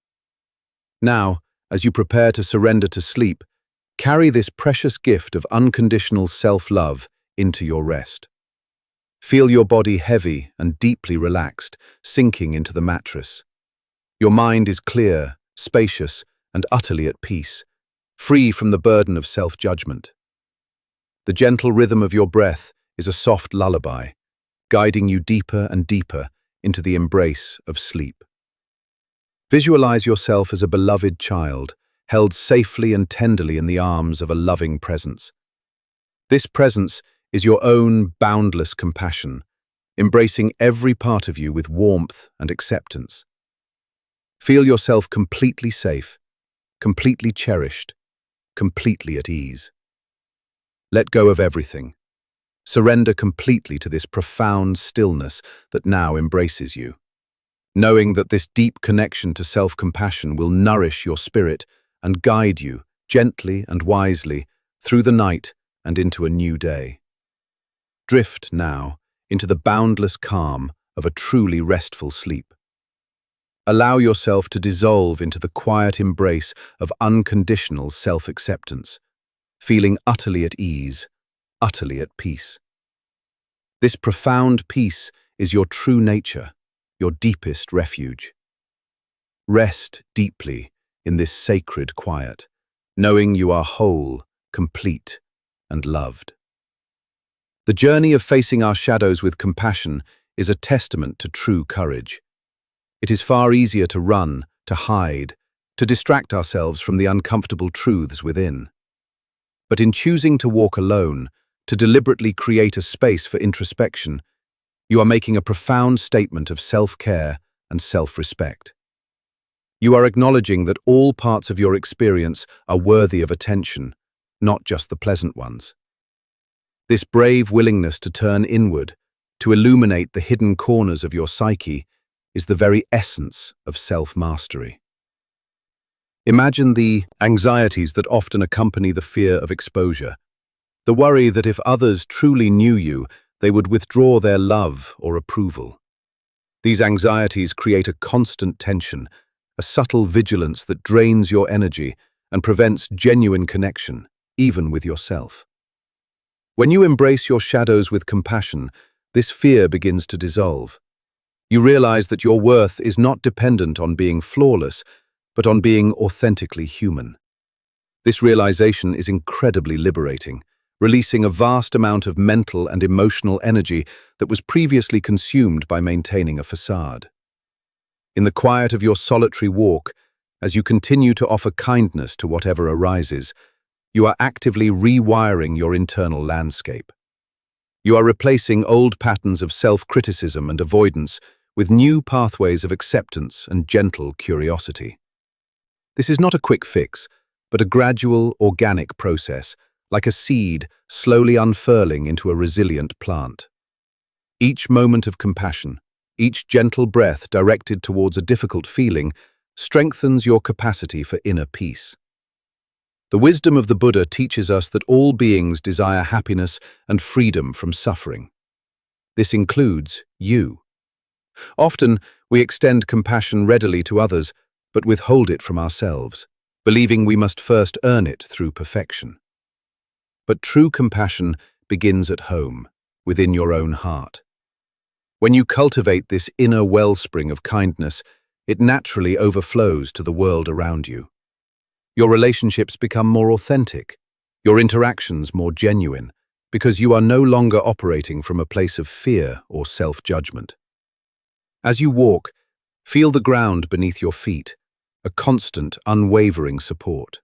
Now, as you prepare to surrender to sleep, carry this precious gift of unconditional self-love into your rest. Feel your body heavy and deeply relaxed, sinking into the mattress. Your mind is clear, spacious, and utterly at peace, free from the burden of self-judgment. The gentle rhythm of your breath is a soft lullaby, guiding you deeper and deeper into the embrace of sleep. Visualize yourself as a beloved child, held safely and tenderly in the arms of a loving presence. This presence is your own boundless compassion, embracing every part of you with warmth and acceptance. Feel yourself completely safe, completely cherished, completely at ease. Let go of everything. Surrender completely to this profound stillness that now embraces you, knowing that this deep connection to self-compassion will nourish your spirit and guide you gently and wisely through the night and into a new day. Drift now into the boundless calm of a truly restful sleep. Allow yourself to dissolve into the quiet embrace of unconditional self-acceptance, feeling utterly at ease, utterly at peace. This profound peace is your true nature, your deepest refuge. Rest deeply in this sacred quiet, knowing you are whole, complete, and loved. The journey of facing our shadows with compassion is a testament to true courage. It is far easier to run, to hide, to distract ourselves from the uncomfortable truths within. But in choosing to walk alone, to deliberately create a space for introspection, you are making a profound statement of self-care and self-respect. You are acknowledging that all parts of your experience are worthy of attention, not just the pleasant ones. This brave willingness to turn inward, to illuminate the hidden corners of your psyche, is the very essence of self-mastery. Imagine the anxieties that often accompany the fear of exposure, the worry that if others truly knew you, they would withdraw their love or approval. These anxieties create a constant tension, a subtle vigilance that drains your energy and prevents genuine connection, even with yourself. When you embrace your shadows with compassion, this fear begins to dissolve. You realize that your worth is not dependent on being flawless, but on being authentically human. This realization is incredibly liberating, releasing a vast amount of mental and emotional energy that was previously consumed by maintaining a facade. In the quiet of your solitary walk, as you continue to offer kindness to whatever arises, you are actively rewiring your internal landscape. You are replacing old patterns of self-criticism and avoidance with new pathways of acceptance and gentle curiosity. This is not a quick fix, but a gradual, organic process, like a seed slowly unfurling into a resilient plant. Each moment of compassion, each gentle breath directed towards a difficult feeling, strengthens your capacity for inner peace. The wisdom of the Buddha teaches us that all beings desire happiness and freedom from suffering. This includes you. Often, we extend compassion readily to others, but withhold it from ourselves, believing we must first earn it through perfection. But true compassion begins at home, within your own heart. When you cultivate this inner wellspring of kindness, it naturally overflows to the world around you. Your relationships become more authentic, your interactions more genuine, because you are no longer operating from a place of fear or self-judgment. As you walk, feel the ground beneath your feet, a constant, unwavering support.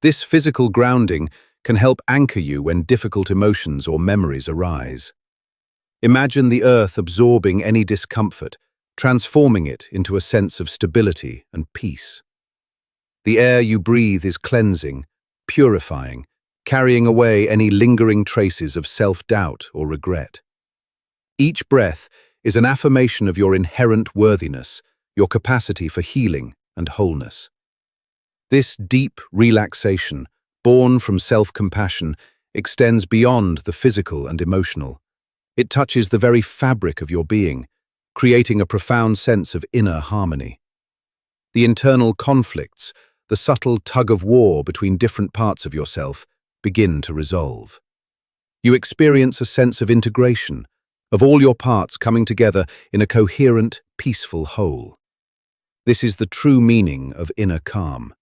This physical grounding can help anchor you when difficult emotions or memories arise. Imagine the earth absorbing any discomfort, transforming it into a sense of stability and peace. The air you breathe is cleansing, purifying, carrying away any lingering traces of self-doubt or regret. Each breath is an affirmation of your inherent worthiness, your capacity for healing and wholeness. This deep relaxation, born from self-compassion, extends beyond the physical and emotional. It touches the very fabric of your being, creating a profound sense of inner harmony. The internal conflicts, the subtle tug-of-war between different parts of yourself, begin to resolve. You experience a sense of integration, of all your parts coming together in a coherent, peaceful whole. This is the true meaning of inner calm,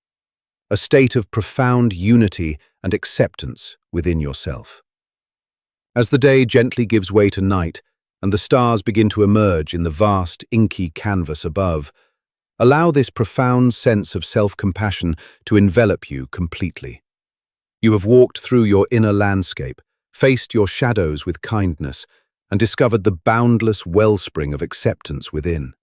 a state of profound unity and acceptance within yourself. As the day gently gives way to night and the stars begin to emerge in the vast, inky canvas above, allow this profound sense of self-compassion to envelop you completely. You have walked through your inner landscape, faced your shadows with kindness, and discovered the boundless wellspring of acceptance within.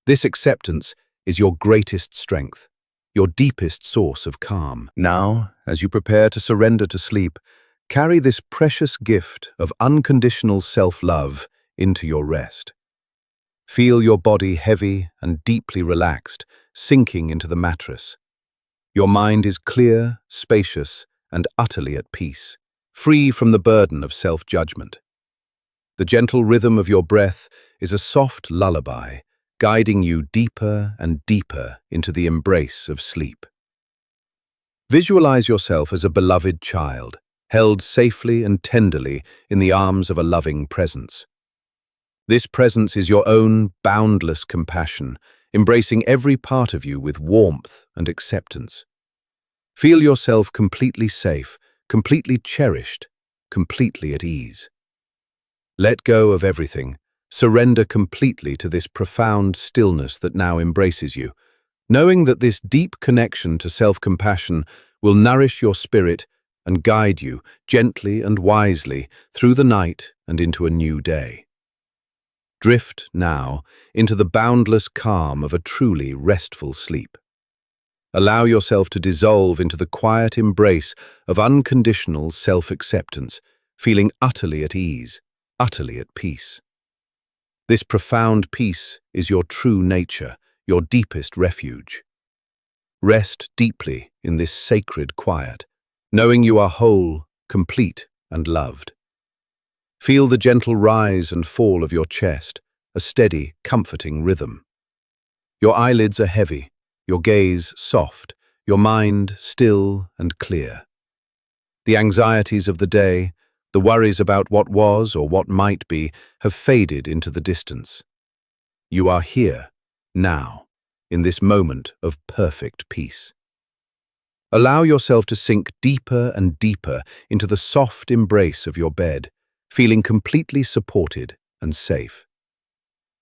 This acceptance is your greatest strength, your deepest source of calm. Now, as you prepare to surrender to sleep, carry this precious gift of unconditional self-love into your rest. Feel your body heavy and deeply relaxed, sinking into the mattress. Your mind is clear, spacious, and utterly at peace, free from the burden of self-judgment. The gentle rhythm of your breath is a soft lullaby, guiding you deeper and deeper into the embrace of sleep. Visualize yourself as a beloved child, held safely and tenderly in the arms of a loving presence. This presence is your own boundless compassion, embracing every part of you with warmth and acceptance. Feel yourself completely safe, completely cherished, completely at ease. Let go of everything, surrender completely to this profound stillness that now embraces you, knowing that this deep connection to self-compassion will nourish your spirit and guide you gently and wisely through the night and into a new day. Drift now into the boundless calm of a truly restful sleep. Allow yourself to dissolve into the quiet embrace of unconditional self-acceptance, feeling utterly at ease, utterly at peace. This profound peace is your true nature, your deepest refuge. Rest deeply in this sacred quiet, knowing you are whole, complete, and loved. Feel the gentle rise and fall of your chest, a steady, comforting rhythm. Your eyelids are heavy, your gaze soft, your mind still and clear. The anxieties of the day, the worries about what was or what might be, have faded into the distance. You are here, now, in this moment of perfect peace. Allow yourself to sink deeper and deeper into the soft embrace of your bed, feeling completely supported and safe.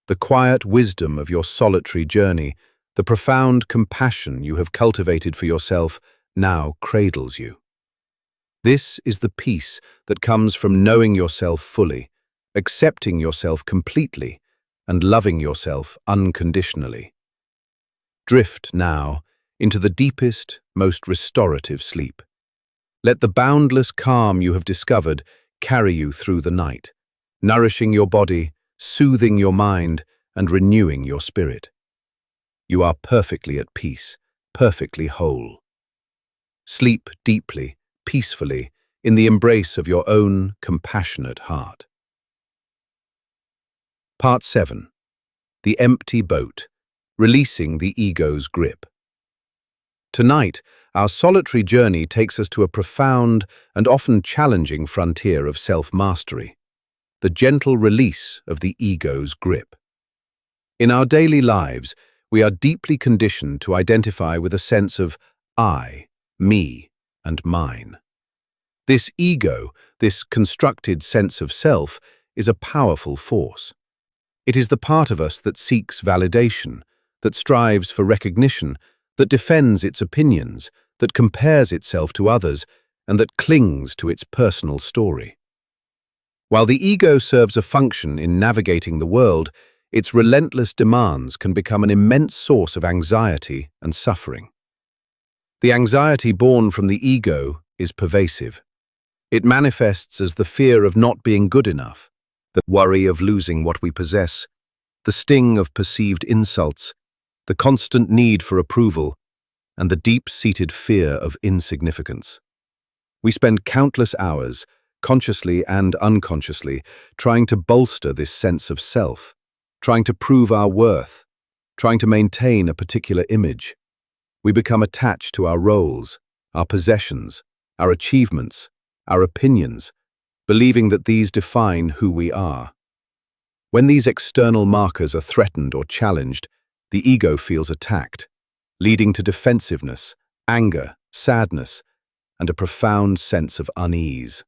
The quiet wisdom of your solitary journey, the profound compassion you have cultivated for yourself, now cradles you. This is the peace that comes from knowing yourself fully, accepting yourself completely, and loving yourself unconditionally. Drift now into the deepest, most restorative sleep. Let the boundless calm you have discovered carry you through the night, nourishing your body, soothing your mind, and renewing your spirit. You are perfectly at peace, perfectly whole. Sleep deeply, peacefully, in the embrace of your own compassionate heart. Part 7. The Empty Boat, Releasing the Ego's Grip. Tonight, our solitary journey takes us to a profound and often challenging frontier of self-mastery, the gentle release of the ego's grip. In our daily lives, we are deeply conditioned to identify with a sense of I, me, and mine. This ego, this constructed sense of self, is a powerful force. It is the part of us that seeks validation, that strives for recognition, that defends its opinions, that compares itself to others, and that clings to its personal story. While the ego serves a function in navigating the world, its relentless demands can become an immense source of anxiety and suffering. The anxiety born from the ego is pervasive. It manifests as the fear of not being good enough, the worry of losing what we possess, the sting of perceived insults, the constant need for approval, and the deep-seated fear of insignificance. We spend countless hours, consciously and unconsciously, trying to bolster this sense of self, trying to prove our worth, trying to maintain a particular image. We become attached to our roles, our possessions, our achievements, our opinions, believing that these define who we are. When these external markers are threatened or challenged, the ego feels attacked, leading to defensiveness, anger, sadness, and a profound sense of unease.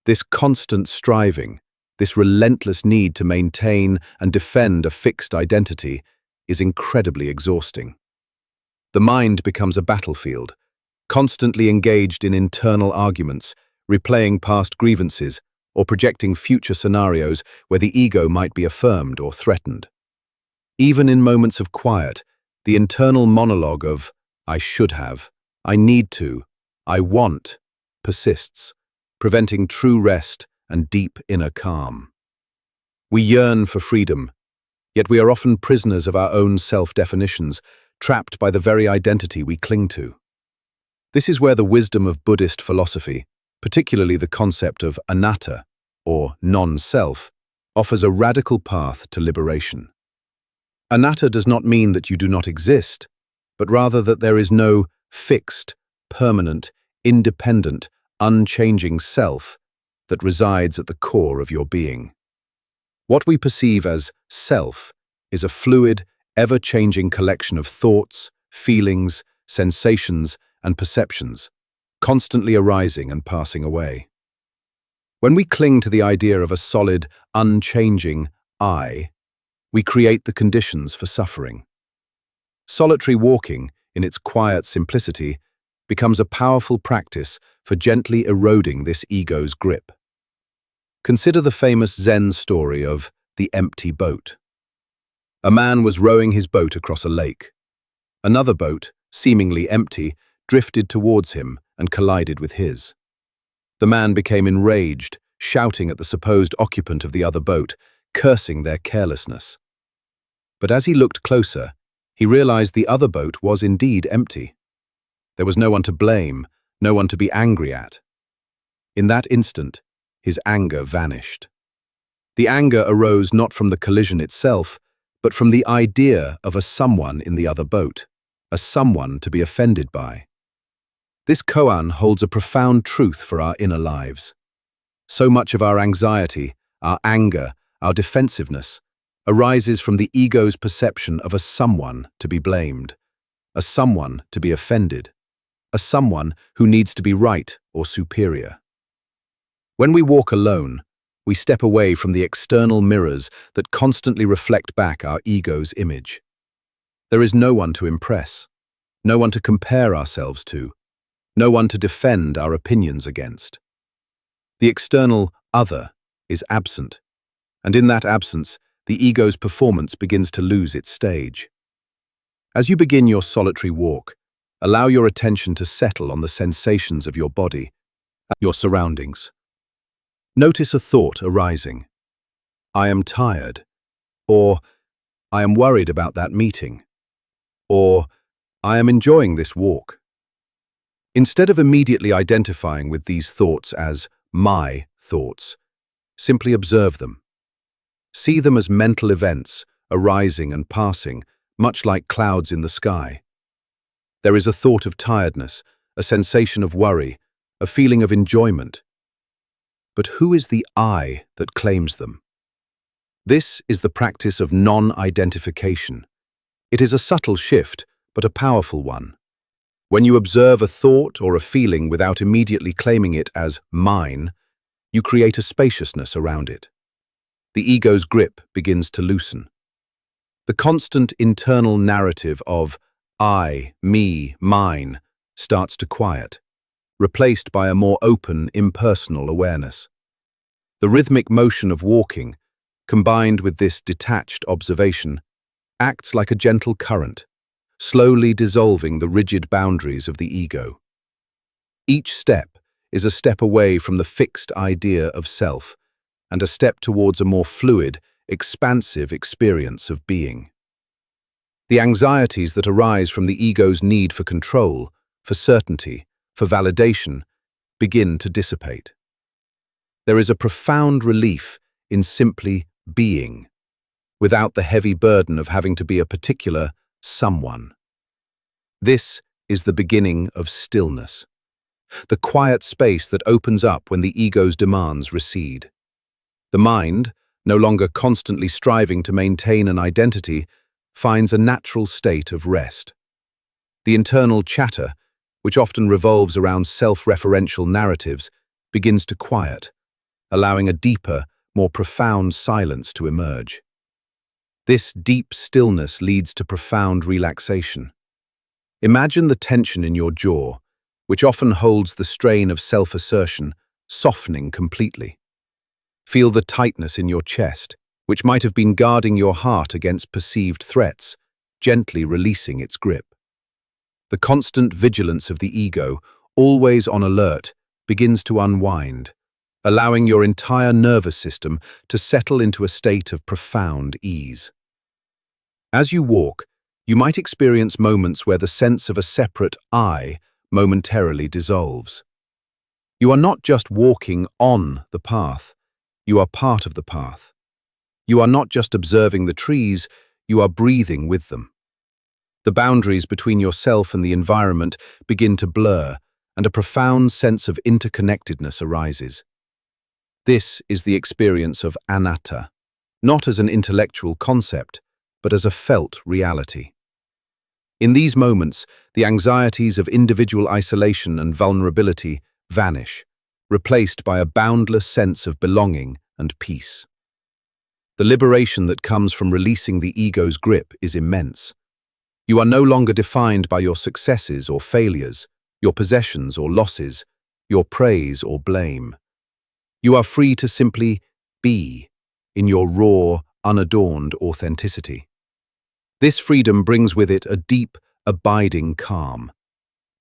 This constant striving, this relentless need to maintain and defend a fixed identity, is incredibly exhausting. The mind becomes a battlefield, constantly engaged in internal arguments, replaying past grievances, or projecting future scenarios where the ego might be affirmed or threatened. Even in moments of quiet, the internal monologue of, I should have, I need to, I want persists, preventing true rest and deep inner calm. We yearn for freedom, yet we are often prisoners of our own self-definitions, trapped by the very identity we cling to. This is where the wisdom of Buddhist philosophy, particularly the concept of anatta, or non-self, offers a radical path to liberation. Anatta does not mean that you do not exist, but rather that there is no fixed, permanent, independent, unchanging self that resides at the core of your being. What we perceive as self is a fluid, ever-changing collection of thoughts, feelings, sensations, and perceptions, constantly arising and passing away. When we cling to the idea of a solid, unchanging I, we create the conditions for suffering. Solitary walking, in its quiet simplicity, becomes a powerful practice for gently eroding this ego's grip. Consider the famous Zen story of the empty boat. A man was rowing his boat across a lake. Another boat, seemingly empty, drifted towards him and collided with his. The man became enraged, shouting at the supposed occupant of the other boat, cursing their carelessness. But as he looked closer, he realized the other boat was indeed empty. There was no one to blame, no one to be angry at. In that instant, his anger vanished. The anger arose not from the collision itself, but from the idea of a someone in the other boat, a someone to be offended by. This koan holds a profound truth for our inner lives. So much of our anxiety, our anger, our defensiveness arises from the ego's perception of a someone to be blamed, a someone to be offended, a someone who needs to be right or superior. When we walk alone, we step away from the external mirrors that constantly reflect back our ego's image. There is no one to impress, no one to compare ourselves to, no one to defend our opinions against. The external other is absent, and in that absence, the ego's performance begins to lose its stage. As you begin your solitary walk, allow your attention to settle on the sensations of your body, your surroundings. Notice a thought arising. I am tired, or I am worried about that meeting, or I am enjoying this walk. Instead of immediately identifying with these thoughts as my thoughts, simply observe them. See them as mental events arising and passing, much like clouds in the sky. There is a thought of tiredness, a sensation of worry, a feeling of enjoyment. But who is the I that claims them? This is the practice of non-identification. It is a subtle shift, but a powerful one. When you observe a thought or a feeling without immediately claiming it as mine, you create a spaciousness around it. The ego's grip begins to loosen. The constant internal narrative of I, me, mine starts to quiet, replaced by a more open, impersonal awareness. The rhythmic motion of walking, combined with this detached observation, acts like a gentle current, slowly dissolving the rigid boundaries of the ego. Each step is a step away from the fixed idea of self, and a step towards a more fluid, expansive experience of being. The anxieties that arise from the ego's need for control, for certainty, for validation, begin to dissipate. There is a profound relief in simply being, without the heavy burden of having to be a particular someone. This is the beginning of stillness, the quiet space that opens up when the ego's demands recede. The mind, no longer constantly striving to maintain an identity, finds a natural state of rest. The internal chatter, which often revolves around self-referential narratives, begins to quiet, allowing a deeper, more profound silence to emerge. This deep stillness leads to profound relaxation. Imagine the tension in your jaw, which often holds the strain of self-assertion, softening completely. Feel the tightness in your chest, which might have been guarding your heart against perceived threats, gently releasing its grip. The constant vigilance of the ego, always on alert, begins to unwind, allowing your entire nervous system to settle into a state of profound ease. As you walk, you might experience moments where the sense of a separate I momentarily dissolves. You are not just walking on the path, you are part of the path. You are not just observing the trees, you are breathing with them. The boundaries between yourself and the environment begin to blur, and a profound sense of interconnectedness arises. This is the experience of anatta, not as an intellectual concept, but as a felt reality. In these moments, the anxieties of individual isolation and vulnerability vanish, replaced by a boundless sense of belonging and peace. The liberation that comes from releasing the ego's grip is immense. You are no longer defined by your successes or failures, your possessions or losses, your praise or blame. You are free to simply be in your raw, unadorned authenticity. This freedom brings with it a deep, abiding calm,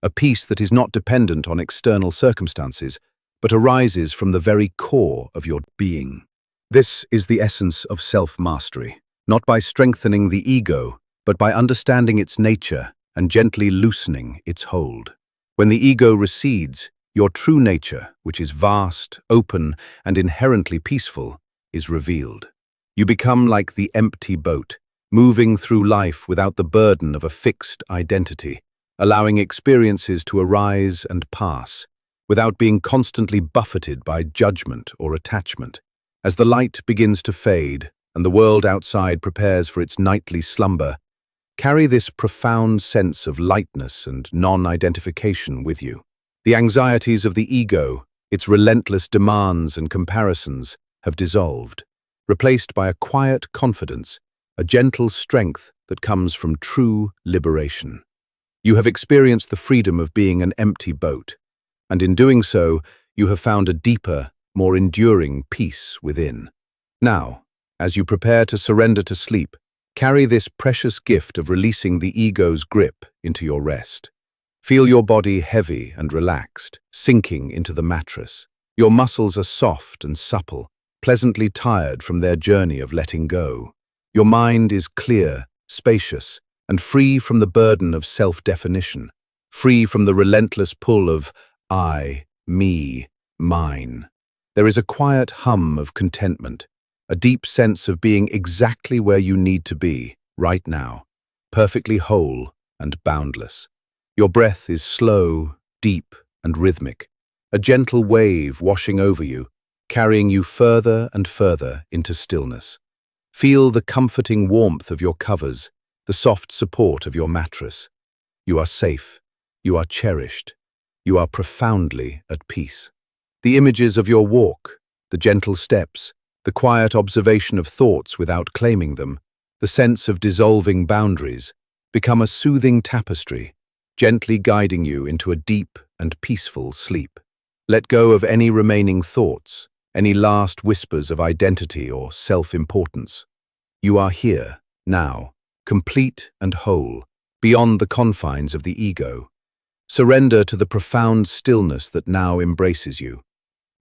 a peace that is not dependent on external circumstances, but arises from the very core of your being. This is the essence of self-mastery, not by strengthening the ego, but by understanding its nature and gently loosening its hold. When the ego recedes, your true nature, which is vast, open, and inherently peaceful, is revealed. You become like the empty boat, moving through life without the burden of a fixed identity, allowing experiences to arise and pass, without being constantly buffeted by judgment or attachment. As the light begins to fade and the world outside prepares for its nightly slumber, carry this profound sense of lightness and non-identification with you. The anxieties of the ego, its relentless demands and comparisons, have dissolved, replaced by a quiet confidence, a gentle strength that comes from true liberation. You have experienced the freedom of being an empty boat, and in doing so, you have found a deeper, more enduring peace within. Now, as you prepare to surrender to sleep, carry this precious gift of releasing the ego's grip into your rest. Feel your body heavy and relaxed, sinking into the mattress. Your muscles are soft and supple, pleasantly tired from their journey of letting go. Your mind is clear, spacious, and free from the burden of self-definition, free from the relentless pull of I, me, mine. There is a quiet hum of contentment, a deep sense of being exactly where you need to be, right now, perfectly whole and boundless. Your breath is slow, deep, and rhythmic, a gentle wave washing over you, carrying you further and further into stillness. Feel the comforting warmth of your covers, the soft support of your mattress. You are safe, you are cherished, you are profoundly at peace. The images of your walk, the gentle steps, the quiet observation of thoughts without claiming them, the sense of dissolving boundaries, become a soothing tapestry, gently guiding you into a deep and peaceful sleep. Let go of any remaining thoughts, any last whispers of identity or self-importance. You are here, now, complete and whole, beyond the confines of the ego. Surrender to the profound stillness that now embraces you,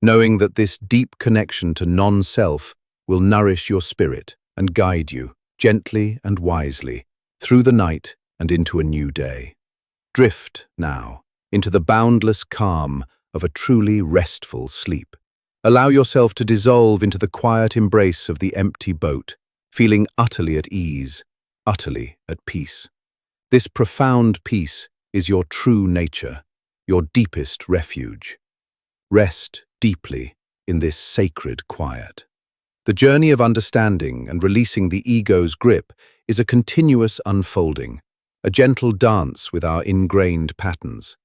knowing that this deep connection to non-self will nourish your spirit and guide you, gently and wisely, through the night and into a new day. Drift, now, into the boundless calm of a truly restful sleep. Allow yourself to dissolve into the quiet embrace of the empty boat, feeling utterly at ease, utterly at peace. This profound peace is your true nature, your deepest refuge. Rest deeply in this sacred quiet. The journey of understanding and releasing the ego's grip is a continuous unfolding, a gentle dance with our ingrained patterns.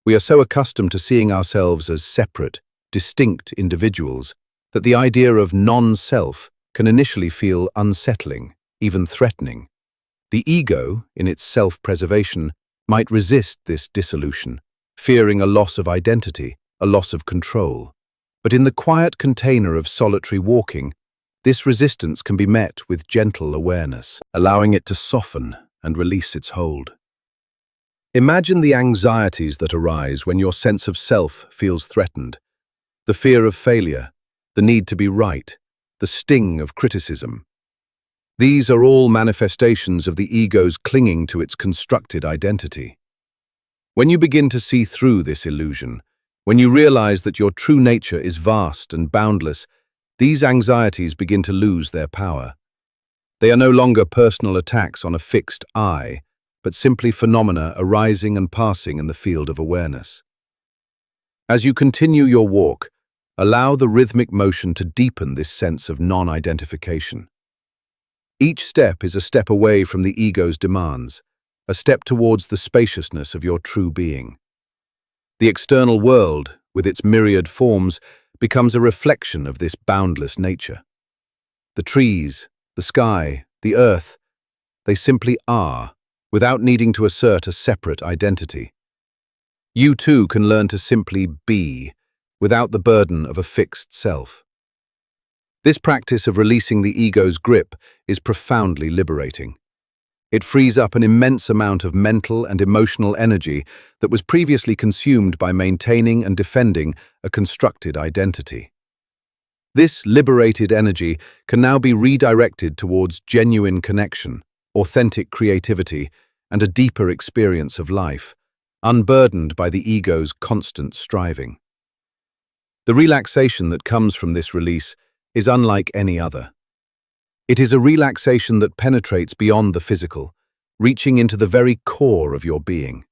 We are so accustomed to seeing ourselves as separate, distinct individuals that the idea of non-self can initially feel unsettling, even threatening. The ego, in its self-preservation, might resist this dissolution, fearing a loss of identity, a loss of control. But in the quiet container of solitary walking, this resistance can be met with gentle awareness, allowing it to soften and release its hold. Imagine the anxieties that arise when your sense of self feels threatened. The fear of failure, the need to be right, the sting of criticism. These are all manifestations of the ego's clinging to its constructed identity. When you begin to see through this illusion, when you realize that your true nature is vast and boundless, these anxieties begin to lose their power. They are no longer personal attacks on a fixed I, but simply phenomena arising and passing in the field of awareness. As you continue your walk, allow the rhythmic motion to deepen this sense of non-identification. Each step is a step away from the ego's demands, a step towards the spaciousness of your true being. The external world, with its myriad forms, becomes a reflection of this boundless nature. The trees, the sky, the earth, they simply are, without needing to assert a separate identity. You too can learn to simply be, without the burden of a fixed self. This practice of releasing the ego's grip is profoundly liberating. It frees up an immense amount of mental and emotional energy that was previously consumed by maintaining and defending a constructed identity. This liberated energy can now be redirected towards genuine connection, authentic creativity, and a deeper experience of life, unburdened by the ego's constant striving. The relaxation that comes from this release is unlike any other. It is a relaxation that penetrates beyond the physical, reaching into the very core of your being.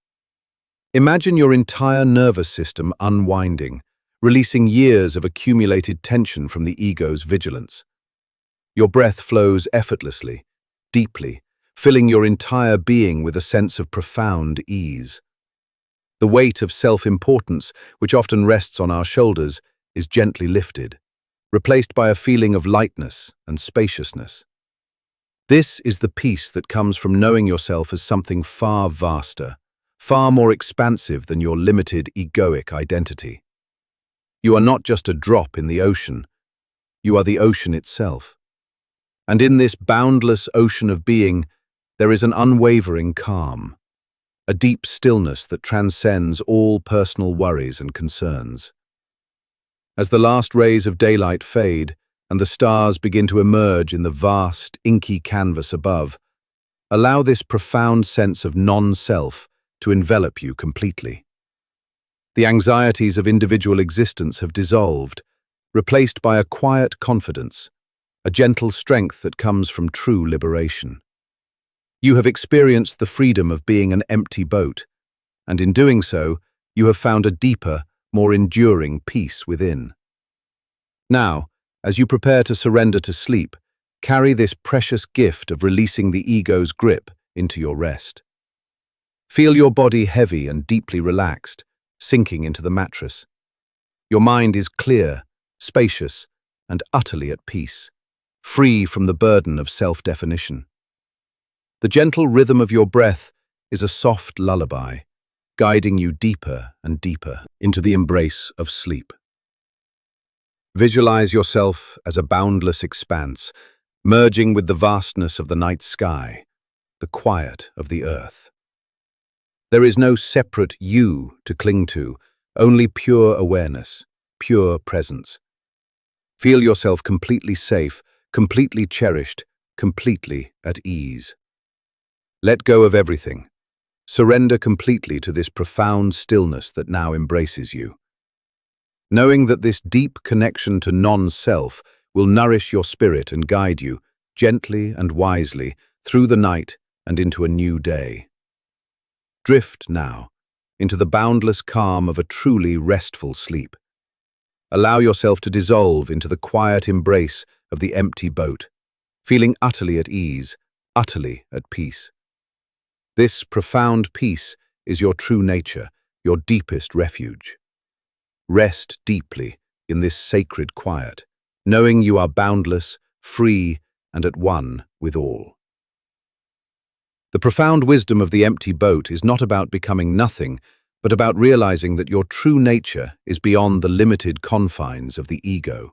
Imagine your entire nervous system unwinding, releasing years of accumulated tension from the ego's vigilance. Your breath flows effortlessly, deeply, filling your entire being with a sense of profound ease. The weight of self-importance, which often rests on our shoulders, is gently lifted, replaced by a feeling of lightness and spaciousness. This is the peace that comes from knowing yourself as something far vaster, far more expansive than your limited egoic identity. You are not just a drop in the ocean, you are the ocean itself. And in this boundless ocean of being, there is an unwavering calm, a deep stillness that transcends all personal worries and concerns. As the last rays of daylight fade and the stars begin to emerge in the vast, inky canvas above, allow this profound sense of non-self to envelop you completely. The anxieties of individual existence have dissolved, replaced by a quiet confidence, a gentle strength that comes from true liberation. You have experienced the freedom of being an empty boat, and in doing so, you have found a deeper, more enduring peace within. Now, as you prepare to surrender to sleep, carry this precious gift of releasing the ego's grip into your rest. Feel your body heavy and deeply relaxed, sinking into the mattress. Your mind is clear, spacious, and utterly at peace, free from the burden of self-definition. The gentle rhythm of your breath is a soft lullaby, guiding you deeper and deeper into the embrace of sleep. Visualize yourself as a boundless expanse, merging with the vastness of the night sky, the quiet of the earth. There is no separate you to cling to, only pure awareness, pure presence. Feel yourself completely safe, completely cherished, completely at ease. Let go of everything. Surrender completely to this profound stillness that now embraces you. Knowing that this deep connection to non-self will nourish your spirit and guide you, gently and wisely, through the night and into a new day. Drift now into the boundless calm of a truly restful sleep. Allow yourself to dissolve into the quiet embrace of the empty boat, feeling utterly at ease, utterly at peace. This profound peace is your true nature, your deepest refuge. Rest deeply in this sacred quiet, knowing you are boundless, free, and at one with all. The profound wisdom of the empty boat is not about becoming nothing, but about realizing that your true nature is beyond the limited confines of the ego.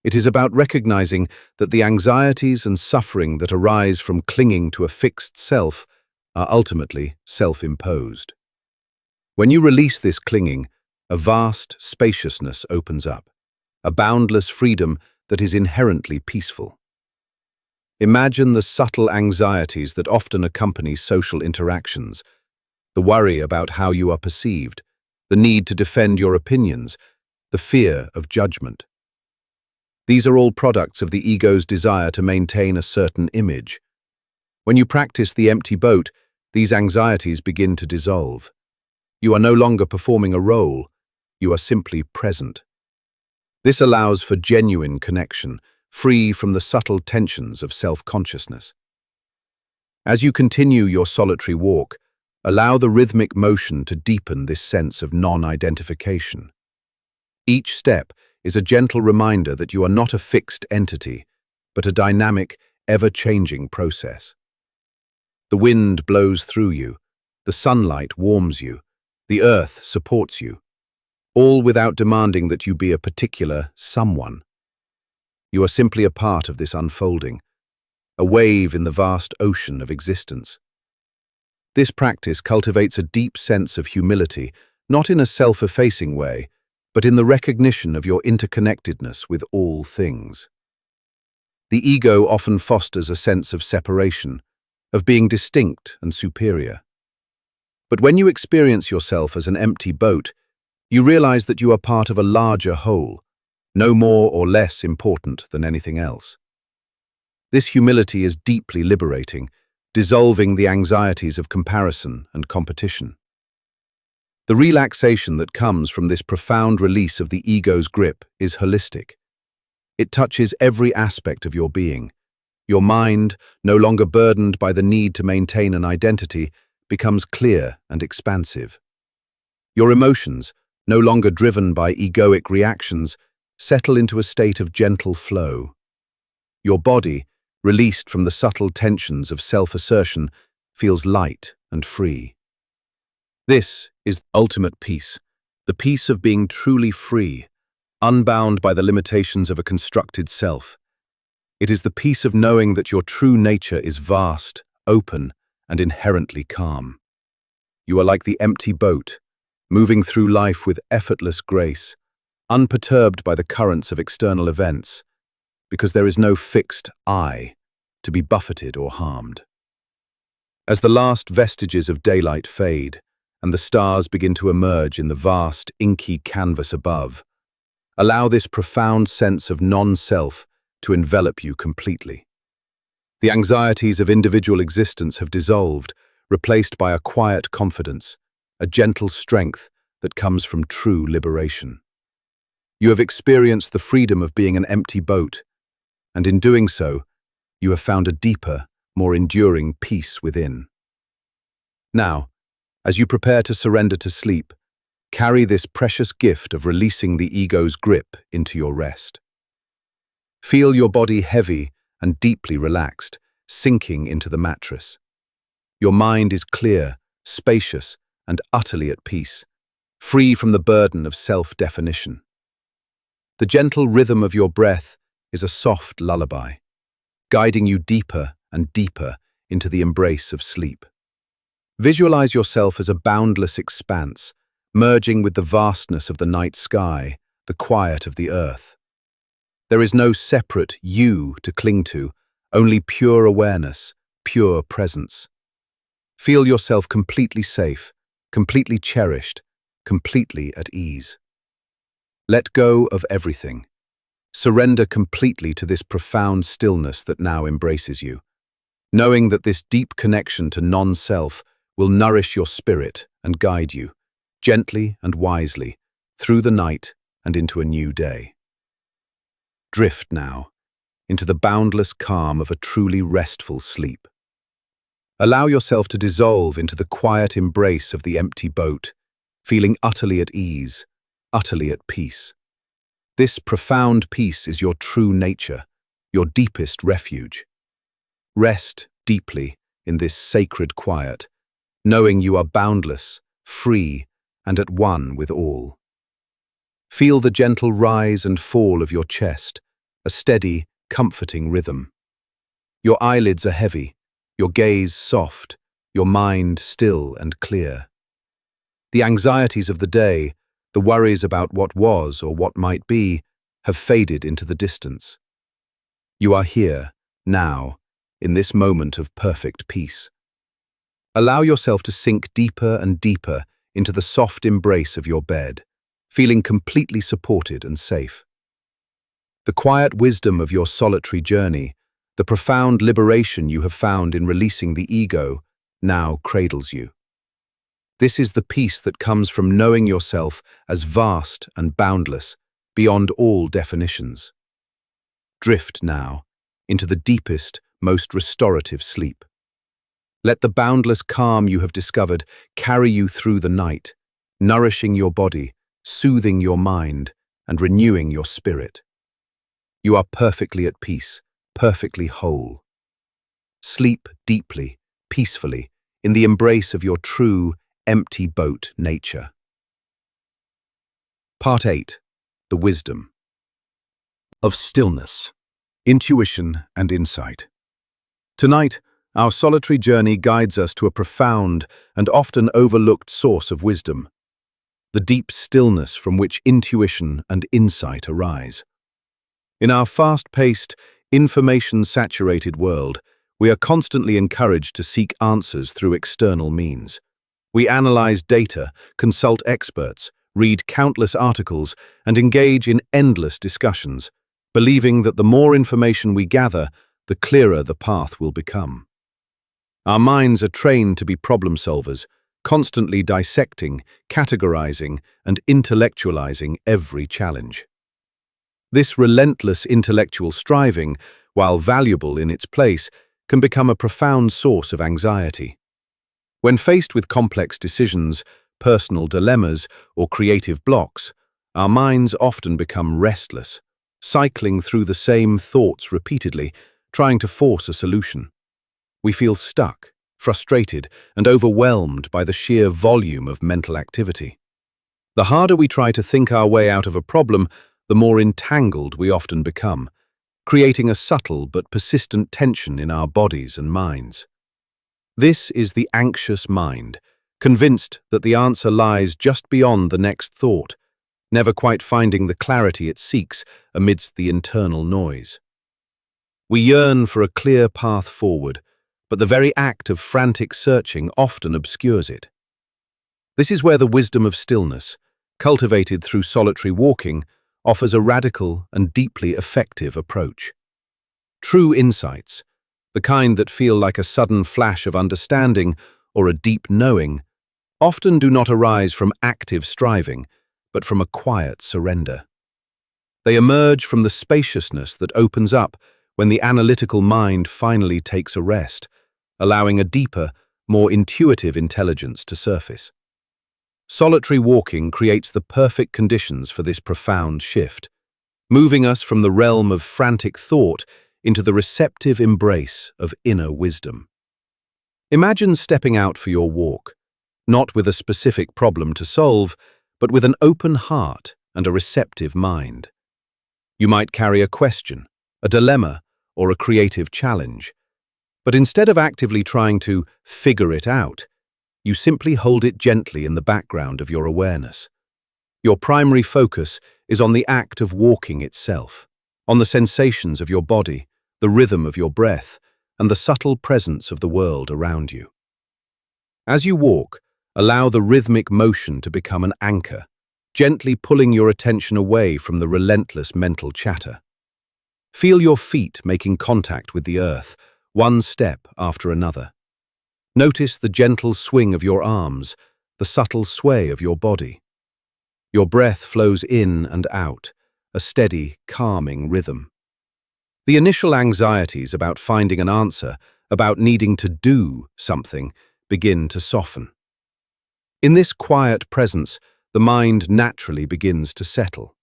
It is about recognizing that the anxieties and suffering that arise from clinging to a fixed self are ultimately self-imposed. When you release this clinging, a vast spaciousness opens up, a boundless freedom that is inherently peaceful. Imagine the subtle anxieties that often accompany social interactions, the worry about how you are perceived, the need to defend your opinions, the fear of judgment. These are all products of the ego's desire to maintain a certain image. When you practice the empty boat, these anxieties begin to dissolve. You are no longer performing a role, you are simply present. This allows for genuine connection, free from the subtle tensions of self-consciousness. As you continue your solitary walk, allow the rhythmic motion to deepen this sense of non-identification. Each step is a gentle reminder that you are not a fixed entity, but a dynamic, ever-changing process. The wind blows through you, the sunlight warms you, the earth supports you, all without demanding that you be a particular someone. You are simply a part of this unfolding, a wave in the vast ocean of existence. This practice cultivates a deep sense of humility, not in a self-effacing way, but in the recognition of your interconnectedness with all things. The ego often fosters a sense of separation, of being distinct and superior. But when you experience yourself as an empty boat, you realize that you are part of a larger whole, no more or less important than anything else. This humility is deeply liberating, dissolving the anxieties of comparison and competition. The relaxation that comes from this profound release of the ego's grip is holistic. It touches every aspect of your being. Your mind, no longer burdened by the need to maintain an identity, becomes clear and expansive. Your emotions, no longer driven by egoic reactions, settle into a state of gentle flow. Your body, released from the subtle tensions of self-assertion, feels light and free. This is ultimate peace, the peace of being truly free, unbound by the limitations of a constructed self. It is the peace of knowing that your true nature is vast, open, and inherently calm. You are like the empty boat, moving through life with effortless grace, unperturbed by the currents of external events, because there is no fixed I to be buffeted or harmed. As the last vestiges of daylight fade, and the stars begin to emerge in the vast, inky canvas above, allow this profound sense of non-self to envelop you completely. The anxieties of individual existence have dissolved, replaced by a quiet confidence, a gentle strength that comes from true liberation. You have experienced the freedom of being an empty boat, and in doing so, you have found a deeper, more enduring peace within. Now, as you prepare to surrender to sleep, carry this precious gift of releasing the ego's grip into your rest. Feel your body heavy and deeply relaxed, sinking into the mattress. Your mind is clear, spacious, and utterly at peace, free from the burden of self-definition. The gentle rhythm of your breath is a soft lullaby, guiding you deeper and deeper into the embrace of sleep. Visualize yourself as a boundless expanse, merging with the vastness of the night sky, the quiet of the earth. There is no separate you to cling to, only pure awareness, pure presence. Feel yourself completely safe, completely cherished, completely at ease. Let go of everything. Surrender completely to this profound stillness that now embraces you, knowing that this deep connection to non-self will nourish your spirit and guide you, gently and wisely, through the night and into a new day. Drift now into the boundless calm of a truly restful sleep. Allow yourself to dissolve into the quiet embrace of the empty boat, feeling utterly at ease, utterly at peace. This profound peace is your true nature, your deepest refuge. Rest deeply in this sacred quiet, knowing you are boundless, free, and at one with all. Feel the gentle rise and fall of your chest, a steady, comforting rhythm. Your eyelids are heavy, your gaze soft, your mind still and clear. The anxieties of the day, the worries about what was or what might be, have faded into the distance. You are here, now, in this moment of perfect peace. Allow yourself to sink deeper and deeper into the soft embrace of your bed, feeling completely supported and safe. The quiet wisdom of your solitary journey, the profound liberation you have found in releasing the ego, now cradles you. This is the peace that comes from knowing yourself as vast and boundless, beyond all definitions. Drift now into the deepest, most restorative sleep. Let the boundless calm you have discovered carry you through the night, nourishing your body, soothing your mind, and renewing your spirit. You are perfectly at peace, perfectly whole. Sleep deeply, peacefully, in the embrace of your true, empty boat nature. Part 8. The Wisdom of Stillness, Intuition and Insight. Tonight, our solitary journey guides us to a profound and often overlooked source of wisdom, the deep stillness from which intuition and insight arise. In our fast-paced, information-saturated world, we are constantly encouraged to seek answers through external means. We analyze data, consult experts, read countless articles, and engage in endless discussions, believing that the more information we gather, the clearer the path will become. Our minds are trained to be problem solvers, constantly dissecting, categorizing, and intellectualizing every challenge. This relentless intellectual striving, while valuable in its place, can become a profound source of anxiety. When faced with complex decisions, personal dilemmas, or creative blocks, our minds often become restless, cycling through the same thoughts repeatedly, trying to force a solution. We feel stuck, frustrated, and overwhelmed by the sheer volume of mental activity. The harder we try to think our way out of a problem, the more entangled we often become, creating a subtle but persistent tension in our bodies and minds. This is the anxious mind, convinced that the answer lies just beyond the next thought, never quite finding the clarity it seeks amidst the internal noise. We yearn for a clear path forward, but the very act of frantic searching often obscures it. This is where the wisdom of stillness, cultivated through solitary walking, offers a radical and deeply effective approach. True insights, the kind that feel like a sudden flash of understanding or a deep knowing, often do not arise from active striving, but from a quiet surrender. They emerge from the spaciousness that opens up when the analytical mind finally takes a rest, allowing a deeper, more intuitive intelligence to surface. Solitary walking creates the perfect conditions for this profound shift, moving us from the realm of frantic thought into the receptive embrace of inner wisdom. Imagine stepping out for your walk, not with a specific problem to solve, but with an open heart and a receptive mind. You might carry a question, a dilemma, or a creative challenge, but instead of actively trying to figure it out, you simply hold it gently in the background of your awareness. Your primary focus is on the act of walking itself, on the sensations of your body, the rhythm of your breath, and the subtle presence of the world around you. As you walk, allow the rhythmic motion to become an anchor, gently pulling your attention away from the relentless mental chatter. Feel your feet making contact with the earth, one step after another. Notice the gentle swing of your arms, the subtle sway of your body. Your breath flows in and out, a steady, calming rhythm. The initial anxieties about finding an answer, about needing to do something, begin to soften. In this quiet presence, the mind naturally begins to settle.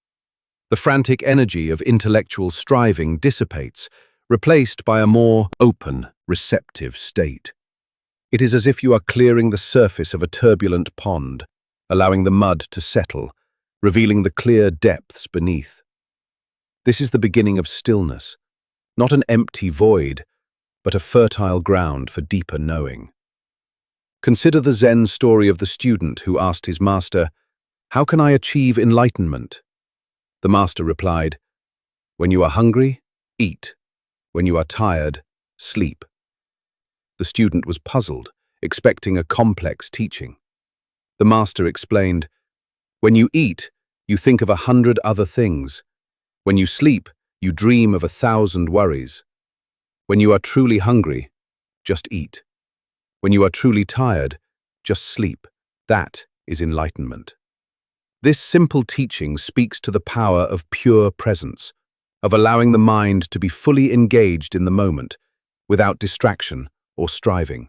The frantic energy of intellectual striving dissipates, replaced by a more open, receptive state. It is as if you are clearing the surface of a turbulent pond, allowing the mud to settle, revealing the clear depths beneath. This is the beginning of stillness, not an empty void, but a fertile ground for deeper knowing. Consider the Zen story of the student who asked his master, "How can I achieve enlightenment?" The master replied, "When you are hungry, eat. When you are tired, sleep." The student was puzzled, expecting a complex teaching. The master explained, "When you eat, you think of 100 other things. When you sleep, you dream of 1,000 worries. When you are truly hungry, just eat. When you are truly tired, just sleep. That is enlightenment." This simple teaching speaks to the power of pure presence, of allowing the mind to be fully engaged in the moment, without distraction or striving.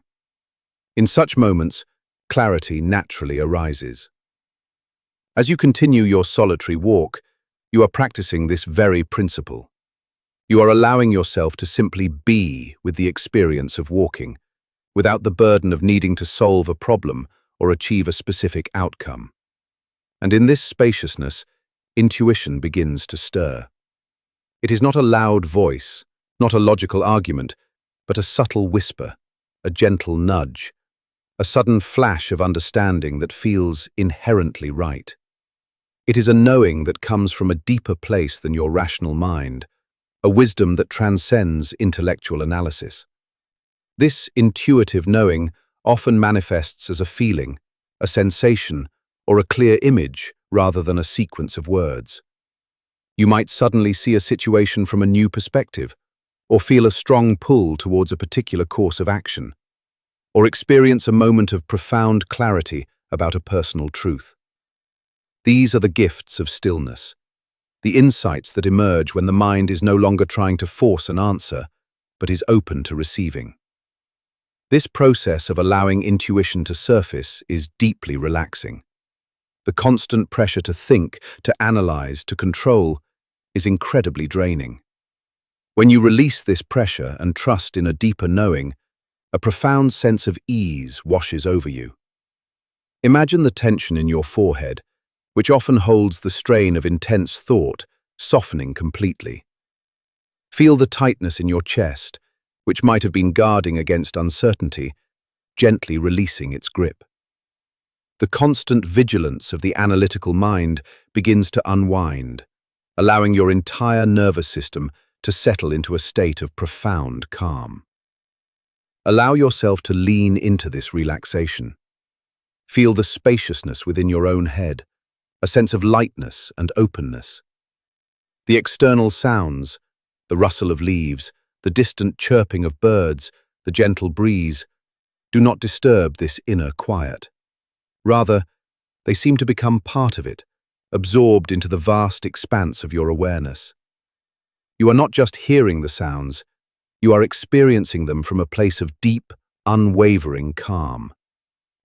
In such moments, clarity naturally arises. As you continue your solitary walk, you are practicing this very principle. You are allowing yourself to simply be with the experience of walking, without the burden of needing to solve a problem or achieve a specific outcome. And in this spaciousness, intuition begins to stir. It is not a loud voice, not a logical argument, but a subtle whisper, a gentle nudge, a sudden flash of understanding that feels inherently right. It is a knowing that comes from a deeper place than your rational mind, a wisdom that transcends intellectual analysis. This intuitive knowing often manifests as a feeling, a sensation, or a clear image rather than a sequence of words. You might suddenly see a situation from a new perspective, or feel a strong pull towards a particular course of action, or experience a moment of profound clarity about a personal truth. These are the gifts of stillness, the insights that emerge when the mind is no longer trying to force an answer, but is open to receiving. This process of allowing intuition to surface is deeply relaxing. The constant pressure to think, to analyze, to control is incredibly draining. When you release this pressure and trust in a deeper knowing, a profound sense of ease washes over you. Imagine the tension in your forehead, which often holds the strain of intense thought, softening completely. Feel the tightness in your chest, which might have been guarding against uncertainty, gently releasing its grip. The constant vigilance of the analytical mind begins to unwind, allowing your entire nervous system to settle into a state of profound calm. Allow yourself to lean into this relaxation. Feel the spaciousness within your own head, a sense of lightness and openness. The external sounds, the rustle of leaves, the distant chirping of birds, the gentle breeze, do not disturb this inner quiet. Rather, they seem to become part of it, absorbed into the vast expanse of your awareness. You are not just hearing the sounds, you are experiencing them from a place of deep, unwavering calm.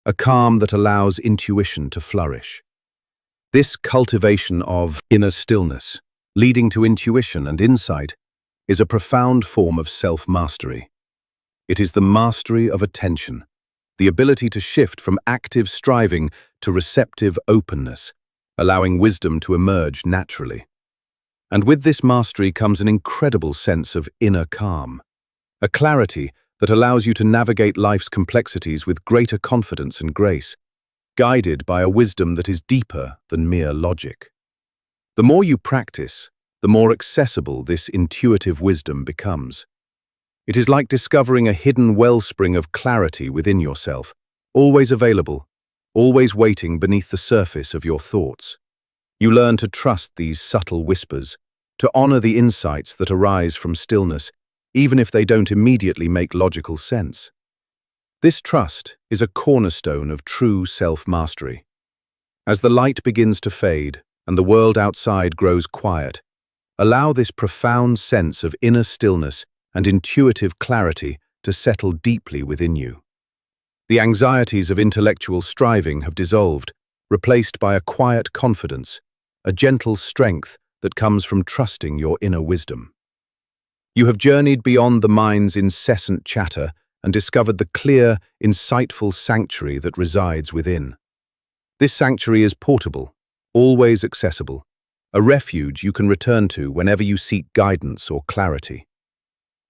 A calm that allows intuition to flourish. This cultivation of inner stillness, leading to intuition and insight, is a profound form of self-mastery. It is the mastery of attention, the ability to shift from active striving to receptive openness, allowing wisdom to emerge naturally. And with this mastery comes an incredible sense of inner calm, a clarity that allows you to navigate life's complexities with greater confidence and grace, guided by a wisdom that is deeper than mere logic. The more you practice, the more accessible this intuitive wisdom becomes. It is like discovering a hidden wellspring of clarity within yourself, always available, always waiting beneath the surface of your thoughts. You learn to trust these subtle whispers, to honor the insights that arise from stillness, even if they don't immediately make logical sense. This trust is a cornerstone of true self-mastery. As the light begins to fade and the world outside grows quiet, allow this profound sense of inner stillness and intuitive clarity to settle deeply within you. The anxieties of intellectual striving have dissolved, replaced by a quiet confidence, a gentle strength that comes from trusting your inner wisdom. You have journeyed beyond the mind's incessant chatter and discovered the clear, insightful sanctuary that resides within. This sanctuary is portable, always accessible, a refuge you can return to whenever you seek guidance or clarity.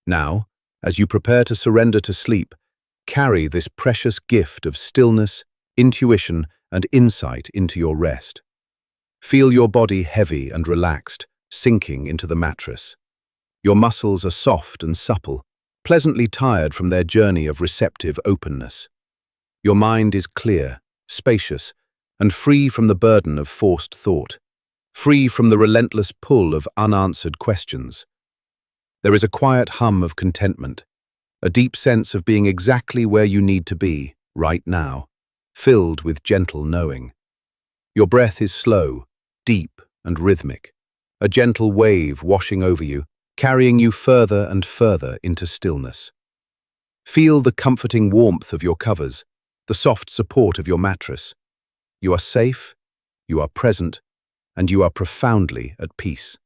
Now, as you prepare to surrender to sleep, carry this precious gift of stillness, intuition, and insight into your rest. Feel your body heavy and relaxed, sinking into the mattress. Your muscles are soft and supple, pleasantly tired from their journey of receptive openness. Your mind is clear, spacious, and free from the burden of forced thought, free from the relentless pull of unanswered questions. There is a quiet hum of contentment, a deep sense of being exactly where you need to be, right now, filled with gentle knowing. Your breath is slow, deep, and rhythmic, a gentle wave washing over you, carrying you further and further into stillness. Feel the comforting warmth of your covers, the soft support of your mattress. You are safe, you are present, and you are profoundly at peace.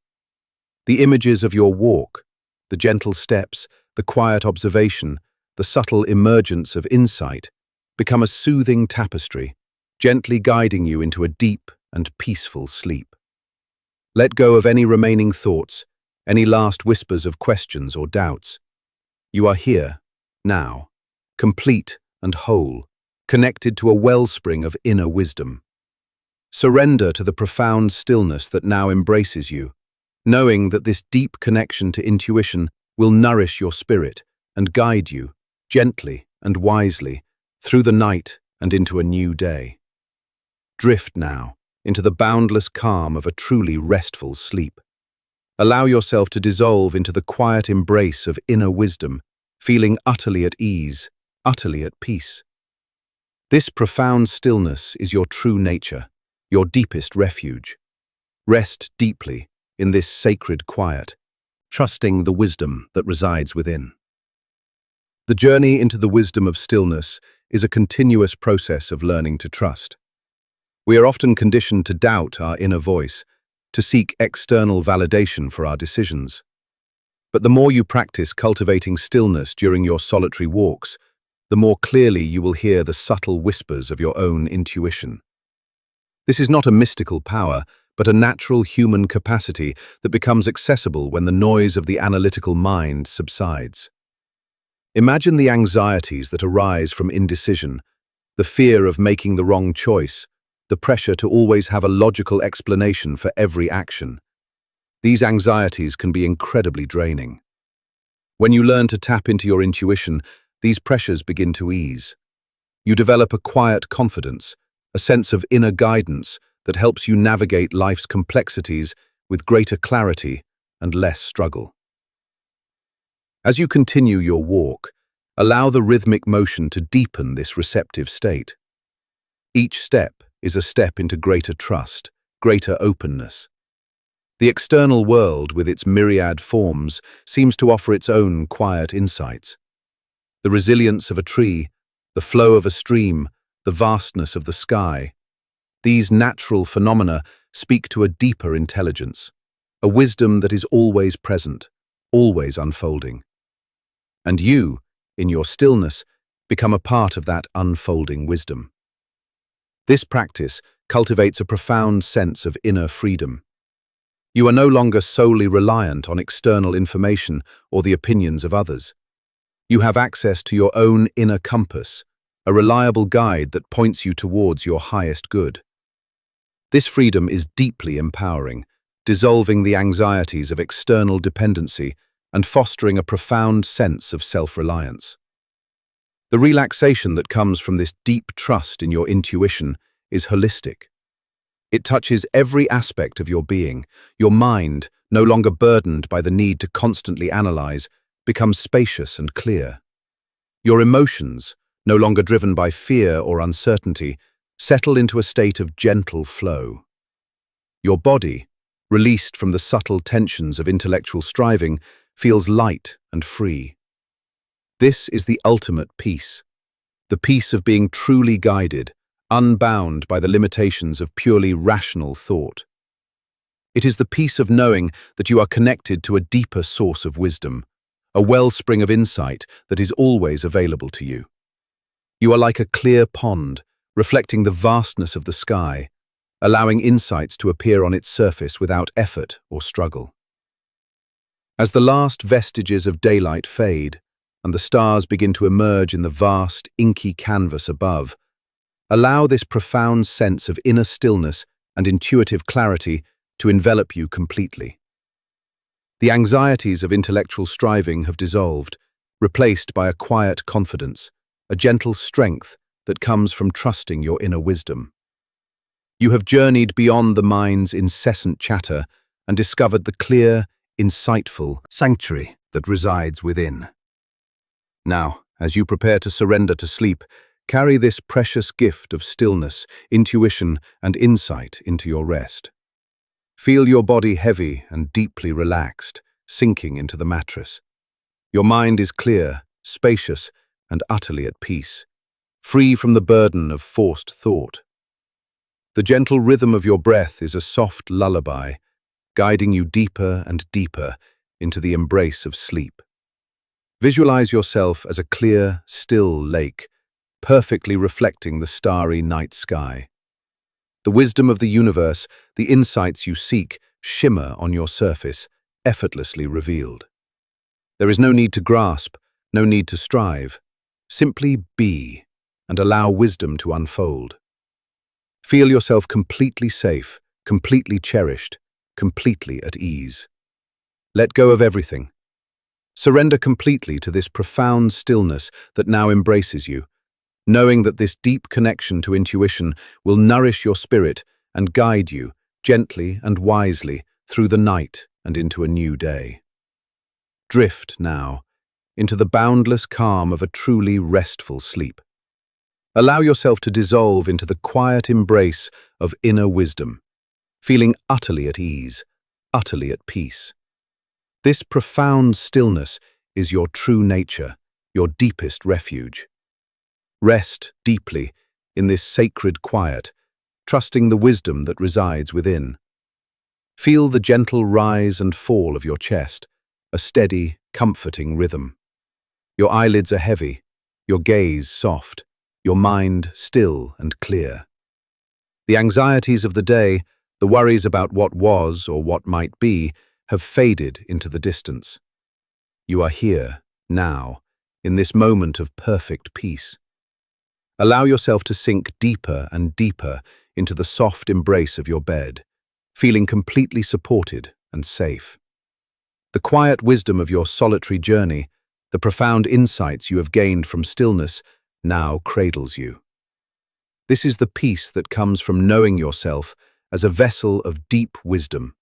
The images of your walk, the gentle steps, the quiet observation, the subtle emergence of insight, become a soothing tapestry, gently guiding you into a deep and peaceful sleep. Let go of any remaining thoughts, any last whispers of questions or doubts. You are here, now, complete and whole, connected to a wellspring of inner wisdom. Surrender to the profound stillness that now embraces you, knowing that this deep connection to intuition will nourish your spirit and guide you, gently and wisely, through the night and into a new day. Drift now into the boundless calm of a truly restful sleep. Allow yourself to dissolve into the quiet embrace of inner wisdom, feeling utterly at ease, utterly at peace. This profound stillness is your true nature, your deepest refuge. Rest deeply in this sacred quiet, trusting the wisdom that resides within. The journey into the wisdom of stillness is a continuous process of learning to trust. We are often conditioned to doubt our inner voice, to seek external validation for our decisions. But the more you practice cultivating stillness during your solitary walks, the more clearly you will hear the subtle whispers of your own intuition. This is not a mystical power, but a natural human capacity that becomes accessible when the noise of the analytical mind subsides. Imagine the anxieties that arise from indecision, the fear of making the wrong choice, the pressure to always have a logical explanation for every action. These anxieties can be incredibly draining. When you learn to tap into your intuition, these pressures begin to ease. You develop a quiet confidence, a sense of inner guidance that helps you navigate life's complexities with greater clarity and less struggle. As you continue your walk, allow the rhythmic motion to deepen this receptive state. Each step is a step into greater trust, greater openness. The external world, with its myriad forms, seems to offer its own quiet insights. The resilience of a tree, the flow of a stream, the vastness of the sky. These natural phenomena speak to a deeper intelligence, a wisdom that is always present, always unfolding. And you, in your stillness, become a part of that unfolding wisdom. This practice cultivates a profound sense of inner freedom. You are no longer solely reliant on external information or the opinions of others. You have access to your own inner compass, a reliable guide that points you towards your highest good. This freedom is deeply empowering, dissolving the anxieties of external dependency and fostering a profound sense of self-reliance. The relaxation that comes from this deep trust in your intuition is holistic. It touches every aspect of your being. Your mind, no longer burdened by the need to constantly analyze, becomes spacious and clear. Your emotions, no longer driven by fear or uncertainty, settle into a state of gentle flow. Your body, released from the subtle tensions of intellectual striving, feels light and free. This is the ultimate peace, the peace of being truly guided, unbound by the limitations of purely rational thought. It is the peace of knowing that you are connected to a deeper source of wisdom, a wellspring of insight that is always available to you. You are like a clear pond, reflecting the vastness of the sky, allowing insights to appear on its surface without effort or struggle. As the last vestiges of daylight fade, and the stars begin to emerge in the vast, inky canvas above. Allow this profound sense of inner stillness and intuitive clarity to envelop you completely. The anxieties of intellectual striving have dissolved, replaced by a quiet confidence, a gentle strength that comes from trusting your inner wisdom. You have journeyed beyond the mind's incessant chatter and discovered the clear, insightful sanctuary that resides within. Now, as you prepare to surrender to sleep, carry this precious gift of stillness, intuition, and insight into your rest. Feel your body heavy and deeply relaxed, sinking into the mattress. Your mind is clear, spacious, and utterly at peace, free from the burden of forced thought. The gentle rhythm of your breath is a soft lullaby, guiding you deeper and deeper into the embrace of sleep. Visualize yourself as a clear, still lake, perfectly reflecting the starry night sky. The wisdom of the universe, the insights you seek, shimmer on your surface, effortlessly revealed. There is no need to grasp, no need to strive. Simply be, and allow wisdom to unfold. Feel yourself completely safe, completely cherished, completely at ease. Let go of everything. Surrender completely to this profound stillness that now embraces you, knowing that this deep connection to intuition will nourish your spirit and guide you, gently and wisely, through the night and into a new day. Drift now into the boundless calm of a truly restful sleep. Allow yourself to dissolve into the quiet embrace of inner wisdom, feeling utterly at ease, utterly at peace. This profound stillness is your true nature, your deepest refuge. Rest deeply in this sacred quiet, trusting the wisdom that resides within. Feel the gentle rise and fall of your chest, a steady, comforting rhythm. Your eyelids are heavy, your gaze soft, your mind still and clear. The anxieties of the day, the worries about what was or what might be, have faded into the distance. You are here, now, in this moment of perfect peace. Allow yourself to sink deeper and deeper into the soft embrace of your bed, feeling completely supported and safe. The quiet wisdom of your solitary journey, the profound insights you have gained from stillness, now cradles you. This is the peace that comes from knowing yourself as a vessel of deep wisdom,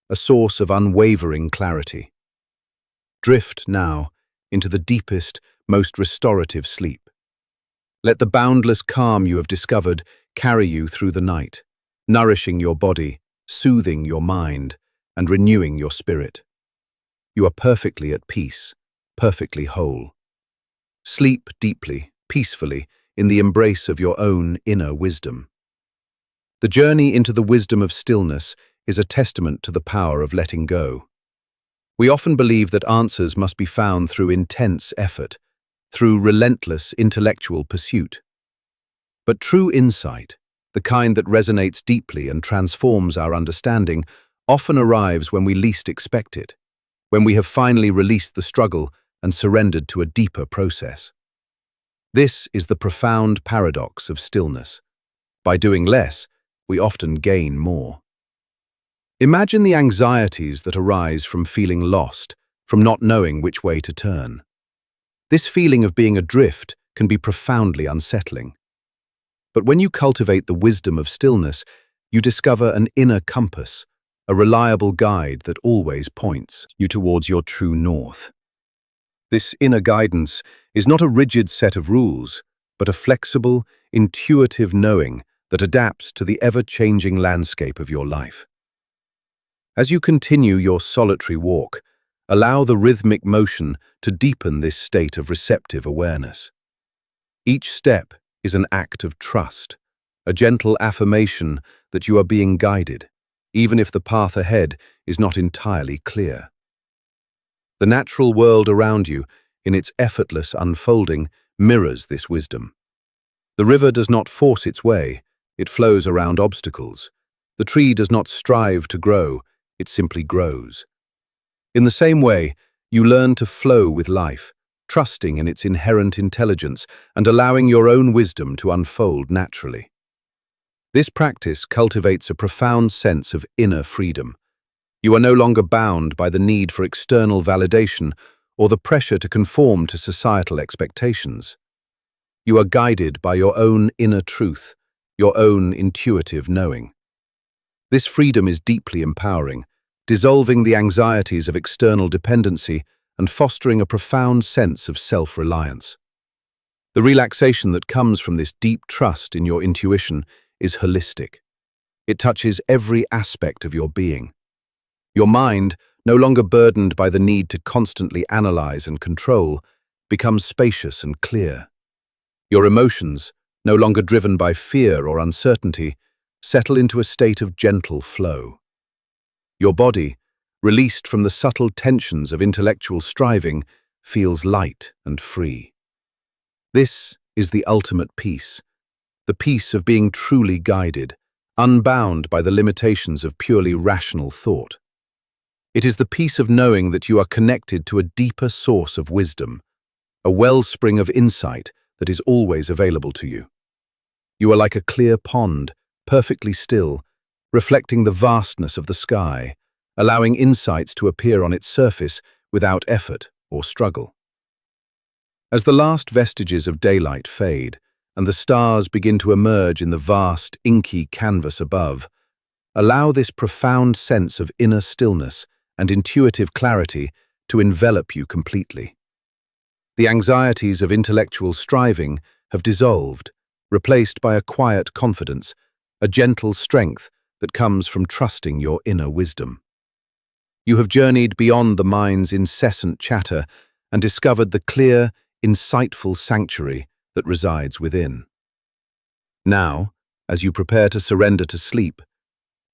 a source of unwavering clarity. Drift now into the deepest, most restorative sleep. Let the boundless calm you have discovered carry you through the night, nourishing your body, soothing your mind, and renewing your spirit. You are perfectly at peace, perfectly whole. Sleep deeply, peacefully, in the embrace of your own inner wisdom. The journey into the wisdom of stillness is a testament to the power of letting go. We often believe that answers must be found through intense effort, through relentless intellectual pursuit. But true insight, the kind that resonates deeply and transforms our understanding, often arrives when we least expect it, when we have finally released the struggle and surrendered to a deeper process. This is the profound paradox of stillness. By doing less, we often gain more. Imagine the anxieties that arise from feeling lost, from not knowing which way to turn. This feeling of being adrift can be profoundly unsettling. But when you cultivate the wisdom of stillness, you discover an inner compass, a reliable guide that always points you towards your true north. This inner guidance is not a rigid set of rules, but a flexible, intuitive knowing that adapts to the ever-changing landscape of your life. As you continue your solitary walk, allow the rhythmic motion to deepen this state of receptive awareness. Each step is an act of trust, a gentle affirmation that you are being guided, even if the path ahead is not entirely clear. The natural world around you, in its effortless unfolding, mirrors this wisdom. The river does not force its way, it flows around obstacles. The tree does not strive to grow, it simply grows. In the same way, you learn to flow with life, trusting in its inherent intelligence and allowing your own wisdom to unfold naturally. This practice cultivates a profound sense of inner freedom. You are no longer bound by the need for external validation or the pressure to conform to societal expectations. You are guided by your own inner truth, your own intuitive knowing. This freedom is deeply empowering, dissolving the anxieties of external dependency and fostering a profound sense of self-reliance. The relaxation that comes from this deep trust in your intuition is holistic. It touches every aspect of your being. Your mind, no longer burdened by the need to constantly analyze and control, becomes spacious and clear. Your emotions, no longer driven by fear or uncertainty, settle into a state of gentle flow. Your body, released from the subtle tensions of intellectual striving, feels light and free. This is the ultimate peace, the peace of being truly guided, unbound by the limitations of purely rational thought. It is the peace of knowing that you are connected to a deeper source of wisdom, a wellspring of insight that is always available to you. You are like a clear pond, perfectly still, reflecting the vastness of the sky, allowing insights to appear on its surface without effort or struggle. As the last vestiges of daylight fade and the stars begin to emerge in the vast, inky canvas above, allow this profound sense of inner stillness and intuitive clarity to envelop you completely. The anxieties of intellectual striving have dissolved, replaced by a quiet confidence, a gentle strength that comes from trusting your inner wisdom. You have journeyed beyond the mind's incessant chatter and discovered the clear, insightful sanctuary that resides within. Now, as you prepare to surrender to sleep,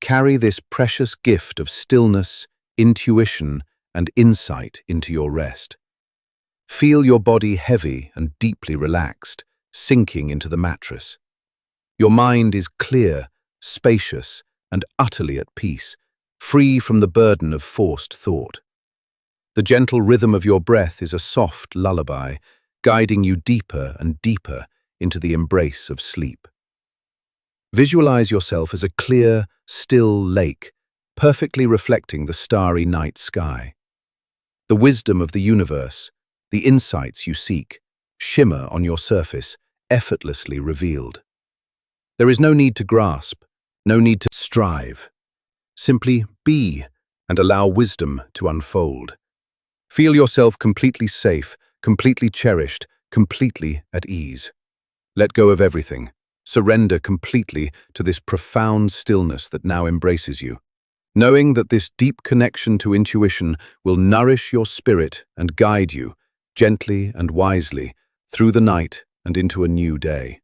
carry this precious gift of stillness, intuition, and insight into your rest. Feel your body heavy and deeply relaxed, sinking into the mattress. Your mind is clear, spacious, and utterly at peace, free from the burden of forced thought. The gentle rhythm of your breath is a soft lullaby, guiding you deeper and deeper into the embrace of sleep. Visualize yourself as a clear, still lake, perfectly reflecting the starry night sky. The wisdom of the universe, the insights you seek, shimmer on your surface, effortlessly revealed. There is no need to grasp, no need to strive. Simply be and allow wisdom to unfold. Feel yourself completely safe, completely cherished, completely at ease. Let go of everything. Surrender completely to this profound stillness that now embraces you, knowing that this deep connection to intuition will nourish your spirit and guide you, gently and wisely, through the night and into a new day.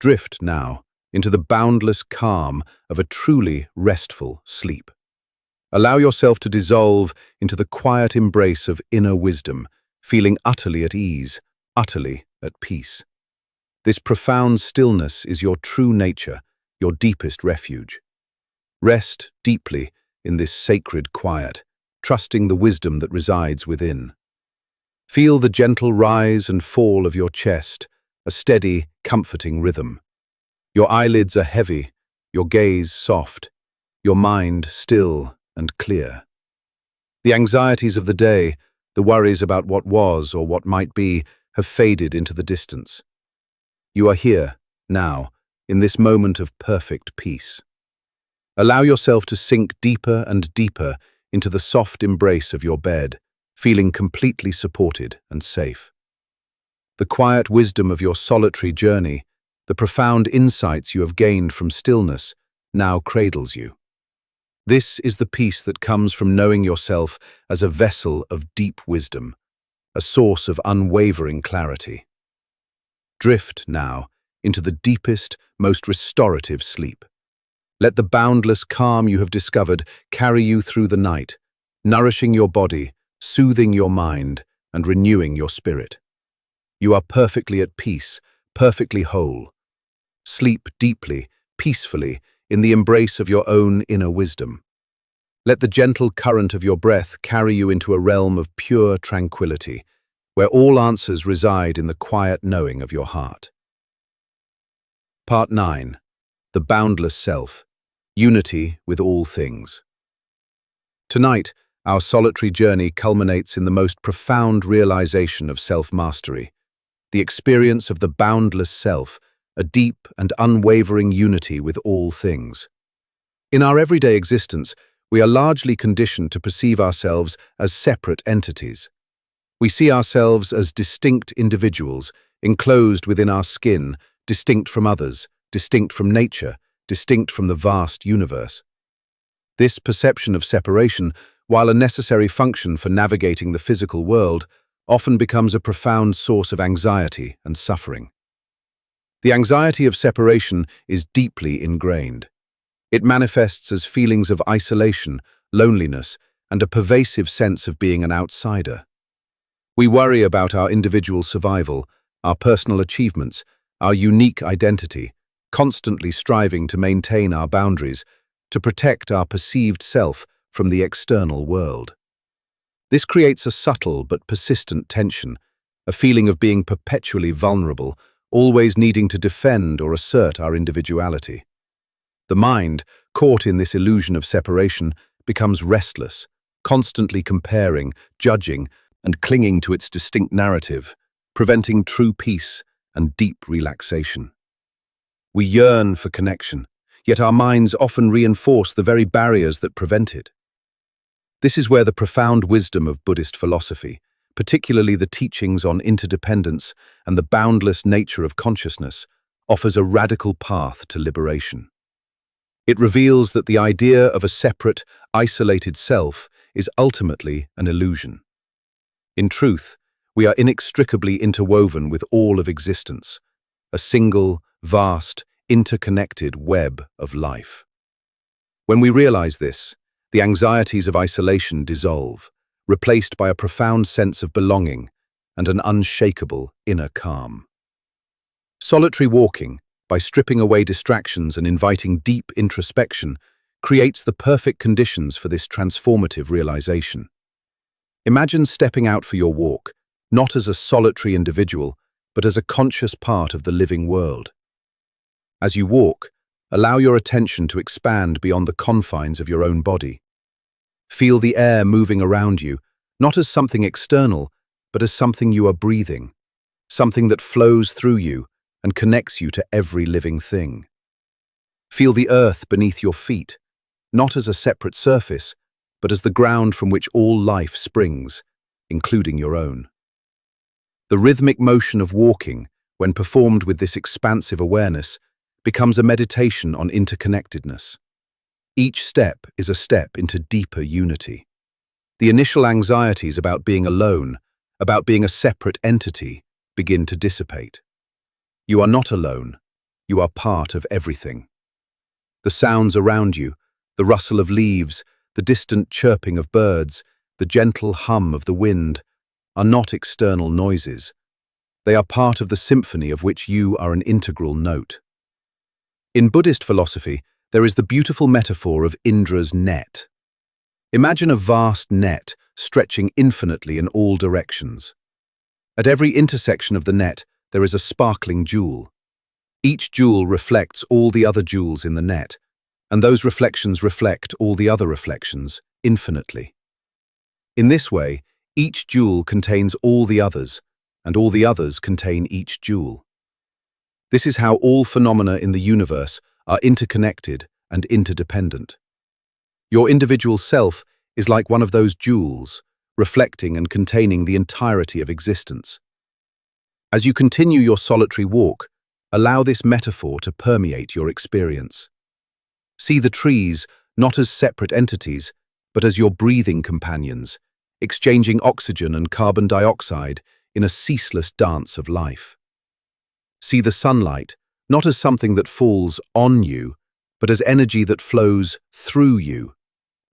Drift now into the boundless calm of a truly restful sleep. Allow yourself to dissolve into the quiet embrace of inner wisdom, feeling utterly at ease, utterly at peace. This profound stillness is your true nature, your deepest refuge. Rest deeply in this sacred quiet, trusting the wisdom that resides within. Feel the gentle rise and fall of your chest, a steady, comforting rhythm. Your eyelids are heavy, your gaze soft, your mind still and clear. The anxieties of the day, the worries about what was or what might be, have faded into the distance. You are here, now, in this moment of perfect peace. Allow yourself to sink deeper and deeper into the soft embrace of your bed, feeling completely supported and safe. The quiet wisdom of your solitary journey, the profound insights you have gained from stillness, now cradles you. This is the peace that comes from knowing yourself as a vessel of deep wisdom, a source of unwavering clarity. Drift now into the deepest, most restorative sleep. Let the boundless calm you have discovered carry you through the night, nourishing your body, soothing your mind, and renewing your spirit. You are perfectly at peace, perfectly whole. Sleep deeply, peacefully, in the embrace of your own inner wisdom. Let the gentle current of your breath carry you into a realm of pure tranquility, where all answers reside in the quiet knowing of your heart. Part 9. The Boundless Self. Unity with all things. Tonight, our solitary journey culminates in the most profound realization of self-mastery, the experience of the boundless self, a deep and unwavering unity with all things. In our everyday existence, we are largely conditioned to perceive ourselves as separate entities. We see ourselves as distinct individuals, enclosed within our skin, distinct from others, distinct from nature, distinct from the vast universe. This perception of separation, while a necessary function for navigating the physical world, often becomes a profound source of anxiety and suffering. The anxiety of separation is deeply ingrained. It manifests as feelings of isolation, loneliness, and a pervasive sense of being an outsider. We worry about our individual survival, our personal achievements, our unique identity, constantly striving to maintain our boundaries, to protect our perceived self from the external world. This creates a subtle but persistent tension, a feeling of being perpetually vulnerable, always needing to defend or assert our individuality. The mind, caught in this illusion of separation, becomes restless, constantly comparing, judging, and clinging to its distinct narrative, preventing true peace and deep relaxation. We yearn for connection, yet our minds often reinforce the very barriers that prevent it. This is where the profound wisdom of Buddhist philosophy, particularly the teachings on interdependence and the boundless nature of consciousness, offers a radical path to liberation. It reveals that the idea of a separate, isolated self is ultimately an illusion. In truth, we are inextricably interwoven with all of existence, a single, vast, interconnected web of life. When we realize this, the anxieties of isolation dissolve, replaced by a profound sense of belonging and an unshakable inner calm. Solitary walking, by stripping away distractions and inviting deep introspection, creates the perfect conditions for this transformative realization. Imagine stepping out for your walk, not as a solitary individual, but as a conscious part of the living world. As you walk, allow your attention to expand beyond the confines of your own body. Feel the air moving around you, not as something external, but as something you are breathing, something that flows through you and connects you to every living thing. Feel the earth beneath your feet, not as a separate surface, but as the ground from which all life springs, including your own. The rhythmic motion of walking, when performed with this expansive awareness, becomes a meditation on interconnectedness. Each step is a step into deeper unity. The initial anxieties about being alone, about being a separate entity, begin to dissipate. You are not alone. You are part of everything. The sounds around you, the rustle of leaves, the distant chirping of birds, the gentle hum of the wind, are not external noises. They are part of the symphony of which you are an integral note. In Buddhist philosophy, there is the beautiful metaphor of Indra's net. Imagine a vast net stretching infinitely in all directions. At every intersection of the net, there is a sparkling jewel. Each jewel reflects all the other jewels in the net, and those reflections reflect all the other reflections infinitely. In this way, each jewel contains all the others, and all the others contain each jewel. This is how all phenomena in the universe are interconnected and interdependent. Your individual self is like one of those jewels, reflecting and containing the entirety of existence. As you continue your solitary walk, allow this metaphor to permeate your experience. See the trees not as separate entities, but as your breathing companions, exchanging oxygen and carbon dioxide in a ceaseless dance of life. See the sunlight not as something that falls on you, but as energy that flows through you,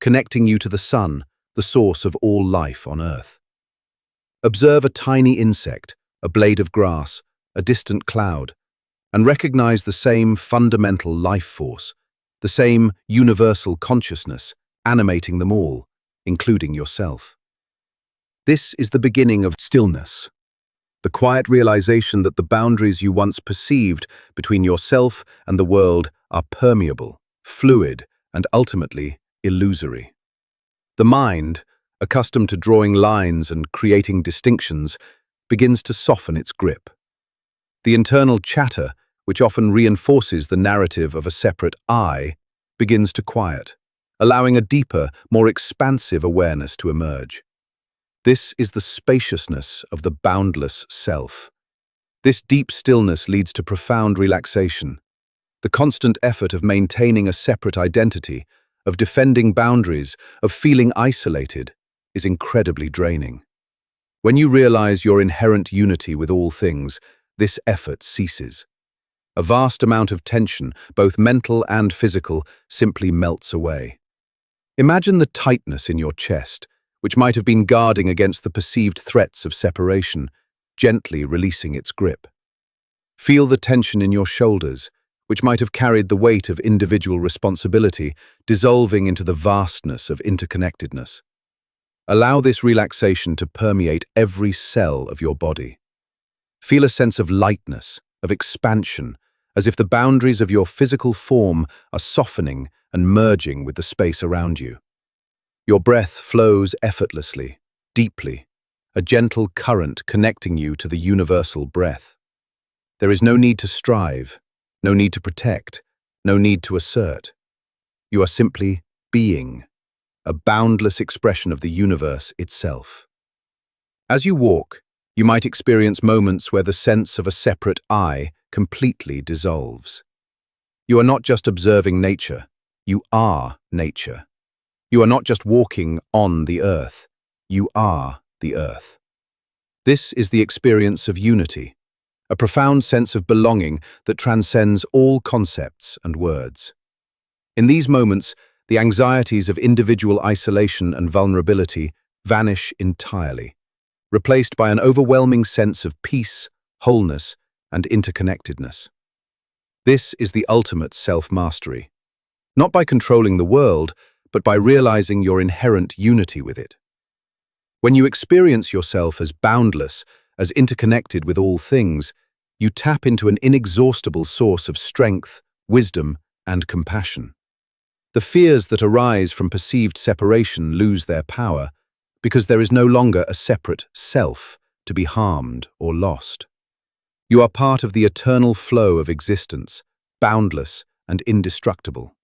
connecting you to the sun, the source of all life on Earth. Observe a tiny insect, a blade of grass, a distant cloud, and recognize the same fundamental life force, the same universal consciousness animating them all, including yourself. This is the beginning of stillness, the quiet realization that the boundaries you once perceived between yourself and the world are permeable, fluid, and ultimately illusory. The mind, accustomed to drawing lines and creating distinctions, begins to soften its grip. The internal chatter, which often reinforces the narrative of a separate I, begins to quiet, allowing a deeper, more expansive awareness to emerge. This is the spaciousness of the boundless self. This deep stillness leads to profound relaxation. The constant effort of maintaining a separate identity, of defending boundaries, of feeling isolated, is incredibly draining. When you realize your inherent unity with all things, this effort ceases. A vast amount of tension, both mental and physical, simply melts away. Imagine the tightness in your chest, which might have been guarding against the perceived threats of separation, gently releasing its grip. Feel the tension in your shoulders, which might have carried the weight of individual responsibility, dissolving into the vastness of interconnectedness. Allow this relaxation to permeate every cell of your body. Feel a sense of lightness, of expansion, as if the boundaries of your physical form are softening and merging with the space around you. Your breath flows effortlessly, deeply, a gentle current connecting you to the universal breath. There is no need to strive, no need to protect, no need to assert. You are simply being, a boundless expression of the universe itself. As you walk, you might experience moments where the sense of a separate I completely dissolves. You are not just observing nature, you are nature. You are not just walking on the earth, you are the earth. This is the experience of unity, a profound sense of belonging that transcends all concepts and words. In these moments, the anxieties of individual isolation and vulnerability vanish entirely, replaced by an overwhelming sense of peace, wholeness, and interconnectedness. This is the ultimate self-mastery, not by controlling the world, but by realizing your inherent unity with it. When you experience yourself as boundless, as interconnected with all things, you tap into an inexhaustible source of strength, wisdom, and compassion. The fears that arise from perceived separation lose their power, because there is no longer a separate self to be harmed or lost. You are part of the eternal flow of existence, boundless and indestructible.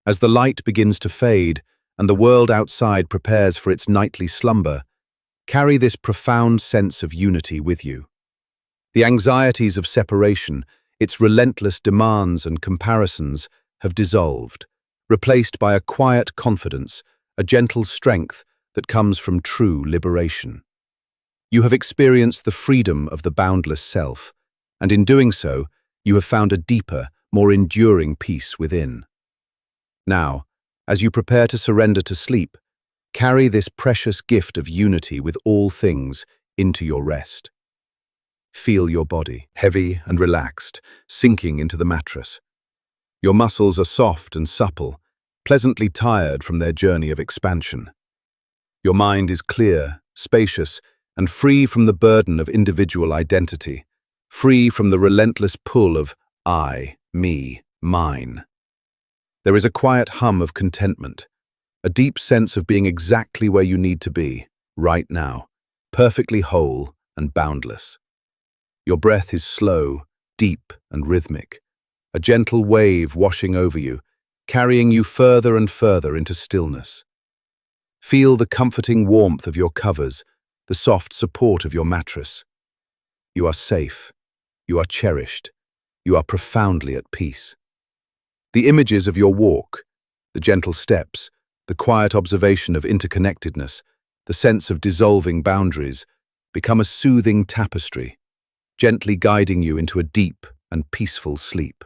As the light begins to fade and the world outside prepares for its nightly slumber, carry this profound sense of unity with you. The anxieties of separation, its relentless demands and comparisons have dissolved, replaced by a quiet confidence, a gentle strength that comes from true liberation. You have experienced the freedom of the boundless self, and in doing so, you have found a deeper, more enduring peace within. Now, as you prepare to surrender to sleep, carry this precious gift of unity with all things into your rest. Feel your body, heavy and relaxed, sinking into the mattress. Your muscles are soft and supple, pleasantly tired from their journey of expansion. Your mind is clear, spacious, and free from the burden of individual identity, free from the relentless pull of I, me, mine. There is a quiet hum of contentment, a deep sense of being exactly where you need to be, right now, perfectly whole and boundless. Your breath is slow, deep, and rhythmic, a gentle wave washing over you, carrying you further and further into stillness. Feel the comforting warmth of your covers, the soft support of your mattress. You are safe, you are cherished, you are profoundly at peace. The images of your walk, the gentle steps, the quiet observation of interconnectedness, the sense of dissolving boundaries, become a soothing tapestry, gently guiding you into a deep and peaceful sleep.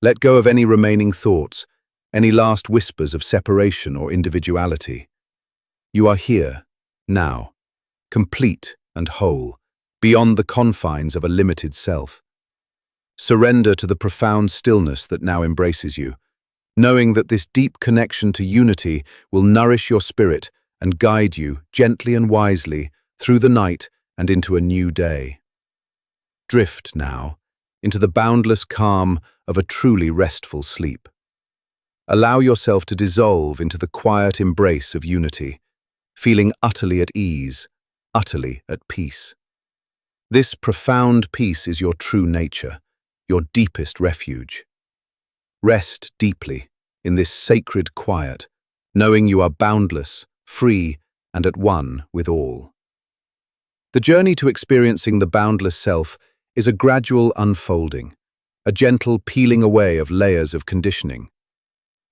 Let go of any remaining thoughts, any last whispers of separation or individuality. You are here, now, complete and whole, beyond the confines of a limited self. Surrender to the profound stillness that now embraces you, knowing that this deep connection to unity will nourish your spirit and guide you gently and wisely through the night and into a new day. Drift now into the boundless calm of a truly restful sleep. Allow yourself to dissolve into the quiet embrace of unity, feeling utterly at ease, utterly at peace. This profound peace is your true nature, your deepest refuge. Rest deeply in this sacred quiet, knowing you are boundless, free, and at one with all. The journey to experiencing the boundless self is a gradual unfolding, a gentle peeling away of layers of conditioning.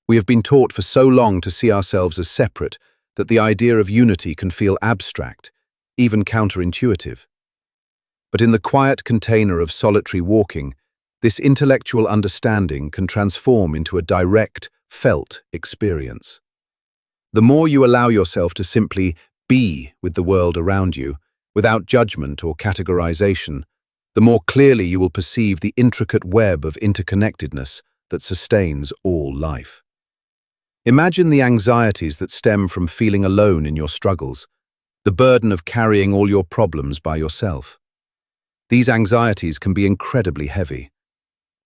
We have been taught for so long to see ourselves as separate that the idea of unity can feel abstract, even counterintuitive. But in the quiet container of solitary walking, this intellectual understanding can transform into a direct, felt experience. The more you allow yourself to simply be with the world around you, without judgment or categorization, the more clearly you will perceive the intricate web of interconnectedness that sustains all life. Imagine the anxieties that stem from feeling alone in your struggles, the burden of carrying all your problems by yourself. These anxieties can be incredibly heavy.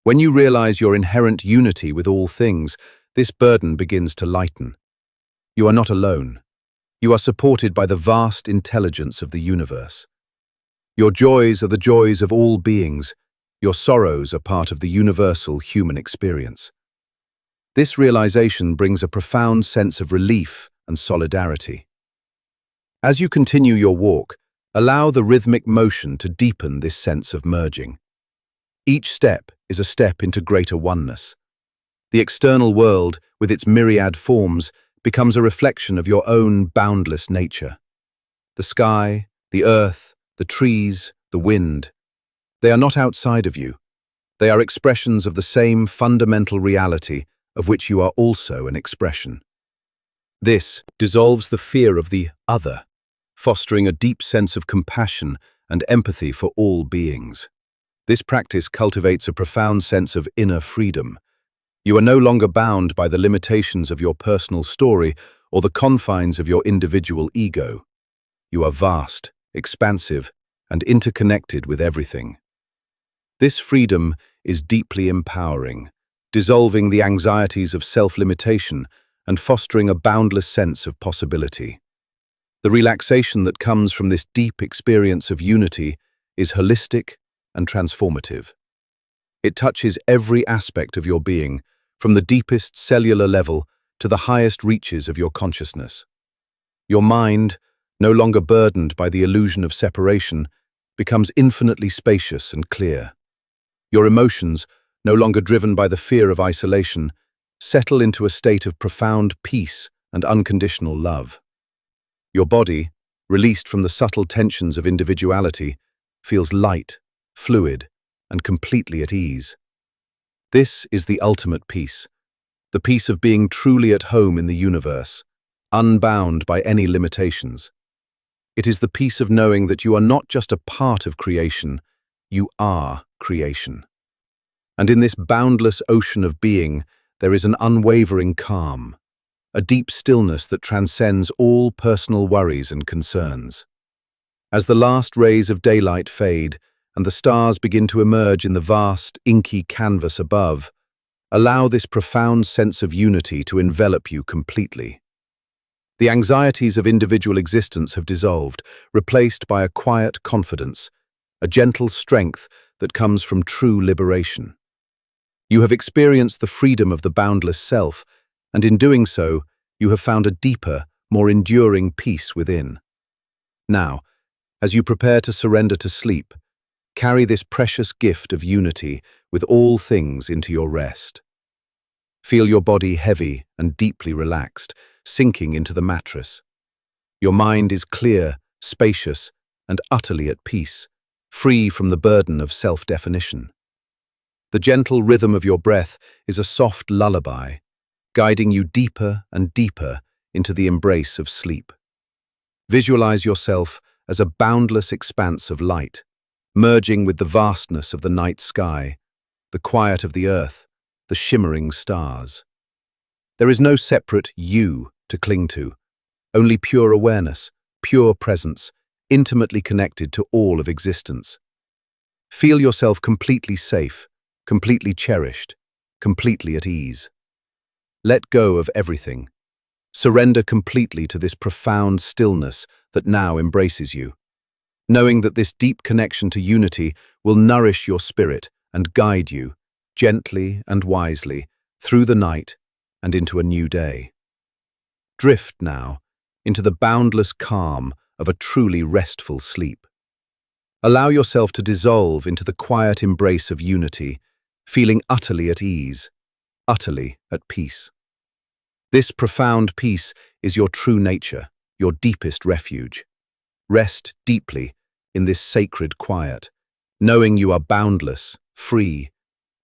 When you realize your inherent unity with all things, this burden begins to lighten. You are not alone. You are supported by the vast intelligence of the universe. Your joys are the joys of all beings. Your sorrows are part of the universal human experience. This realization brings a profound sense of relief and solidarity. As you continue your walk, allow the rhythmic motion to deepen this sense of merging. Each step is a step into greater oneness. The external world, with its myriad forms, becomes a reflection of your own boundless nature. The sky, the earth, the trees, the wind, they are not outside of you. They are expressions of the same fundamental reality of which you are also an expression. This dissolves the fear of the other, fostering a deep sense of compassion and empathy for all beings. This practice cultivates a profound sense of inner freedom. You are no longer bound by the limitations of your personal story or the confines of your individual ego. You are vast, expansive, and interconnected with everything. This freedom is deeply empowering, dissolving the anxieties of self-limitation and fostering a boundless sense of possibility. The relaxation that comes from this deep experience of unity is holistic and transformative. It touches every aspect of your being, from the deepest cellular level to the highest reaches of your consciousness. Your mind, no longer burdened by the illusion of separation, becomes infinitely spacious and clear. Your emotions, no longer driven by the fear of isolation, settle into a state of profound peace and unconditional love. Your body, released from the subtle tensions of individuality, feels light, fluid, and completely at ease. This is the ultimate peace, the peace of being truly at home in the universe, unbound by any limitations. It is the peace of knowing that you are not just a part of creation, you are creation. And in this boundless ocean of being, there is an unwavering calm, a deep stillness that transcends all personal worries and concerns. As the last rays of daylight fade and the stars begin to emerge in the vast, inky canvas above, allow this profound sense of unity to envelop you completely. The anxieties of individual existence have dissolved, replaced by a quiet confidence, a gentle strength that comes from true liberation. You have experienced the freedom of the boundless self, and in doing so, you have found a deeper, more enduring peace within. Now, as you prepare to surrender to sleep, carry this precious gift of unity with all things into your rest. Feel your body heavy and deeply relaxed, sinking into the mattress. Your mind is clear, spacious, and utterly at peace, free from the burden of self-definition. The gentle rhythm of your breath is a soft lullaby, guiding you deeper and deeper into the embrace of sleep. Visualize yourself as a boundless expanse of light, merging with the vastness of the night sky, the quiet of the earth, the shimmering stars. There is no separate you to cling to. only pure awareness, pure presence, intimately connected to all of existence. Feel yourself completely safe, completely cherished, completely at ease. Let go of everything. Surrender completely to this profound stillness that now embraces you, knowing that this deep connection to unity will nourish your spirit and guide you, gently and wisely, through the night and into a new day. Drift now into the boundless calm of a truly restful sleep. Allow yourself to dissolve into the quiet embrace of unity, feeling utterly at ease, utterly at peace. This profound peace is your true nature, your deepest refuge. Rest deeply in this sacred quiet, knowing you are boundless, free,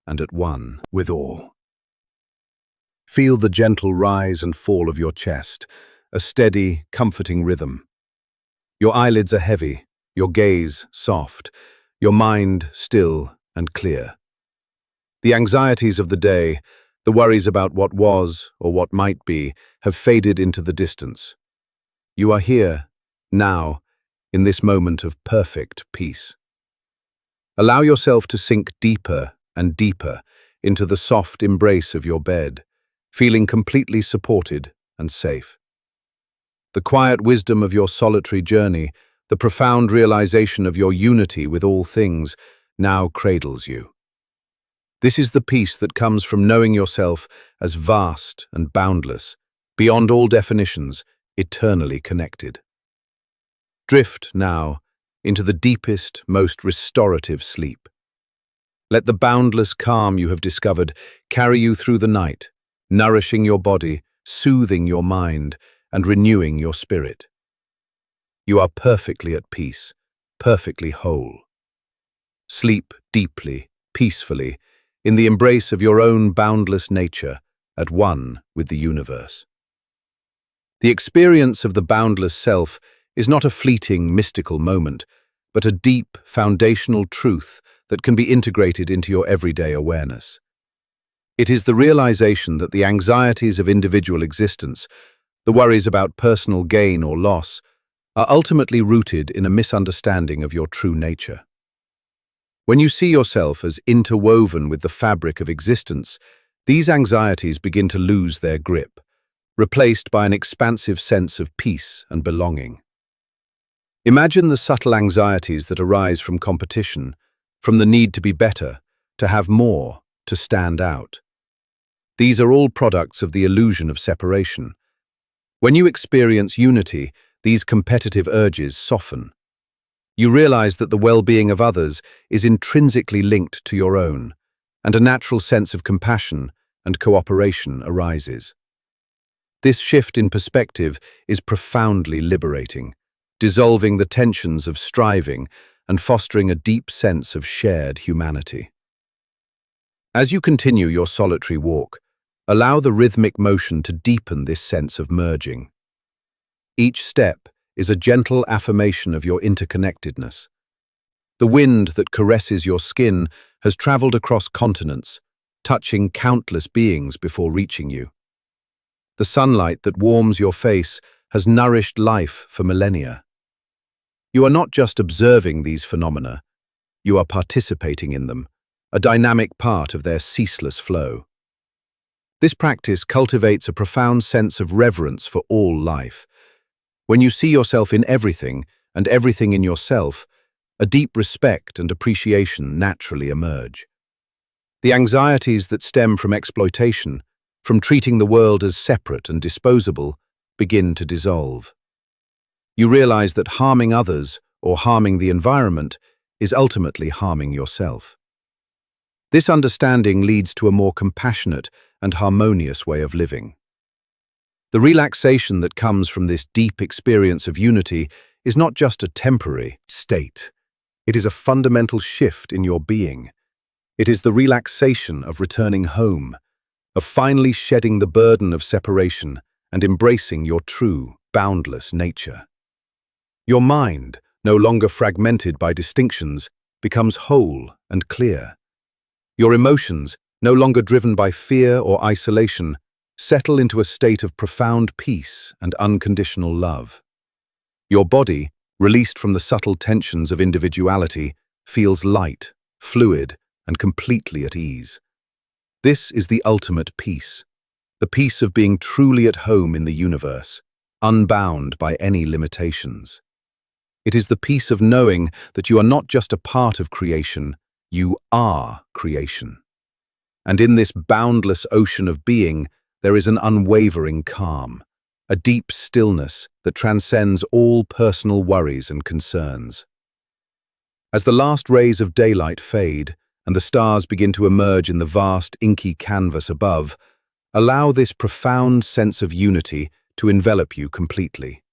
and at one with all. Feel the gentle rise and fall of your chest, a steady, comforting rhythm. Your eyelids are heavy, your gaze soft, your mind still and clear. The anxieties of the day, the worries about what was or what might be, have faded into the distance. You are here, now, in this moment of perfect peace. Allow yourself to sink deeper and deeper into the soft embrace of your bed, feeling completely supported and safe. The quiet wisdom of your solitary journey, the profound realization of your unity with all things, now cradles you. This is the peace that comes from knowing yourself as vast and boundless, beyond all definitions, eternally connected. Drift now into the deepest, most restorative sleep. Let the boundless calm you have discovered carry you through the night, nourishing your body, soothing your mind, and renewing your spirit. You are perfectly at peace, perfectly whole. Sleep deeply, peacefully, in the embrace of your own boundless nature, at one with the universe. The experience of the boundless self is not a fleeting, mystical moment, but a deep, foundational truth that can be integrated into your everyday awareness. It is the realization that the anxieties of individual existence, the worries about personal gain or loss, are ultimately rooted in a misunderstanding of your true nature. When you see yourself as interwoven with the fabric of existence, these anxieties begin to lose their grip, replaced by an expansive sense of peace and belonging. Imagine the subtle anxieties that arise from competition, from the need to be better, to have more, to stand out. These are all products of the illusion of separation. When you experience unity, these competitive urges soften. You realize that the well-being of others is intrinsically linked to your own, and a natural sense of compassion and cooperation arises. This shift in perspective is profoundly liberating, dissolving the tensions of striving and fostering a deep sense of shared humanity. As you continue your solitary walk, allow the rhythmic motion to deepen this sense of merging. Each step is a gentle affirmation of your interconnectedness. The wind that caresses your skin has traveled across continents, touching countless beings before reaching you. The sunlight that warms your face has nourished life for millennia. You are not just observing these phenomena, you are participating in them, a dynamic part of their ceaseless flow. This practice cultivates a profound sense of reverence for all life. When you see yourself in everything and everything in yourself, a deep respect and appreciation naturally emerge. The anxieties that stem from exploitation, from treating the world as separate and disposable, begin to dissolve. You realize that harming others or harming the environment is ultimately harming yourself. This understanding leads to a more compassionate and harmonious way of living. The relaxation that comes from this deep experience of unity is not just a temporary state. It is a fundamental shift in your being. It is the relaxation of returning home, of finally shedding the burden of separation and embracing your true, boundless nature. Your mind, no longer fragmented by distinctions, becomes whole and clear. Your emotions, no longer driven by fear or isolation, settle into a state of profound peace and unconditional love. Your body, released from the subtle tensions of individuality, feels light, fluid, and completely at ease. This is the ultimate peace, the peace of being truly at home in the universe, unbound by any limitations. It is the peace of knowing that you are not just a part of creation, you are creation. And in this boundless ocean of being, there is an unwavering calm, a deep stillness that transcends all personal worries and concerns. As the last rays of daylight fade and the stars begin to emerge in the vast, inky canvas above, allow this profound sense of unity to envelop you completely.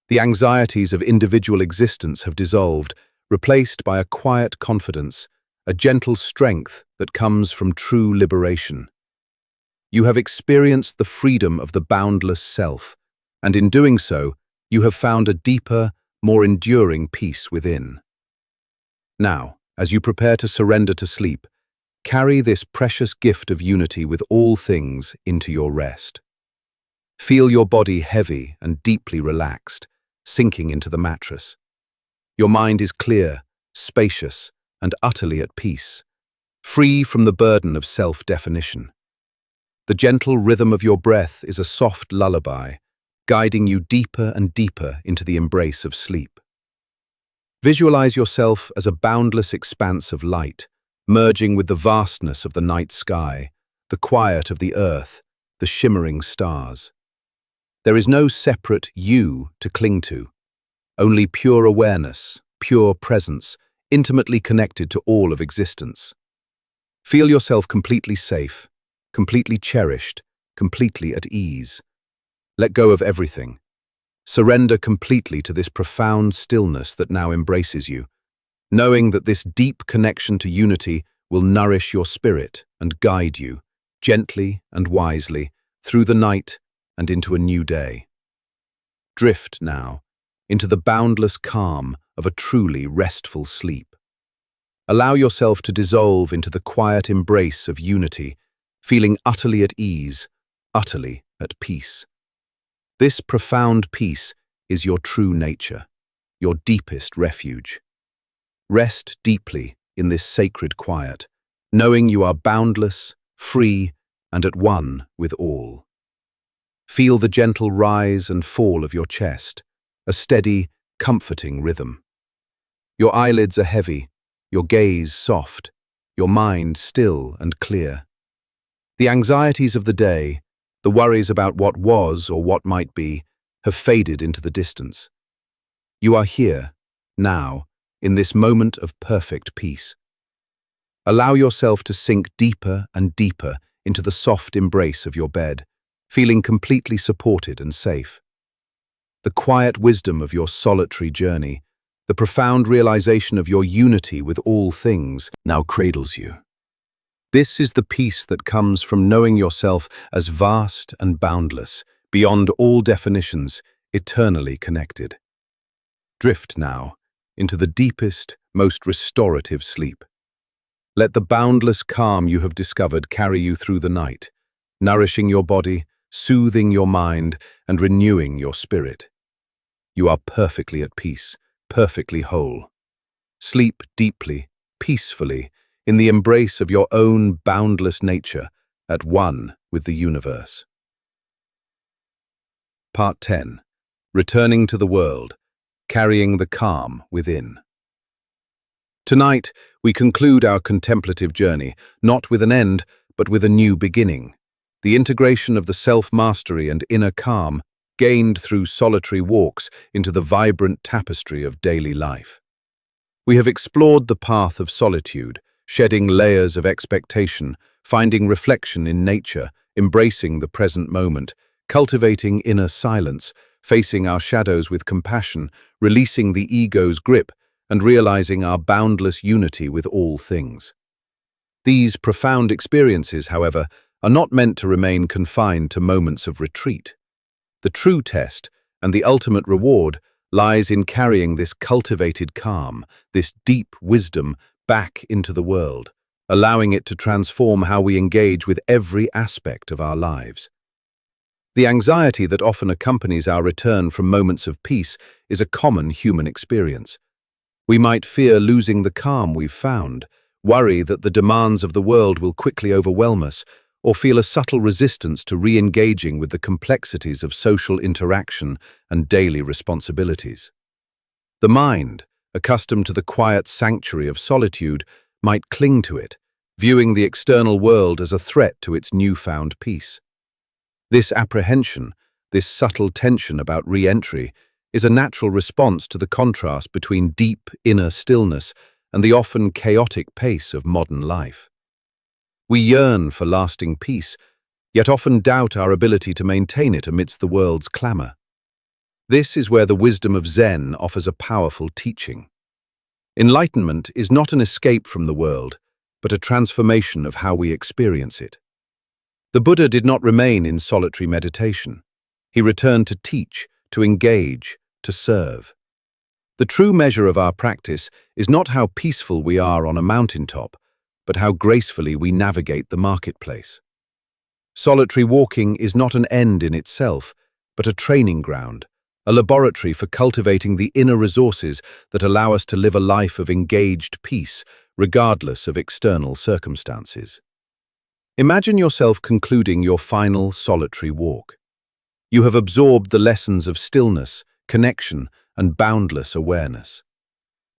The anxieties of individual existence have dissolved, replaced by a quiet confidence, a gentle strength that comes from true liberation. You have experienced the freedom of the boundless self, and in doing so, you have found a deeper, more enduring peace within. Now, as you prepare to surrender to sleep, carry this precious gift of unity with all things into your rest. Feel your body heavy and deeply relaxed, sinking into the mattress. Your mind is clear, spacious, and utterly at peace, free from the burden of self-definition. The gentle rhythm of your breath is a soft lullaby, guiding you deeper and deeper into the embrace of sleep. Visualize yourself as a boundless expanse of light, merging with the vastness of the night sky, the quiet of the earth, the shimmering stars. There is no separate you to cling to, only pure awareness, pure presence, intimately connected to all of existence. Feel yourself completely safe, completely cherished, completely at ease. Let go of everything. Surrender completely to this profound stillness that now embraces you, knowing that this deep connection to unity will nourish your spirit and guide you, gently and wisely, through the night and into a new day. Drift now into the boundless calm of a truly restful sleep. Allow yourself to dissolve into the quiet embrace of unity, feeling utterly at ease, utterly at peace. This profound peace is your true nature, your deepest refuge. Rest deeply in this sacred quiet, knowing you are boundless, free, and at one with all. Feel the gentle rise and fall of your chest, a steady, comforting rhythm. Your eyelids are heavy, your gaze soft, your mind still and clear. The anxieties of the day, the worries about what was or what might be, have faded into the distance. You are here, now, in this moment of perfect peace. Allow yourself to sink deeper and deeper into the soft embrace of your bed, feeling completely supported and safe. The quiet wisdom of your solitary journey, the profound realization of your unity with all things, now cradles you. This is the peace that comes from knowing yourself as vast and boundless, beyond all definitions, eternally connected. Drift now into the deepest, most restorative sleep. Let the boundless calm you have discovered carry you through the night, nourishing your body, soothing your mind, and renewing your spirit. You are perfectly at peace, perfectly whole. Sleep deeply, peacefully, in the embrace of your own boundless nature, at one with the universe. Part 10. Returning to the world, carrying the calm within. Tonight, we conclude our contemplative journey, not with an end, but with a new beginning. The integration of the self-mastery and inner calm gained through solitary walks into the vibrant tapestry of daily life. We have explored the path of solitude, shedding layers of expectation, finding reflection in nature, embracing the present moment, cultivating inner silence, facing our shadows with compassion, releasing the ego's grip, and realizing our boundless unity with all things. These profound experiences, however, are not meant to remain confined to moments of retreat. The true test and the ultimate reward lies in carrying this cultivated calm, this deep wisdom, back into the world, allowing it to transform how we engage with every aspect of our lives. The anxiety that often accompanies our return from moments of peace is a common human experience. We might fear losing the calm we've found, worry that the demands of the world will quickly overwhelm us, or feel a subtle resistance to re-engaging with the complexities of social interaction and daily responsibilities. The mind, accustomed to the quiet sanctuary of solitude, might cling to it, viewing the external world as a threat to its newfound peace. This apprehension, this subtle tension about re-entry, is a natural response to the contrast between deep inner stillness and the often chaotic pace of modern life. We yearn for lasting peace, yet often doubt our ability to maintain it amidst the world's clamor. This is where the wisdom of Zen offers a powerful teaching. Enlightenment is not an escape from the world, but a transformation of how we experience it. The Buddha did not remain in solitary meditation. He returned to teach, to engage, to serve. The true measure of our practice is not how peaceful we are on a mountaintop, but how gracefully we navigate the marketplace. Solitary walking is not an end in itself, but a training ground, a laboratory for cultivating the inner resources that allow us to live a life of engaged peace, regardless of external circumstances. Imagine yourself concluding your final solitary walk. You have absorbed the lessons of stillness, connection, and boundless awareness.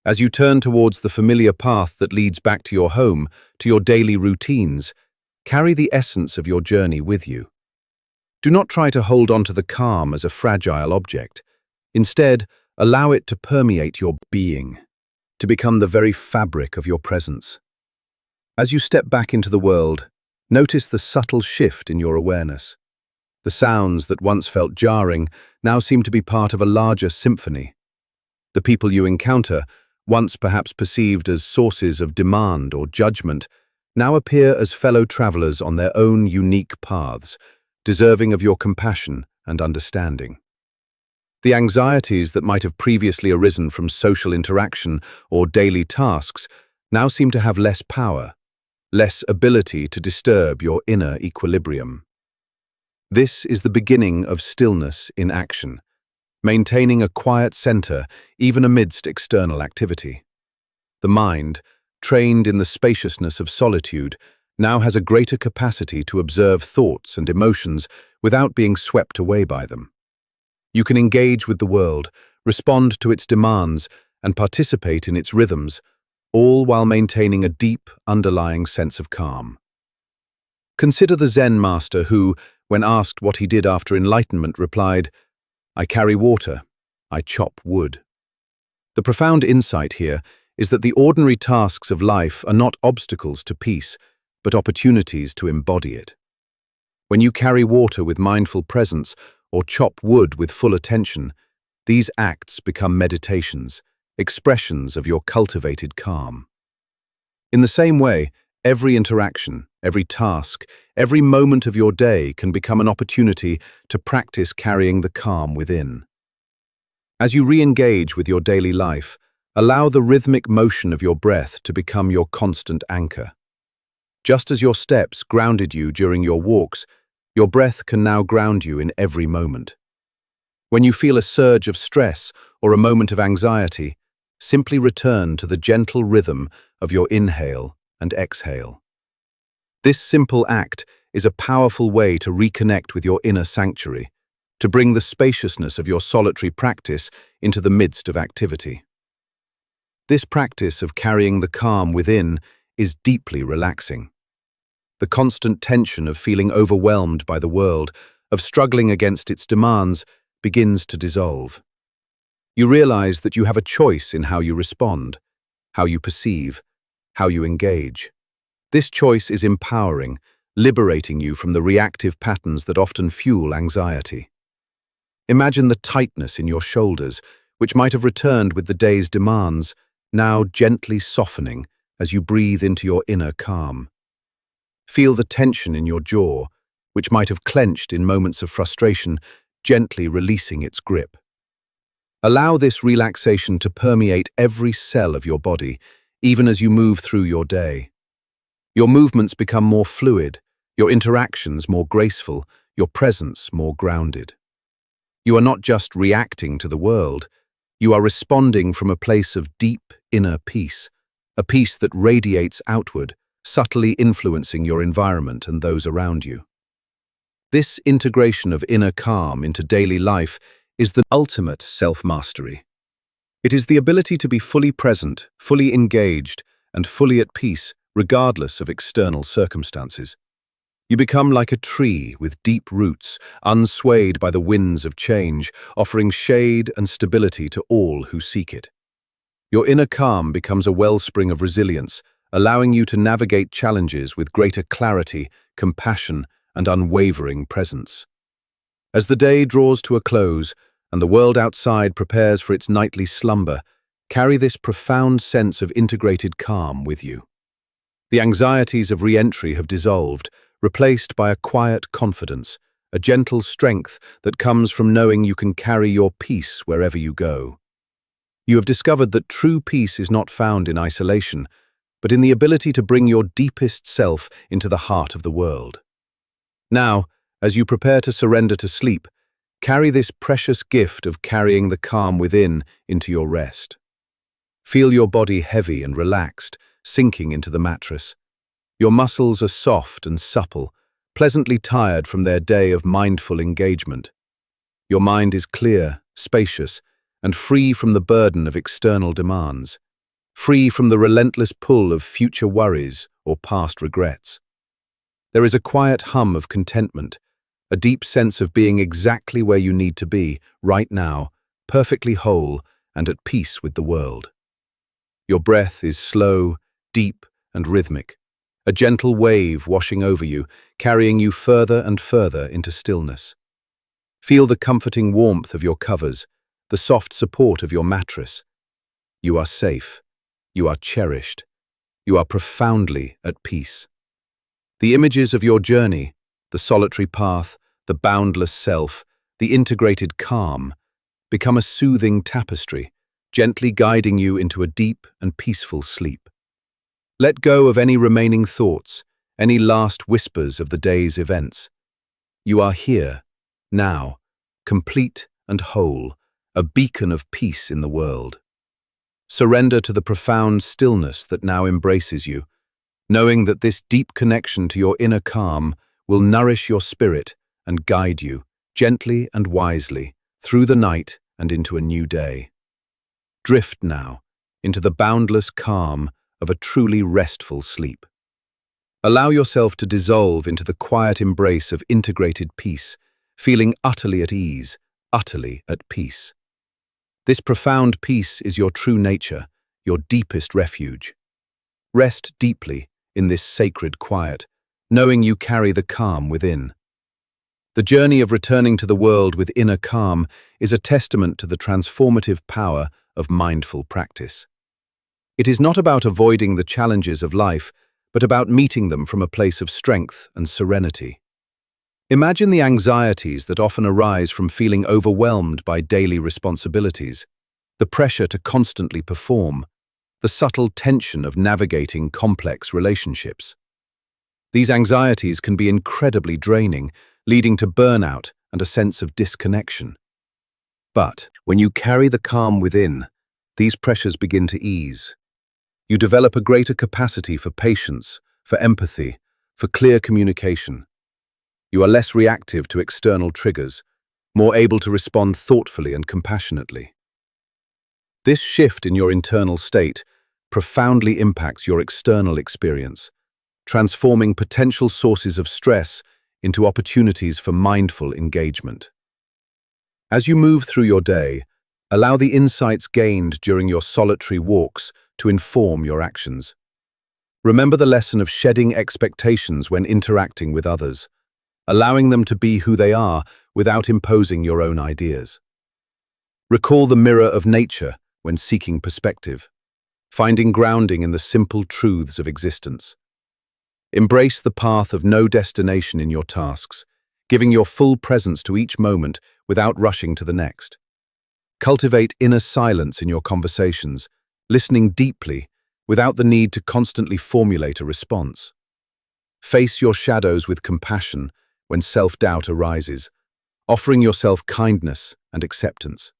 As you turn towards the familiar path that leads back to your home, to your daily routines, carry the essence of your journey with you. Do not try to hold on to the calm as a fragile object. Instead, allow it to permeate your being, to become the very fabric of your presence. As you step back into the world, notice the subtle shift in your awareness. The sounds that once felt jarring now seem to be part of a larger symphony. The people you encounter, once perhaps perceived as sources of demand or judgment, now appear as fellow travelers on their own unique paths, deserving of your compassion and understanding. The anxieties that might have previously arisen from social interaction or daily tasks now seem to have less power, less ability to disturb your inner equilibrium. This is the beginning of stillness in action, maintaining a quiet center even amidst external activity. The mind, trained in the spaciousness of solitude, now has a greater capacity to observe thoughts and emotions without being swept away by them. You can engage with the world, respond to its demands, and participate in its rhythms, all while maintaining a deep, underlying sense of calm. Consider the Zen master who, when asked what he did after enlightenment, replied, "I carry water, I chop wood." The profound insight here is that the ordinary tasks of life are not obstacles to peace, but opportunities to embody it. When you carry water with mindful presence or chop wood with full attention, these acts become meditations, expressions of your cultivated calm. In the same way, every interaction, every task, every moment of your day can become an opportunity to practice carrying the calm within. As you re-engage with your daily life, allow the rhythmic motion of your breath to become your constant anchor. Just as your steps grounded you during your walks, your breath can now ground you in every moment. When you feel a surge of stress or a moment of anxiety, simply return to the gentle rhythm of your inhale and exhale. This simple act is a powerful way to reconnect with your inner sanctuary, to bring the spaciousness of your solitary practice into the midst of activity. This practice of carrying the calm within is deeply relaxing. The constant tension of feeling overwhelmed by the world, of struggling against its demands, begins to dissolve. You realize that you have a choice in how you respond, how you perceive, how you engage. This choice is empowering, liberating you from the reactive patterns that often fuel anxiety. Imagine the tightness in your shoulders, which might have returned with the day's demands, now gently softening as you breathe into your inner calm. Feel the tension in your jaw, which might have clenched in moments of frustration, gently releasing its grip. Allow this relaxation to permeate every cell of your body, even as you move through your day. Your movements become more fluid, your interactions more graceful, your presence more grounded. You are not just reacting to the world, you are responding from a place of deep inner peace, a peace that radiates outward, subtly influencing your environment and those around you. This integration of inner calm into daily life is the ultimate self-mastery. It is the ability to be fully present, fully engaged, and fully at peace, regardless of external circumstances. You become like a tree with deep roots, unswayed by the winds of change, offering shade and stability to all who seek it. Your inner calm becomes a wellspring of resilience, allowing you to navigate challenges with greater clarity, compassion, and unwavering presence. As the day draws to a close and the world outside prepares for its nightly slumber, carry this profound sense of integrated calm with you. The anxieties of re-entry have dissolved, replaced by a quiet confidence, a gentle strength that comes from knowing you can carry your peace wherever you go. You have discovered that true peace is not found in isolation, but in the ability to bring your deepest self into the heart of the world. Now, as you prepare to surrender to sleep, carry this precious gift of carrying the calm within into your rest. Feel your body heavy and relaxed, sinking into the mattress. Your muscles are soft and supple, pleasantly tired from their day of mindful engagement. Your mind is clear, spacious, and free from the burden of external demands, free from the relentless pull of future worries or past regrets. There is a quiet hum of contentment, a deep sense of being exactly where you need to be, right now, perfectly whole and at peace with the world. Your breath is slow, deep, and rhythmic, a gentle wave washing over you, carrying you further and further into stillness. Feel the comforting warmth of your covers, the soft support of your mattress. You are safe. You are cherished. You are profoundly at peace. The images of your journey, the solitary path, the boundless self, the integrated calm, become a soothing tapestry, gently guiding you into a deep and peaceful sleep. Let go of any remaining thoughts, any last whispers of the day's events. You are here, now, complete and whole, a beacon of peace in the world. Surrender to the profound stillness that now embraces you, knowing that this deep connection to your inner calm will nourish your spirit and guide you, gently and wisely, through the night and into a new day. Drift now into the boundless calm of a truly restful sleep. Allow yourself to dissolve into the quiet embrace of integrated peace, feeling utterly at ease, utterly at peace. This profound peace is your true nature, your deepest refuge. Rest deeply in this sacred quiet, knowing you carry the calm within. The journey of returning to the world with inner calm is a testament to the transformative power of mindful practice. It is not about avoiding the challenges of life, but about meeting them from a place of strength and serenity. Imagine the anxieties that often arise from feeling overwhelmed by daily responsibilities, the pressure to constantly perform, the subtle tension of navigating complex relationships. These anxieties can be incredibly draining, leading to burnout and a sense of disconnection. But when you carry the calm within, these pressures begin to ease. You develop a greater capacity for patience, for empathy, for clear communication. You are less reactive to external triggers, more able to respond thoughtfully and compassionately. This shift in your internal state profoundly impacts your external experience, transforming potential sources of stress into opportunities for mindful engagement. As you move through your day, allow the insights gained during your solitary walks to inform your actions. Remember the lesson of shedding expectations when interacting with others, allowing them to be who they are without imposing your own ideas. Recall the mirror of nature when seeking perspective, finding grounding in the simple truths of existence. Embrace the path of no destination in your tasks, giving your full presence to each moment without rushing to the next. Cultivate inner silence in your conversations, listening deeply without the need to constantly formulate a response. Face your shadows with compassion when self-doubt arises, offering yourself kindness and acceptance.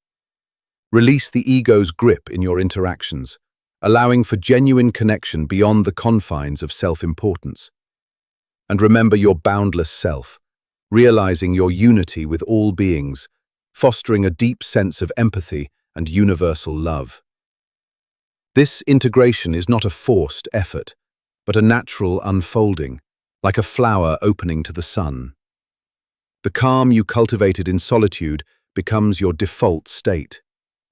Release the ego's grip in your interactions, allowing for genuine connection beyond the confines of self-importance. And remember your boundless self, realizing your unity with all beings, fostering a deep sense of empathy and universal love. This integration is not a forced effort, but a natural unfolding, like a flower opening to the sun. The calm you cultivated in solitude becomes your default state,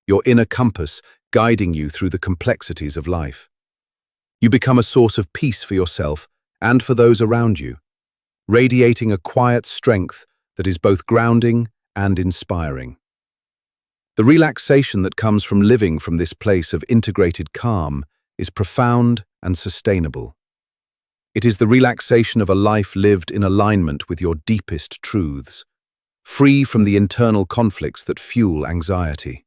your inner compass guiding you through the complexities of life. You become a source of peace for yourself and for those around you, radiating a quiet strength that is both grounding and inspiring. The relaxation that comes from living from this place of integrated calm is profound and sustainable. It is the relaxation of a life lived in alignment with your deepest truths, free from the internal conflicts that fuel anxiety.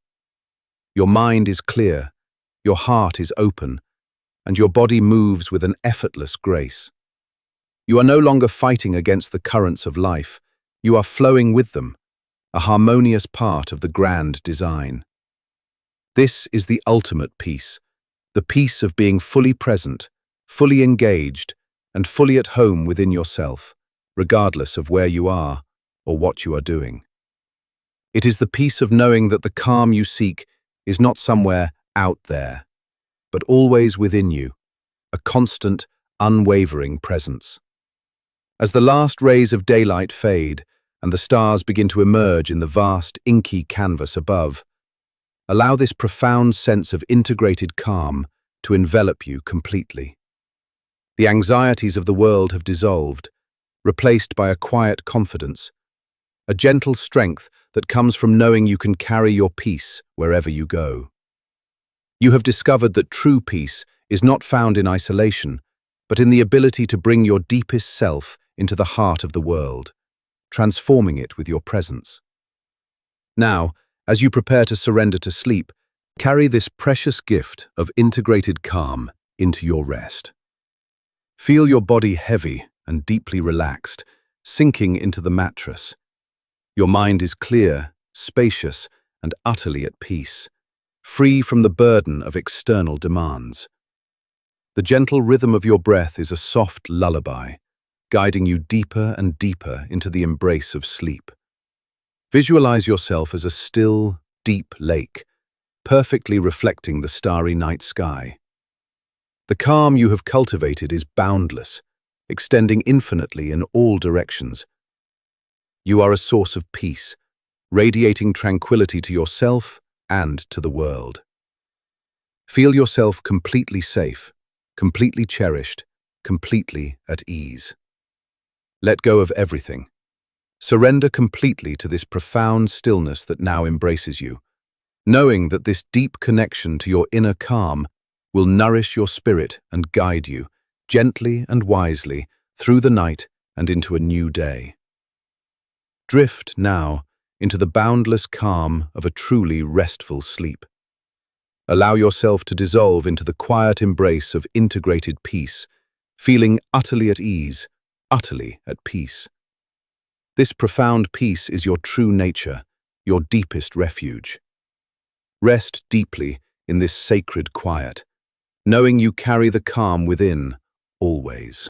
Your mind is clear, your heart is open, and your body moves with an effortless grace. You are no longer fighting against the currents of life, you are flowing with them, a harmonious part of the grand design. This is the ultimate peace, the peace of being fully present, fully engaged, and fully at home within yourself, regardless of where you are or what you are doing. It is the peace of knowing that the calm you seek is not somewhere out there, but always within you, a constant, unwavering presence. As the last rays of daylight fade and the stars begin to emerge in the vast, inky canvas above, allow this profound sense of integrated calm to envelop you completely. The anxieties of the world have dissolved, replaced by a quiet confidence, a gentle strength that comes from knowing you can carry your peace wherever you go. You have discovered that true peace is not found in isolation, but in the ability to bring your deepest self into the heart of the world, transforming it with your presence. Now, as you prepare to surrender to sleep, carry this precious gift of integrated calm into your rest. Feel your body heavy and deeply relaxed, sinking into the mattress. Your mind is clear, spacious, and utterly at peace, free from the burden of external demands. The gentle rhythm of your breath is a soft lullaby, guiding you deeper and deeper into the embrace of sleep. Visualize yourself as a still, deep lake, perfectly reflecting the starry night sky. The calm you have cultivated is boundless, extending infinitely in all directions. You are a source of peace, radiating tranquility to yourself and to the world. Feel yourself completely safe, completely cherished, completely at ease. Let go of everything. Surrender completely to this profound stillness that now embraces you, knowing that this deep connection to your inner calm will nourish your spirit and guide you, gently and wisely, through the night and into a new day. Drift now into the boundless calm of a truly restful sleep. Allow yourself to dissolve into the quiet embrace of integrated peace, feeling utterly at ease, utterly at peace. This profound peace is your true nature, your deepest refuge. Rest deeply in this sacred quiet, knowing you carry the calm within, always.